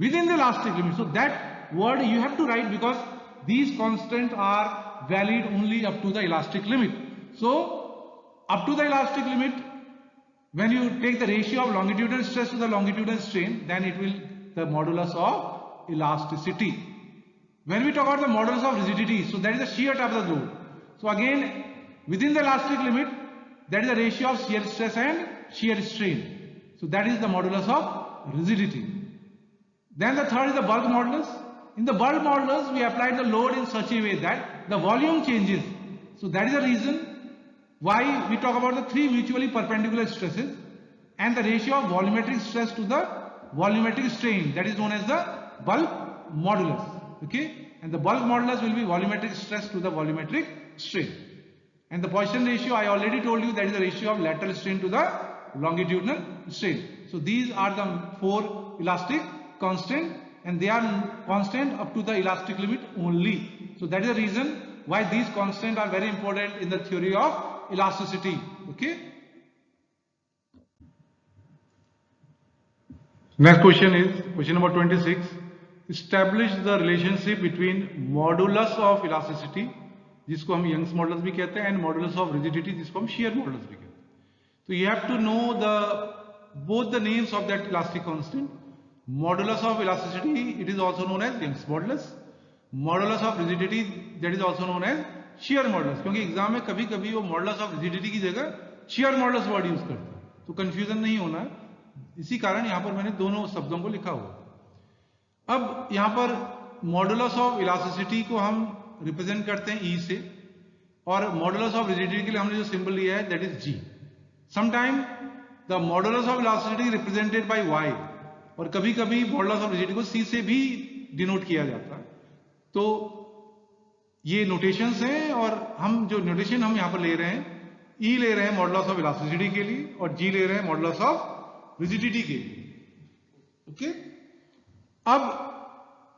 within the elastic limit. So that word you have to write because these constants are valid only up to the elastic limit. So up to the elastic limit, when you take the ratio of longitudinal stress to the longitudinal strain, then it will the modulus of elasticity. When we talk about the modulus of rigidity, so that is the shear type of the load. So again, within the elastic limit, that is the ratio of shear stress and shear strain. So that is the modulus of rigidity. Then the third is the bulk modulus. In the bulk modulus, we apply the load in such a way that the volume changes. So that is the reason why we talk about the 3 mutually perpendicular stresses and the ratio of volumetric stress to the volumetric strain, that is known as the bulk modulus. Okay, and the bulk modulus will be volumetric stress to the volumetric strain. And the Poisson ratio, I already told you, that is the ratio of lateral strain to the longitudinal strain. So these are the 4 elastic constant, and they are constant up to the elastic limit only. So that is the reason why these constants are very important in the theory of elasticity. Okay. Next question is question number 26. Establish the relationship between modulus of elasticity, जिसको हम यंग्स मॉडुलस भी कहते हैं, एंड मॉडुलस ऑफ रिजिडिटी, जिसको हम शेयर मॉडुलस भी कहते हैं. तो you have to know the both the names of that elastic constant. Modulus of elasticity, it is also known as Young's modulus. Modulus of rigidity, that is also known as shear modulus. क्योंकि एग्जाम में कभी कभी वो modulus of rigidity की जगह shear modulus वर्ड यूज करते हैं, तो कंफ्यूजन नहीं होना है. इसी कारण यहां पर मैंने दोनों शब्दों को लिखा हुआ. अब यहां पर मॉडुलस ऑफ इलास्टिसिटी को हम रिप्रेजेंट करते हैं ई से, और मॉडुलस ऑफ रिजिडिटी के लिए हमने जो सिंबल लिया है that is G. Sometime the modulus of elasticity represented by Y, और कभी कभी मॉडुलस ऑफ रिजिडिटी को सी से भी डिनोट किया जाता है. तो ये नोटेशंस हैं, और हम जो नोटेशन हम यहां पर ले रहे हैं, ई ले रहे हैं मॉडुलस ऑफ इलास्टिसिटी के लिए और जी ले रहे हैं मॉडुलस ऑफ रिजिडिटी के लिए. ओके, अब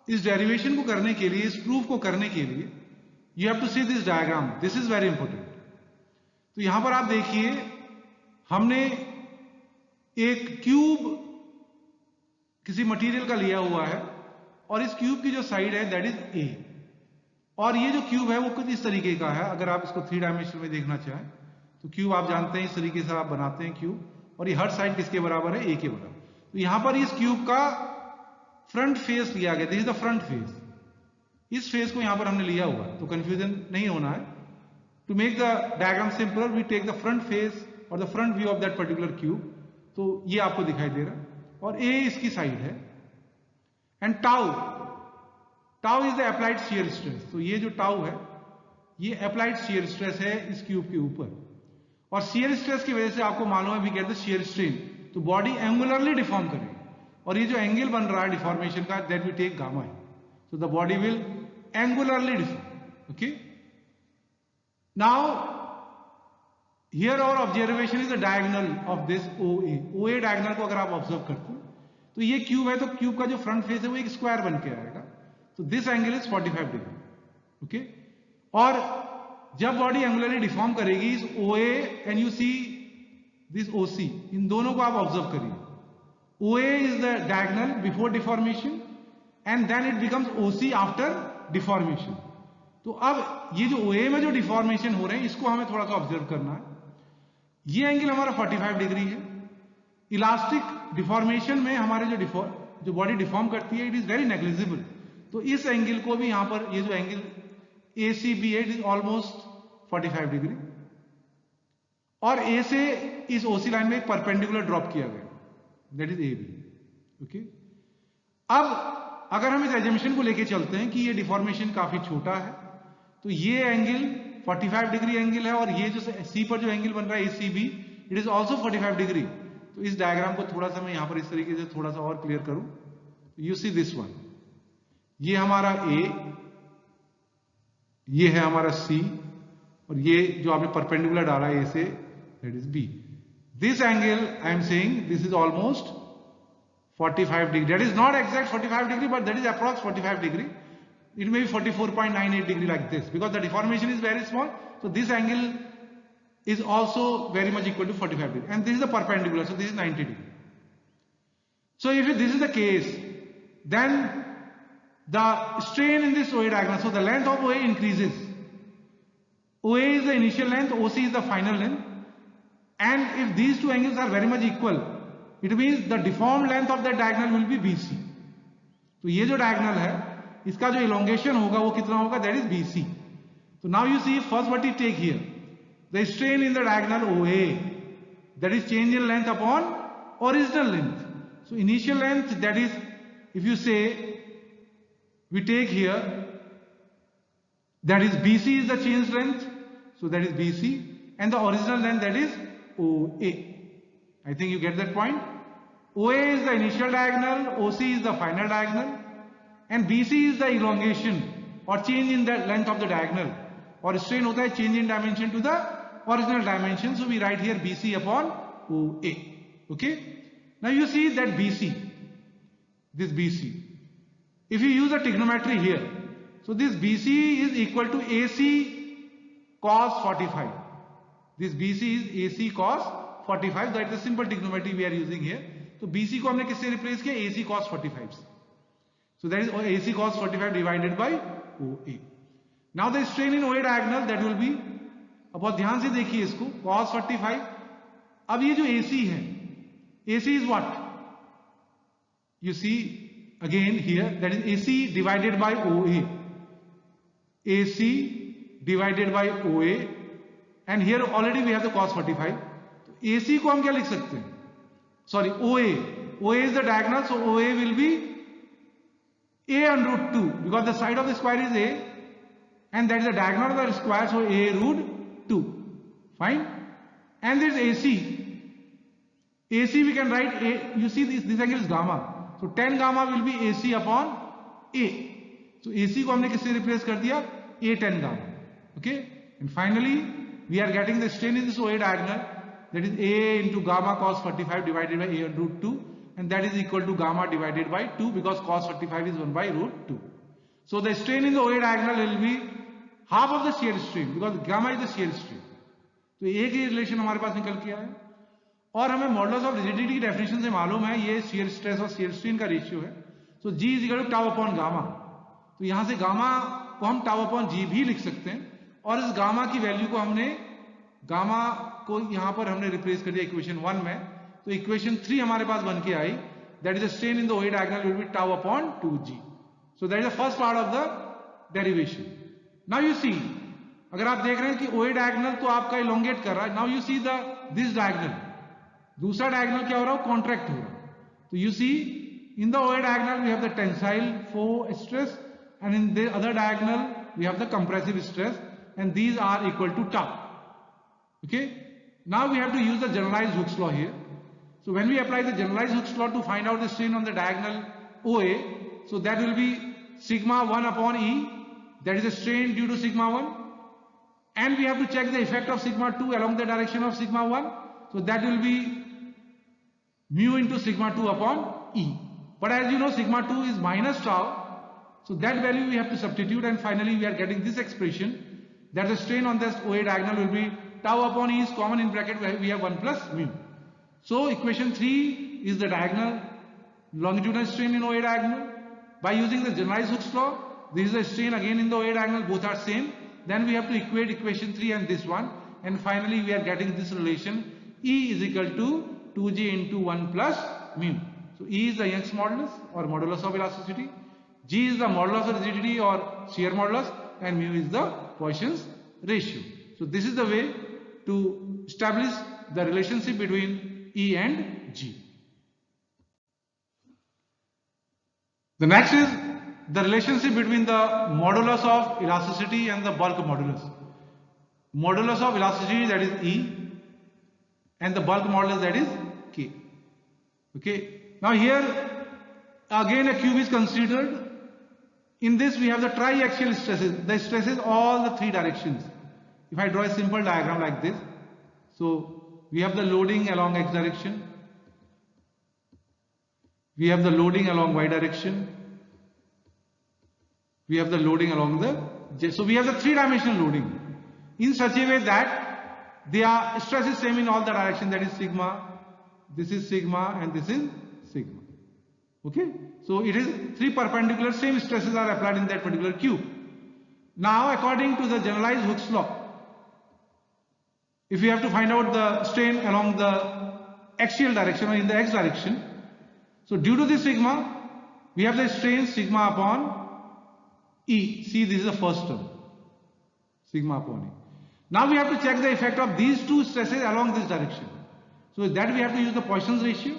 इस डेरिवेशन को करने के लिए, इस प्रूफ को करने के लिए, you have to see this diagram. This is very important. तो यहां पर आप देखिए, हमने एक क्यूब किसी मटेरियल का लिया हुआ है, और इस क्यूब की जो साइड है दैट इज ए, और ये जो क्यूब है वो कुछ इस तरीके का है. अगर आप इसको 3 डायमेंशन में देखना चाहें तो क्यूब आप जानते हैं इस तरीके से आप बनाते हैं क्यूब, और ये हर साइड किसके बराबर है, ए के बराबर. तो यहां पर इस क्यूब का फ्रंट फेस लिया गया, this is the front face. इस फेस को यहां पर हमने लिया हुआ है, तो कंफ्यूजन नहीं होना है. To make the diagram simpler, we take the front face or the front view of that particular cube. तो ये आपको दिखाई दे रहा है और A इसकी साइड है and tau is the applied shear stress. तो ये जो टाउ है ये अप्लाइड शियर स्ट्रेस है इस क्यूब के ऊपर और शियर स्ट्रेस की वजह से आपको मालूम है we get the shear strain. तो बॉडी एंगुलरली डिफॉर्म करेगी और ये जो एंगल बन रहा है डिफॉर्मेशन का दैट वी टेक गामा है. So the body will angularly deform. Okay, now here our observation is the diagonal of this OA. OA diagonal को अगर आप ऑब्जर्व करते हैं तो ये क्यूब है तो क्यूब का जो फ्रंट फेस है वो एक स्क्वायर बन के आएगा. तो this angle is 45 degree. Okay, और जब बॉडी एंगुलरली डिफॉर्म करेगी इस OA and you see this OC, इन दोनों को आप ऑब्जर्व करिए. OA is the diagonal before deformation and then it becomes OC after deformation. तो अब ये जो OA में जो डिफॉर्मेशन हो रहे हैं इसको हमें थोड़ा सा ऑब्जर्व करना है. ये एंगल हमारा 45 डिग्री है. इलास्टिक डिफॉर्मेशन में हमारे जो बॉडी डिफॉर्म करती है इट इज वेरी नेग्लिजिबल. तो इस एंगल को भी यहां पर ये जो एंगल ACB है इट इज ऑलमोस्ट 45 डिग्री और A से इस OC लाइन में एक परपेंडिकुलर ड्रॉप किया गया दैट इज AB. ओके, अब अगर हम इस एजम्पशन को लेके चलते हैं कि ये डिफॉर्मेशन काफी छोटा है तो ये एंगल 45 डिग्री एंगल है और ये जो C पर जो एंगल बन रहा है ACB it is also 45 degree. तो इस डायग्राम को थोड़ा सा मैं यहां पर इस तरीके से थोड़ा सा और क्लियर करूं. यू सी दिस वन, ये हमारा A, ये है हमारा C और ये जो आपने परपेंडिकुलर डाला है A से that is B. This angle I am saying this is almost 45 degree. That is not exact 45 degree, but that is approx 45 degree. It may be 44.98 degree like this because the deformation is very small. So this angle is also very much equal to 45 degree. And this is the perpendicular. So this is 90 degree. So if this is the case, then the strain in this OA diagonal, so the length of OA increases. OA is the initial length, OC is the final length. And if these two angles are very much equal, it means the deformed length of that diagonal will be BC. तो ये जो diagonal है इसका जो elongation होगा वो कितना होगा that is BC. So now you see first what you take here, the strain in the diagonal OA, that is change in length upon original length. So initial length, that is, if you say we take here, that is BC is the change length, so that is BC, and the original length, that is OA. I think you get that point. OA is the initial diagonal, OC is the final diagonal, and BC is the elongation or change in the length of the diagonal. और strain होता है change in dimension to the original dimension. So we write here BC upon OA. Okay. Now you see that BC, this BC. If you use a trigonometry here, so this BC is equal to AC cos 45. This BC is AC cos 45. That is the simple trigonometry we are using here. तो BC को हमने किससे रिप्लेस किया? AC cos 45 से. So that is AC cos 45 divided by OA. Now the strain in OA diagonal that will be, अब बहुत ध्यान से देखिए इसको, cos 45. अब ये जो AC है, AC is what? You see again here, that is AC divided by OA. AC divided by OA, and here already we have the cos 45. तो AC को हम क्या लिख सकते हैं? Sorry, OA. OA is the diagonal, so OA will be A under root 2 because the side of the square is A and that is the diagonal of the square, so A root 2. Fine. And this AC. AC we can write A. You see this angle is gamma. So tan gamma will be AC upon A. So AC को हमने किससे रिप्लेस कर दिया? A tan gamma. Okay. And finally we are getting the strain in this OA diagonal. That is A into gamma cos 45 divided by A under root 2, and that is equal to gamma divided by 2 because cos 45 is 1 by root 2. So the strain in the OA diagonal will be half of the shear strain because gamma is the shear strain. तो एक ही रिलेशन हमारे पास निकल के आया और हमें मॉडुलस ऑफ रिजिडिटी की डेफिनेशन से मालूम है ये shear stress और shear strain का रेशियो है. So G is equal to tau upon gamma. तो यहां से गामा को हम tau upon G भी लिख सकते हैं और इस गामा की वैल्यू को हमने गामा को यहां पर हमने रिप्लेस कर दिया इक्वेशन 1 में. तो इक्वेशन 3 हमारे पास बन के आई, that is the strain in the OA diagonal will be tau upon 2G. So that is the first part of the derivation. Now you see अगर आप देख रहे हैं कि OA डायगोनल तो आपका इलोंगेट कर रहा है. Now you see this diagonal, दूसरा डायगोनल क्या हो रहा है, कॉन्ट्रैक्ट हो रहा है. तो you see in the OA diagonal we have the tensile force stress, and in the other diagonal we have the compressive stress, and these are equal to tau. Okay, now we have to use the generalized Hooke's law here. So when we apply the generalized Hooke's law to find out the strain on the diagonal OA, so that will be sigma 1 upon E, that is a strain due to sigma 1, and we have to check the effect of sigma 2 along the direction of sigma 1, so that will be mu into sigma 2 upon E. But as you know, sigma 2 is minus tau, so that value we have to substitute, and finally we are getting this expression that the strain on this OA diagonal will be tau upon E is common in bracket, we have 1 plus mu. So equation 3 is the diagonal longitudinal strain in OA diagonal. By using the generalized Hooke's law, this is the strain again in the OA diagonal, both are same. Then we have to equate equation 3 and this one, and finally we are getting this relation E is equal to 2G into 1 plus mu. So E is the Young's modulus or modulus of elasticity, G is the modulus of rigidity or shear modulus, and mu is the Poisson's ratio. So this is the way to establish the relationship between E and G. The next is the relationship between the modulus of elasticity and the bulk modulus. Modulus of elasticity, that is E, and the bulk modulus, that is K. Okay. Now here again a cube is considered. In this we have the triaxial stresses, the stresses all the three directions. If I draw a simple diagram like this, so we have the loading along x direction, we have the loading along y direction, we have the loading along the j. So we have the three-dimensional loading in such a way that their stress is same in all the directions, that is sigma, this is sigma, and this is sigma. Okay, so it is three perpendicular, same stresses are applied in that particular cube. Now according to the generalized Hooke's law, if we have to find out the strain along the axial direction or in the x direction, so due to this sigma we have the strain sigma upon E. See, this is the first term, sigma upon E. Now we have to check the effect of these two stresses along this direction. So that we have to use the Poisson's ratio.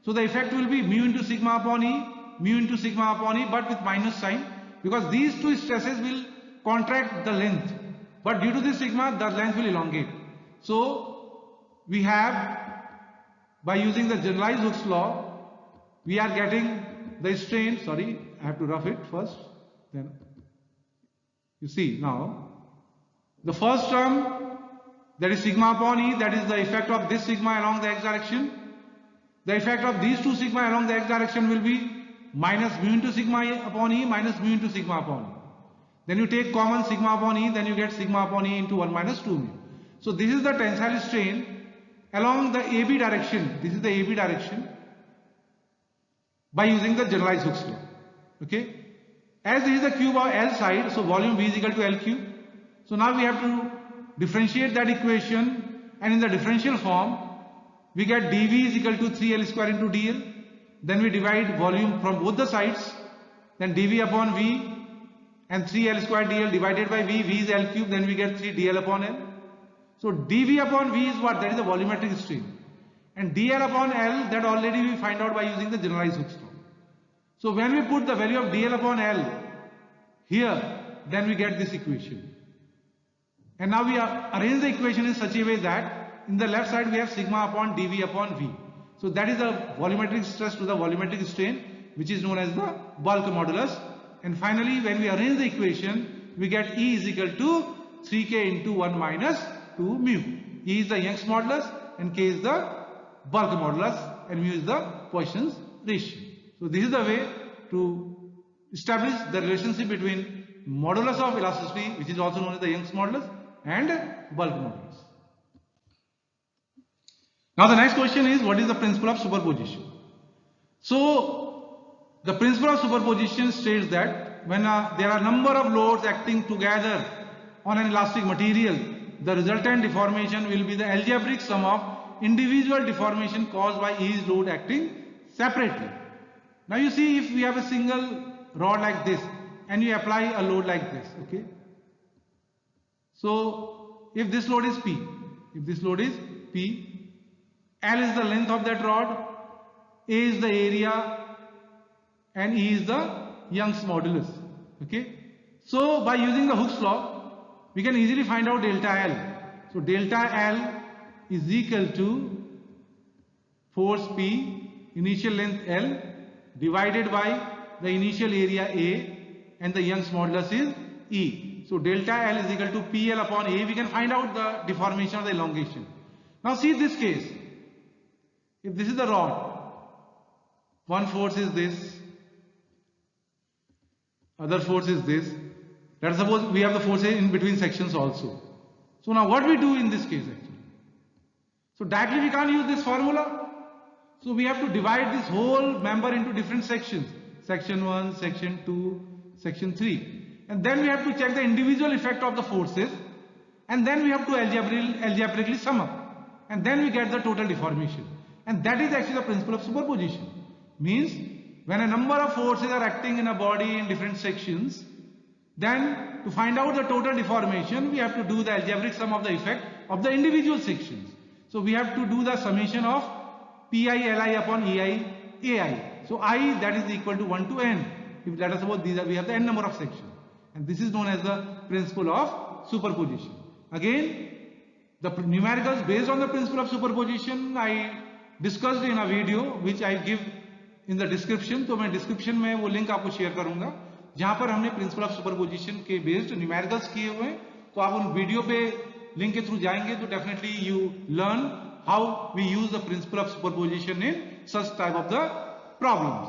So the effect will be mu into sigma upon E, mu into sigma upon E, but with minus sign, because these two stresses will contract the length, but due to this sigma the length will elongate. So we have, by using the generalized Hooke's law, we are getting the strain, sorry, I have to rough it first, then you see now the first term, that is sigma upon E, that is the effect of this sigma along the x direction. The effect of these two sigma along the x direction will be minus mu into sigma upon E minus mu into sigma upon E. Then you take common sigma upon E, then you get sigma upon E into 1 minus 2 mu. So this is the tensile strain along the AB direction. This is the AB direction by using the generalized Hooke's law. Okay. As this is the cube of L side, so volume V is equal to L cube. So now we have to differentiate that equation, and in the differential form we get dV is equal to 3L square into dl. Then we divide volume from both the sides, then dV upon V, and 3L square dl divided by V, V is L cube, then we get 3 dl upon L. So dV upon V is what? That is the volumetric strain, and dl upon L, that already we find out by using the generalized Hooke's law. So when we put the value of dl upon L here, then we get this equation. And now we arrange the equation in such a way that in the left side we have sigma upon dV upon V. So that is the volumetric stress to the volumetric strain, which is known as the bulk modulus. And finally when we arrange the equation, we get E is equal to 3K into 1 minus 2 mu. E is the Young's modulus and K is the bulk modulus and mu is the Poisson's ratio. So this is the way to establish the relationship between modulus of elasticity, which is also known as the Young's modulus, and bulk modulus. Now the next question is, what is the principle of superposition? So the principle of superposition states that when there are number of loads acting together on an elastic material, the resultant deformation will be the algebraic sum of individual deformation caused by each load acting separately. Now you see, if we have a single rod like this and you apply a load like this, okay, So if this load is P, L is the length of that rod, A is the area, and E is the Young's modulus. Okay. So by using the Hooke's law, we can easily find out delta L. So delta L is equal to force P, initial length L, divided by the initial area A, and the Young's modulus is E. So delta L is equal to PL upon A. We can find out the deformation of the elongation. Now see this case. If this is the rod, one force is this, other force is this. Let's suppose we have the forces in between sections also. So now what we do in this case actually? So directly we can't use this formula. So we have to divide this whole member into different sections. Section 1, section 2, section 3. And then we have to check the individual effect of the forces. And then we have to algebraically sum up. And then we get the total deformation. And that is actually the principle of superposition. Means when a number of forces are acting in a body in different sections, then to find out the total deformation, we have to do the algebraic sum of the effect of the individual sections. So we have to do the summation of Pi Li upon Ei Ai. So I, that is equal to 1 to n. If let us suppose we have the n number of sections. And this is known as the principle of superposition. Again, the numericals based on the principle of superposition I discussed in a video which I give in the description. तो मैं description में वो link आपको share करूंगा जहां पर हमने principle of superposition के based numericals किए हुए हैं. तो आप उन वीडियो पे लिंक के थ्रू जाएंगे तो definitely you learn how we use the principle of superposition in such type of the problems.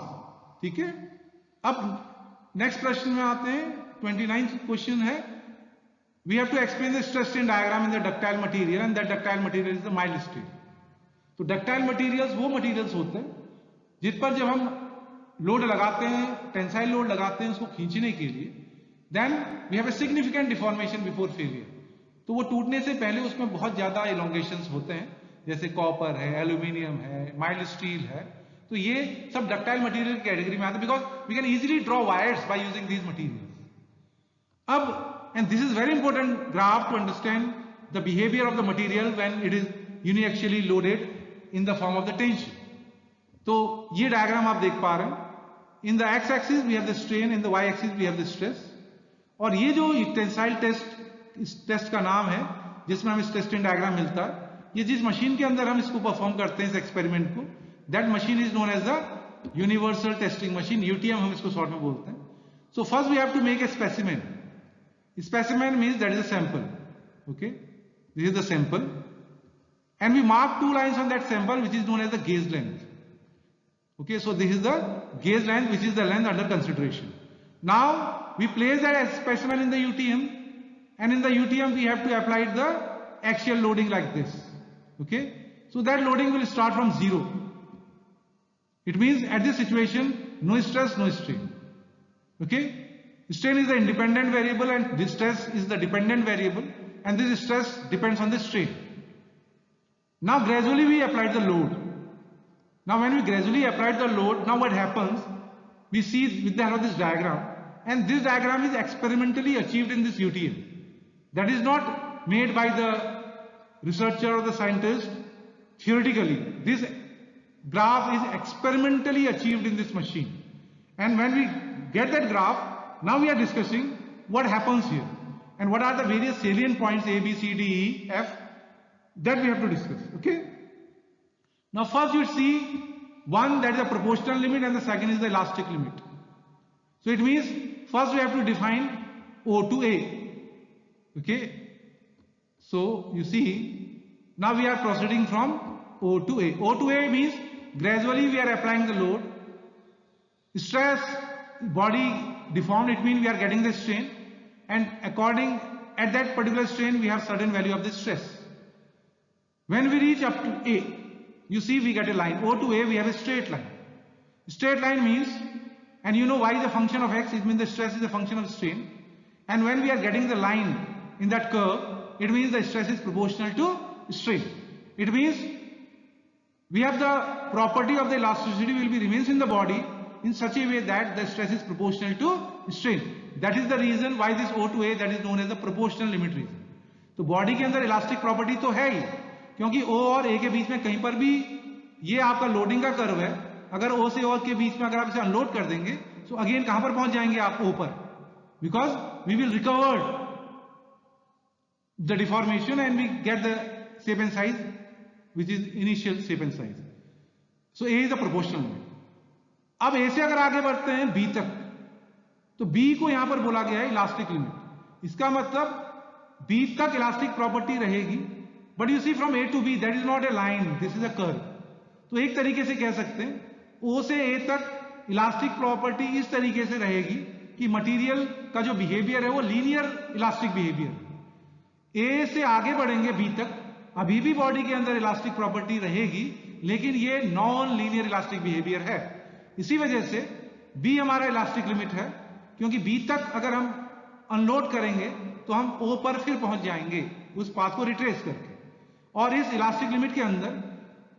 ठीक है. अब next प्रश्न में आते हैं. 29th question है. We have to explain the stress strain diagram in the ductile material, and that ductile material is the mild steel. तो ductile materials वो materials होते हैं जिस पर जब हम लोड लगाते हैं, टेंसाइल लोड लगाते हैं उसको खींचने के लिए, then we have a significant deformation before failure. तो वो टूटने से पहले उसमें बहुत ज्यादा elongations होते हैं, जैसे कॉपर है, एल्यूमिनियम है, माइल्ड स्टील है. तो ये सब डक्टाइल मटेरियल की कैटेगरी में आते हैं because we can easily draw wires by using these materials. अब and this is very important graph to understand the behavior of the material when it is uniaxially loaded in the form of the tension. तो ये डायग्राम आप देख पा रहे हैं. In the x axis we have the strain, in the y axis we have the stress. और ये जो टेंसाइल टेस्ट, इस टेस्ट का नाम है जिसमें हमें स्ट्रेस स्ट्रेन डायग्राम मिलता है, ये जिस मशीन के अंदर हम इसको परफॉर्म करते हैं इस एक्सपेरिमेंट को, that machine is known as the universal testing machine, UTM हम इसको शॉर्ट में बोलते हैं. So first we have to make a specimen. Specimen means that is a sample. Okay, this is the sample, and we mark two lines on that sample which is known as the gauge length. Okay, so this is the gauge length which is the length under consideration. Now we place that specimen in the UTM, and in the UTM we have to apply the axial loading like this. Okay, so that loading will start from 0. It means at this situation no stress, no strain. Okay. Strain is the independent variable and this stress is the dependent variable, and this stress depends on the strain. Now gradually we applied the load. Now when we gradually applied the load, now what happens? We see with the help of this diagram, and this diagram is experimentally achieved in this UTM. That is not made by the researcher or the scientist theoretically. This graph is experimentally achieved in this machine. And when we get that graph, now we are discussing what happens here and what are the various salient points A, B, C, D, E, F that we have to discuss. Okay. Now first you see one, that is the proportional limit, and the second is the elastic limit. So it means first we have to define O to A. Okay. So you see now we are proceeding from O to A. O to A means gradually we are applying the load. Stress, body deformed, it means we are getting the strain, and according at that particular strain we have certain value of the stress. When we reach up to A, you see we get a line. O to A we have a straight line. Straight line means, and you know y is a function of x, it means the stress is a function of strain, and when we are getting the line in that curve, it means the stress is proportional to strain. It means we have the property of the elasticity will be remains in the body in such a way that the stress is proportional to strain. That is the reason why this O to A, that is known as the proportional limit reason. तो बॉडी के अंदर इलास्टिक प्रॉपर्टी तो है ही, क्योंकि O और A के बीच में कहीं पर भी ये आपका लोडिंग का कर्व है, अगर O से O के बीच में अगर आप इसे अनलोड कर देंगे तो अगेन कहां पर पहुंच जाएंगे आप? O पर, because we will recover the deformation and we get the shape and size which is initial shape and size. So A is the proportional limit. अब A से अगर आगे बढ़ते हैं B तक, तो B को यहां पर बोला गया है इलास्टिक लिमिट। इसका मतलब B तक इलास्टिक प्रॉपर्टी रहेगी, but you see from A to B that is not a line, this is a curve. तो एक तरीके से कह सकते हैं O से A तक इलास्टिक प्रॉपर्टी इस तरीके से रहेगी कि मटेरियल का जो बिहेवियर है वो लीनियर इलास्टिक बिहेवियर है। A से आगे बढ़ेंगे B तक, अभी भी बॉडी के अंदर इलास्टिक प्रॉपर्टी रहेगी, लेकिन ये नॉन लीनियर इलास्टिक बिहेवियर है। इसी वजह से B हमारा इलास्टिक लिमिट है, क्योंकि B तक अगर हम अनलोड करेंगे तो हम O पर फिर पहुंच जाएंगे उस पाथ को रिट्रेस करके। और इस इलास्टिक लिमिट के अंदर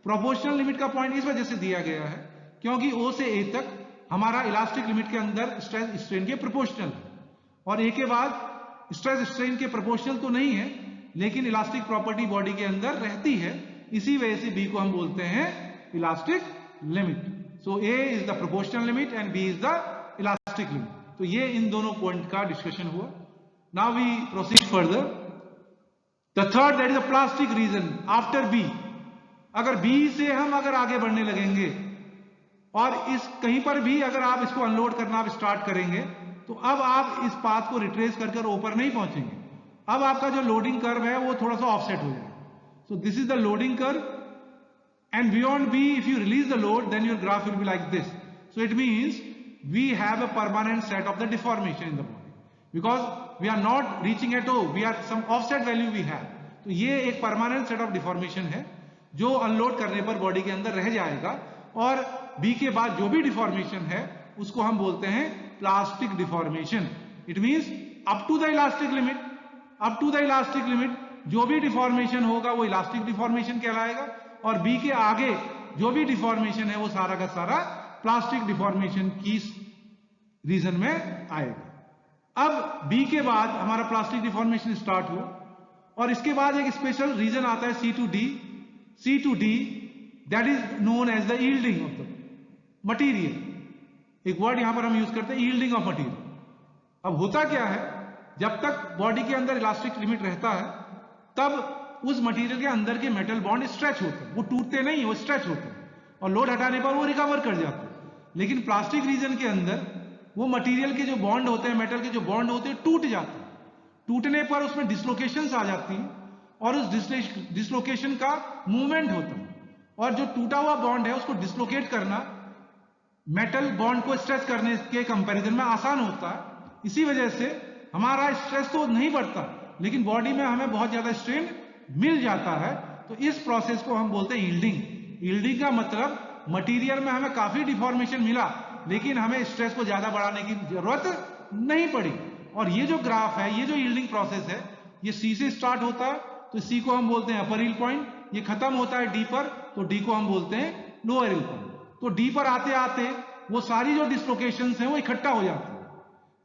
प्रोपोर्शनल लिमिट का पॉइंट इस वजह से दिया गया है क्योंकि O से A तक हमारा इलास्टिक लिमिट के अंदर स्ट्रेस स्ट्रेन के प्रोपोर्शनल है, और A के बाद स्ट्रेस स्ट्रेन के प्रोपोर्शनल तो नहीं है, लेकिन इलास्टिक प्रॉपर्टी बॉडी के अंदर रहती है। इसी वजह से B को हम बोलते हैं elastic limit. So A is the proportional limit and B is the elastic limit. तो ये इन दोनों पॉइंट का डिस्कशन हुआ। Now we proceed further. The third that is the plastic region after B। अगर B से हम अगर आगे बढ़ने लगेंगे और इस कहीं पर भी अगर आप इसको अनलोड करना आप स्टार्ट करेंगे, तो अब आप इस पाथ को रिट्रेस कर ऊपर नहीं पहुंचेंगे। अब आपका जो लोडिंग कर्व है वो थोड़ा सा ऑफसेट हो जाएगा। So this is the loading curve and beyond B if you release the load then your graph will be like this. So it means we have a permanent set of the deformation in the body because we are not reaching at O, we are some offset value we have. तो ये एक परमानेंट सेट ऑफ डिफॉर्मेशन है जो अनलोड करने पर बॉडी के अंदर रह जाएगा, और B के बाद जो भी डिफॉर्मेशन है उसको हम बोलते हैं plastic deformation. It means up to the elastic limit, up to the elastic limit जो भी डिफॉर्मेशन होगा वो इलास्टिक डिफॉर्मेशन कहलाएगा, और B के आगे जो भी डिफॉर्मेशन है वो सारा का सारा प्लास्टिक डिफॉर्मेशन की रीजन में आएगा। अब B के बाद हमारा प्लास्टिक डिफॉर्मेशन स्टार्ट हुआ, और इसके बाद एक स्पेशल रीजन आता है C to D। C to D that is known as the yielding of the material. एक वर्ड यहां पर हम यूज करते हैं यील्डिंग ऑफ मटीरियल। अब होता क्या है, जब तक बॉडी के अंदर इलास्टिक लिमिट रहता है तब उस मटेरियल के अंदर के मेटल बॉन्ड स्ट्रेच होते हैं, वो टूटते नहीं, वो स्ट्रेच होते हैं, और लोड हटाने पर वो रिकवर कर जाते हैं। लेकिन प्लास्टिक रीजन के अंदर वो मटेरियल के जो बॉन्ड होते हैं, मेटल के जो बॉन्ड होते हैं, टूट जाते हैं। टूटने पर उसमें डिस्लोकेशंस आ जाती हैं, और उस डिस्लोकेशन का मूवमेंट होता है, और जो टूटा हुआ बॉन्ड है उसको डिस्लोकेट करना मेटल बॉन्ड को स्ट्रेच करने के कंपैरिजन में आसान होता है। इसी वजह से हमारा स्ट्रेस तो नहीं बढ़ता, लेकिन बॉडी में हमें बहुत ज्यादा स्ट्रेन मिल जाता है। तो इस प्रोसेस को हम बोलते हैं यील्डिंग। यील्डिंग का मतलब मटेरियल में हमें काफी डिफॉर्मेशन मिला, लेकिन हमें स्ट्रेस को ज्यादा बढ़ाने की जरूरत नहीं पड़ी। और ये जो ग्राफ है, ये जो यील्डिंग प्रोसेस है, ये C से स्टार्ट होता है, तो C को हम बोलते हैं अपर यील्ड पॉइंट। ये खत्म होता है D पर, तो D को हम बोलते हैं लोअर यील्ड पॉइंट। तो D पर आते आते वो सारी जो डिस्लोकेशंस हैं वो इकट्ठा हो जाती है।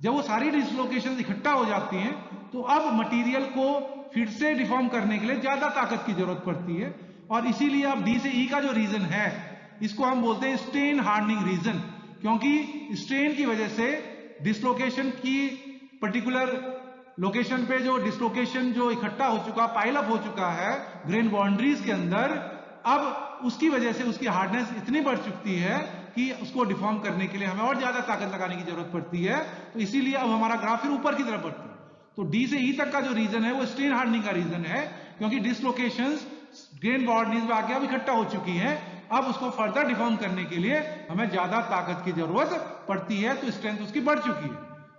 जब वो सारी डिस्लोकेशंस इकट्ठा हो जाती हैं, तो अब मटेरियल को फिर से डिफॉर्म करने के लिए ज्यादा ताकत की जरूरत पड़ती है, और इसीलिए अब D से E का जो रीजन है इसको हम बोलते हैं स्ट्रेन हार्डनिंग रीजन, क्योंकि स्ट्रेन की वजह से डिस्लोकेशन की पर्टिकुलर लोकेशन पे जो डिस्लोकेशन जो इकट्ठा हो चुका, पाइलअप हो चुका है ग्रेन बाउंड्रीज के अंदर, अब उसकी वजह से उसकी हार्डनेस इतनी बढ़ चुकी है कि उसको डिफॉर्म करने के लिए हमें और ज्यादा ताकत लगाने की जरूरत पड़ती है। तो इसीलिए अब हमारा ग्राफ फिर ऊपर की तरफ बढ़ता है। तो D से E तक का जो रीजन है वो स्ट्रेन हार्डनिंग का रीजन है, क्योंकि डिस्लोकेशंस ग्रेन बाउंड्रीज में आके अब इकट्ठा हो चुकी हैं। अब उसको फर्दर डिफॉर्म करने के लिए हमें ज्यादा ताकत की जरूरत पड़ती है, तो स्ट्रेंथ उसकी बढ़ चुकी है।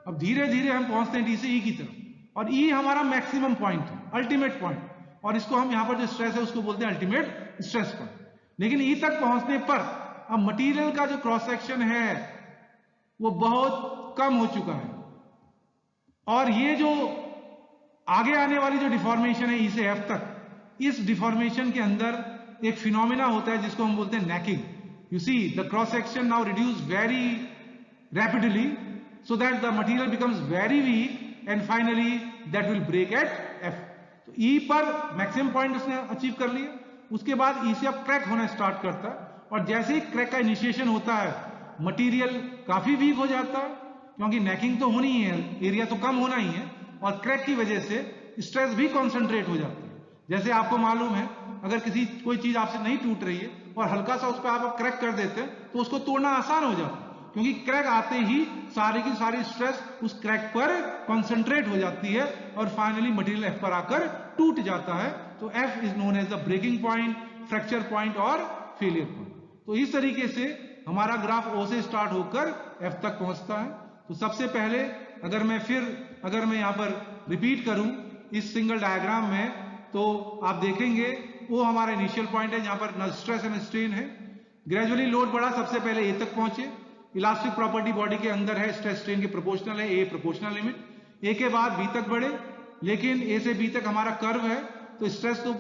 अब धीरे धीरे हम पहुंचते हैं D से E की तरफ, और E हमारा मैक्सिमम पॉइंट है, अल्टीमेट पॉइंट, और इसको हम यहां पर जो स्ट्रेस है उसको बोलते हैं अल्टीमेट स्ट्रेस पॉइंट। लेकिन E तक पहुंचने पर अब मटेरियल का जो क्रॉस सेक्शन है वो बहुत कम हो चुका है, और ये जो आगे आने वाली जो डिफॉर्मेशन है E से F तक, इस डिफॉर्मेशन के अंदर एक फिनोमिना होता है जिसको हम बोलते हैं necking. You see the cross section now reduce very rapidly so that the material becomes very weak and finally that will break at F। तो ई पर मैक्सिमम पॉइंट उसने अचीव कर लिया, उसके बाद ई से अब क्रैक होना स्टार्ट करता है, और जैसे ही क्रैक का इनिशिएशन होता है मटेरियल काफी वीक हो जाता है, क्योंकि नेकिंग तो होनी ही है, एरिया तो कम होना ही है, और क्रैक की वजह से स्ट्रेस भी कॉन्सेंट्रेट हो जाती है। जैसे आपको मालूम है अगर कोई चीज आपसे नहीं टूट रही है और हल्का सा उस पर आप क्रैक कर देते हैं तो उसको तोड़ना आसान हो जाता है, क्योंकि क्रैक आते ही सारी की सारी स्ट्रेस उस क्रैक पर कॉन्सेंट्रेट हो जाती है और फाइनली मटेरियल एफ पर आकर टूट जाता है। तो F is known as the breaking point, fracture point और फेलियर पॉइंट। तो इस तरीके से हमारा ग्राफ ओ से स्टार्ट होकर एफ तक पहुंचता है। तो सबसे पहले अगर मैं यहां पर रिपीट करूं इस सिंगल डायग्राम में, तो आप देखेंगे वो हमारा इनिशियल पॉइंट है जहां पर स्ट्रेस एंड स्ट्रेन है। ग्रेजुअली लोड बढ़ा, सबसे पहले ए तक पहुंचे, इलास्टिक प्रॉपर्टी बॉडी के अंदर है, स्ट्रेस स्ट्रेन के प्रोपोर्शनल है, ए प्रोपोर्शनल लिमिट। ए के बाद बी तक बढ़े, लेकिन ए से बी तक हमारा कर्व है, तो स्ट्रेस तो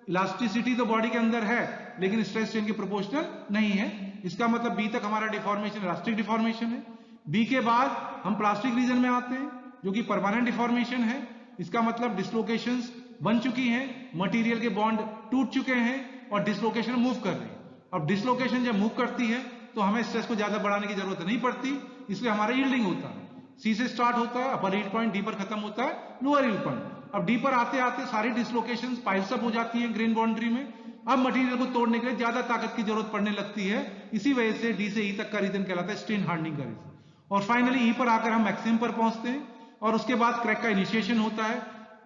इलास्टिसिटी तो बॉडी के अंदर है लेकिन स्ट्रेस स्ट्रेन के प्रोपोर्शनल नहीं है। इसका मतलब बी तक हमारा डिफॉर्मेशन इलास्टिक डिफॉर्मेशन है। बी के बाद हम प्लास्टिक रीजन में आते हैं जो कि परमानेंट डिफॉर्मेशन है। इसका मतलब डिस्लोकेशंस बन चुकी हैं, मटेरियल के बॉन्ड टूट चुके हैं और डिस्लोकेशन मूव कर रही है। अब डिस्लोकेशन जब मूव करती है तो हमें स्ट्रेस को ज्यादा बढ़ाने की जरूरत नहीं पड़ती, इसलिए हमारा यील्डिंग होता है। सी से स्टार्ट होता है अपर यील्ड पॉइंट, डी पर खत्म होता है लोअर यील्ड पॉइंट। अब डी पर आते आते सारी डिस्लोकेशंस पाइल्स अप हो जाती हैं ग्रेन बाउंड्री में। अब मटेरियल को तोड़ने के लिए ज्यादा ताकत की जरूरत पड़ने लगती है, इसी वजह से डी से ई तक का रीजन कहलाता है स्ट्रेन हार्डनिंग का रीजन। और फाइनली ई पर आकर हम मैक्सिमम पर पहुंचते हैं और उसके बाद क्रैक का इनिशिएशन होता है,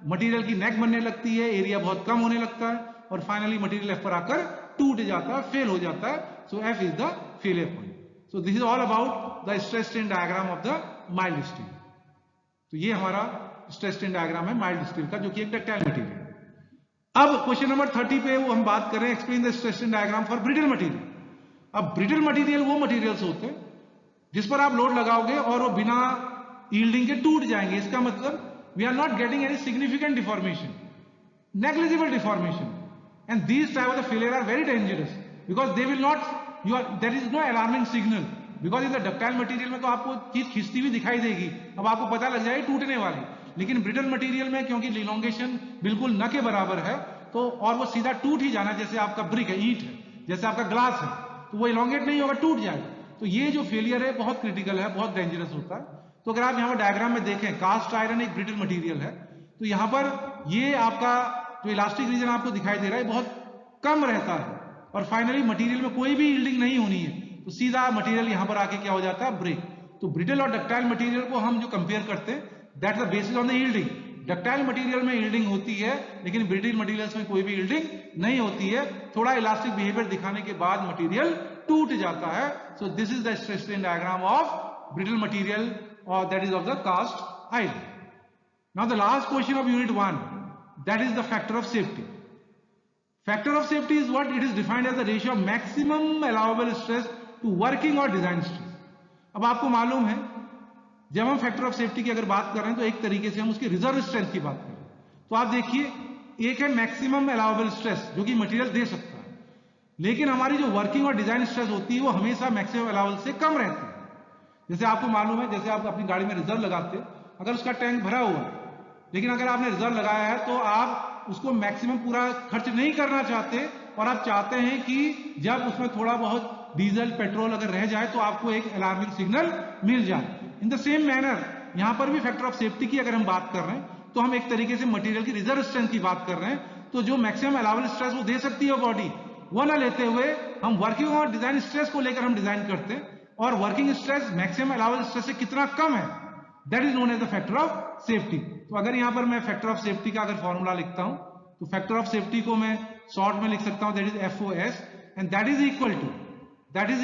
मटेरियल की नेक बनने लगती है, एरिया बहुत कम होने लगता है और फाइनली मटेरियल एफ पर आकर टूट जाता है, फेल हो जाता है। So F is the failure point. So this is all about the stress strain diagram of the mild steel. तो ये हमारा स्ट्रेस स्ट्रेन डायग्राम है माइल्ड स्टील का, जो कि एक डक्टाइल मटेरियल। अब क्वेश्चन नंबर 30 पे वो हम बात कर रहे हैं, explain the stress strain diagram for brittle material. अब ब्रिटल मटेरियल वो मटेरियल्स होते हैं जिस पर आप लोड लगाओगे और वो बिना यील्डिंग के टूट जाएंगे। इसका मतलब we are not getting any significant deformation, negligible deformation, and these type of the failure are very dangerous because they will not, there is no alarming signal, because in the ductile material में तो आपको चीज खिंचती हुई दिखाई देगी, अब आपको पता लग जाएगी टूटने वाली। लेकिन ब्रिटल मटेरियल में क्योंकि इलोंगेशन बिल्कुल न के बराबर है, तो और वो सीधा टूट ही जाना, जैसे आपका ब्रिक है, ईंट है, जैसे आपका ग्लास है, तो वो इलोंगेट नहीं होगा, टूट जाएगा। तो ये जो फेलियर है बहुत क्रिटिकल है, बहुत डेंजरस होता है। तो अगर आप यहाँ पर डायग्राम में देखें, कास्ट आयरन एक ब्रिटल मटेरियल है, तो यहाँ पर ये आपका जो इलास्टिक रीजन आपको दिखाई दे रहा है बहुत कम रहता है और फाइनली मटेरियल में कोई भी यील्डिंग नहीं होनी है, तो सीधा मटेरियल यहाँ पर आके क्या हो जाता है, ब्रेक। तो ब्रिटल और डक्टाइल मटेरियल को हम जो कंपेयर करते हैं, that's the basis on the yielding. Ductile material में यील्डिंग होती है लेकिन ब्रिटल मटेरियल्स में कोई भी यील्डिंग नहीं होती है, थोड़ा इलास्टिक बिहेवियर दिखाने के बाद मटेरियल टूट जाता है। सो this is the stress strain diagram of brittle material, or that is of the cast iron. Now the last question of unit 1, that is the factor of safety. Factor of safety is what? It is defined as the ratio of maximum allowable stress to working or design stress. अब आपको मालूम है जब हम फैक्टर ऑफ सेफ्टी की अगर बात कर रहे हैं तो एक तरीके से हम उसकी रिजर्व स्ट्रेंथ की बात कर रहे हैं। तो आप देखिए, एक है मैक्सिमम अलाउबल स्ट्रेस जो कि मटेरियल दे सकता है, लेकिन हमारी जो वर्किंग और डिजाइन स्ट्रेस होती है वो हमेशा मैक्सिमम अलाउबल से कम रहती है। जैसे आपको मालूम है, जैसे आप अपनी गाड़ी में रिजर्व लगाते हैं, अगर उसका टैंक भरा हुआ है लेकिन अगर आपने रिजर्व लगाया है तो आप उसको मैक्सिमम पूरा खर्च नहीं करना चाहते और आप चाहते हैं कि जब उसमें थोड़ा बहुत डीजल पेट्रोल अगर रह जाए तो आपको एक अलार्मिंग सिग्नल मिल जाए। इन द सेम मैनर यहां पर भी फैक्टर ऑफ सेफ्टी की अगर हम बात कर रहे हैं तो हम एक तरीके से मटेरियल की रिजर्व स्ट्रेंथ की बात कर रहे हैं। तो जो मैक्सिमम अलाउबल स्ट्रेस वो दे सकती है बॉडी, वो ना लेते हुए हम वर्किंग और डिजाइन स्ट्रेस को लेकर हम डिजाइन करते हैं, और working stress maximum allowable stress से कितना कम है, that is known as the factor of safety. तो अगर यहां पर मैं फैक्टर ऑफ सेफ्टी का अगर फॉर्मूला लिखता हूं तो फैक्टर ऑफ सेफ्टी को मैं शॉर्ट में लिख सकता हूं, that is FOS, and that is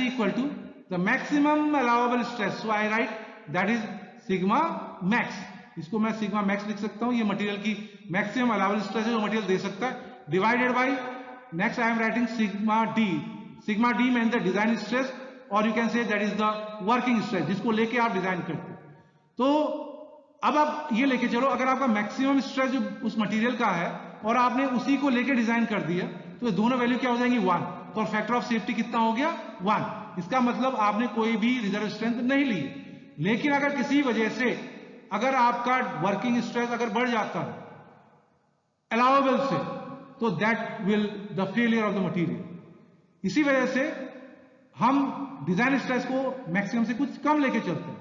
equal to the maximum allowable stress. So I write that is sigma max. इसको मैं सिग्मा मैक्स लिख सकता हूं, ये मटेरियल की मैक्सिमम अलाउबल स्ट्रेस है जो मटेरियल दे सकता है, divided by next I am writing sigma D. Sigma D means the design stress, और you can say that is the working stress जिसको लेके आप डिजाइन करते हैं। तो अब आप ये लेके चलो, अगर आपका मैक्सिमम स्ट्रेस जो उस मटेरियल का है और आपने उसी को लेके डिजाइन कर दिया तो ये दोनों वैल्यू क्या हो जाएंगी, 1। तो फैक्टर ऑफ सेफ्टी कितना हो गया, 1। इसका मतलब आपने कोई भी रिजर्व स्ट्रेंथ नहीं ली। लेकिन अगर किसी वजह से अगर आपका वर्किंग स्ट्रेस अगर बढ़ जाता है, अलाउबल तो that will the failure of the material. इसी वजह से हम डिजाइन स्ट्रेस को मैक्सिमम से कुछ कम लेके चलते हैं,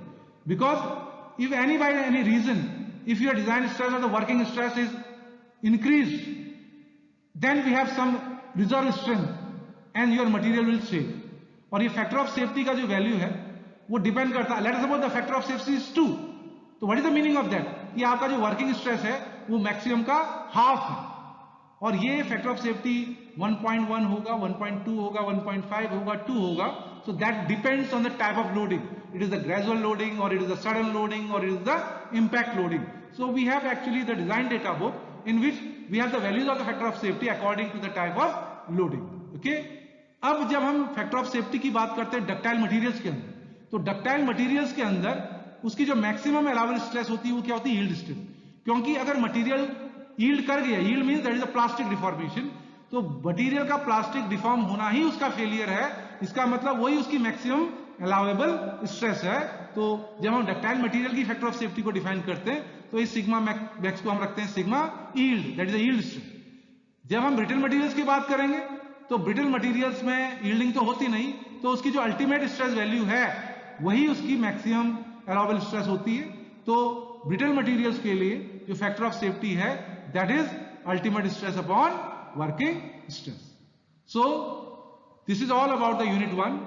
because if any by any reason if your design stress और the working stress is increase, then we have some reserve strength and your material will save. और ये फैक्टर ऑफ सेफ्टी का जो वैल्यू है वो डिपेंड करता है, let us suppose the factor of safety is 2, तो what is the meaning of that, कि आपका जो वर्किंग स्ट्रेस है वो मैक्सिमम का हाफ है, और ये फैक्टर ऑफ सेफ्टी 1.1 होगा, 1.2 होगा, 1.5 होगा, 2 होगा। So that depends on the type of loading, it is the gradual loading और it is the sudden loading और it is the impact loading. So we have actually the design data book in which we have the values of the factor of safety according to the type of loading. Okay, अब जब हम फैक्टर ऑफ सेफ्टी की बात करते हैं डक्टाइल मटेरियल्स के अंदर, तो डक्टाइल मटेरियल्स के अंदर उसकी जो मैक्सिमम अलाउबल स्ट्रेस होती है वो क्या होती है, यील्ड स्ट्रेस। क्योंकि अगर मटेरियल यील्ड कर गया, yield means that is a plastic deformation, तो मटेरियल का प्लास्टिक डिफॉर्म होना ही उसका फेलियर है, इसका मतलब वही उसकी मैक्सिमम अलाउबल स्ट्रेस है। तो जब हम डक्टाइल मटेरियल की फैक्टर ऑफ सेफ्टी को डिफाइन करते हैं तो इस सिग्मा मैक्स को हम रखते हैं sigma yield, that is the yield stress. जब हम ब्रिटल मटेरियल्स की बात करेंगे तो ब्रिटल मटेरियल्स में यील्डिंग तो होती नहीं, तो उसकी जो अल्टीमेट स्ट्रेस वैल्यू है वही उसकी मैक्सिमम अलाउबल स्ट्रेस होती है। तो ब्रिटल मटेरियल्स के लिए जो फैक्टर ऑफ सेफ्टी है that is ultimate stress upon working stress. So this is all about the unit 1।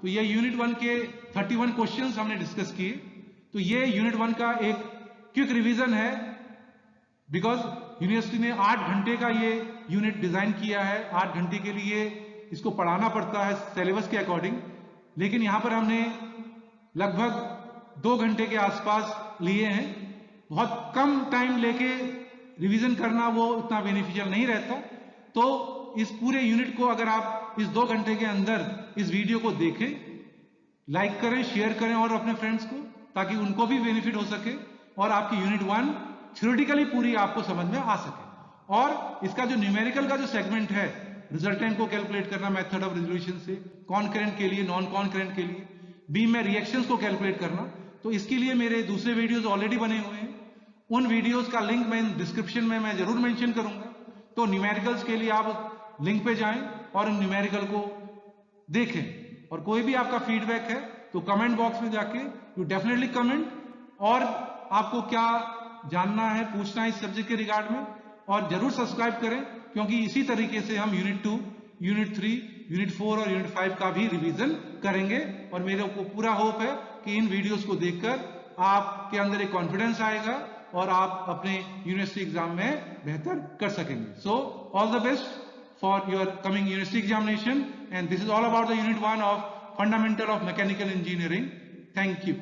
तो ये यूनिट 1 के 31 क्वेश्चंस हमने डिस्कस किए। तो ये यूनिट 1 का एक क्विक रिवीजन है, बिकॉज यूनिवर्सिटी ने 8 घंटे का ये यूनिट डिजाइन किया है, 8 घंटे के लिए इसको पढ़ाना पड़ता है सिलेबस के अकॉर्डिंग, लेकिन यहां पर हमने लगभग 2 घंटे के आसपास लिए हैं। बहुत कम टाइम लेके रिवीजन करना वो इतना बेनिफिशियल नहीं रहता। तो इस पूरे यूनिट को अगर आप इस 2 घंटे के अंदर इस वीडियो को देखें, लाइक करें, शेयर करें और अपने फ्रेंड्स को, ताकि उनको भी बेनिफिट हो सके और आपकी यूनिट 1 थ्योरेटिकली पूरी आपको समझ में आ सके। और इसका जो न्यूमेरिकल का जो सेगमेंट है, रिजल्टेंट को कैलकुलेट करना मेथड ऑफ रेजोल्यूशन से, कॉन्करेंट के लिए, नॉन कॉन्करेंट के लिए, बीम में रिएक्शंस को कैलकुलेट करना, तो इसके लिए मेरे दूसरे वीडियोस ऑलरेडी बने हुए हैं। उन वीडियोस का लिंक मैं डिस्क्रिप्शन में मैं जरूर मेंशन करूंगा। तो न्यूमेरिकल्स के लिए आप लिंक पे जाएं और इन न्यूमेरिकल को देखें। और कोई भी आपका फीडबैक है तो कमेंट बॉक्स में जाके यू डेफिनेटली कमेंट, और आपको क्या जानना है, पूछना है इस सब्जेक्ट के रिगार्ड में, और जरूर सब्सक्राइब करें, क्योंकि इसी तरीके से हम यूनिट 2, यूनिट 3, यूनिट 4 और यूनिट 5 का भी रिवीजन करेंगे। और मेरे को पूरा होप है कि इन वीडियोस को देखकर आपके अंदर एक कॉन्फिडेंस आएगा और आप अपने यूनिवर्सिटी एग्जाम में बेहतर कर सकेंगे। So all the best for your coming university examination, and this is all about the unit 1 of fundamental of mechanical engineering. Thank you.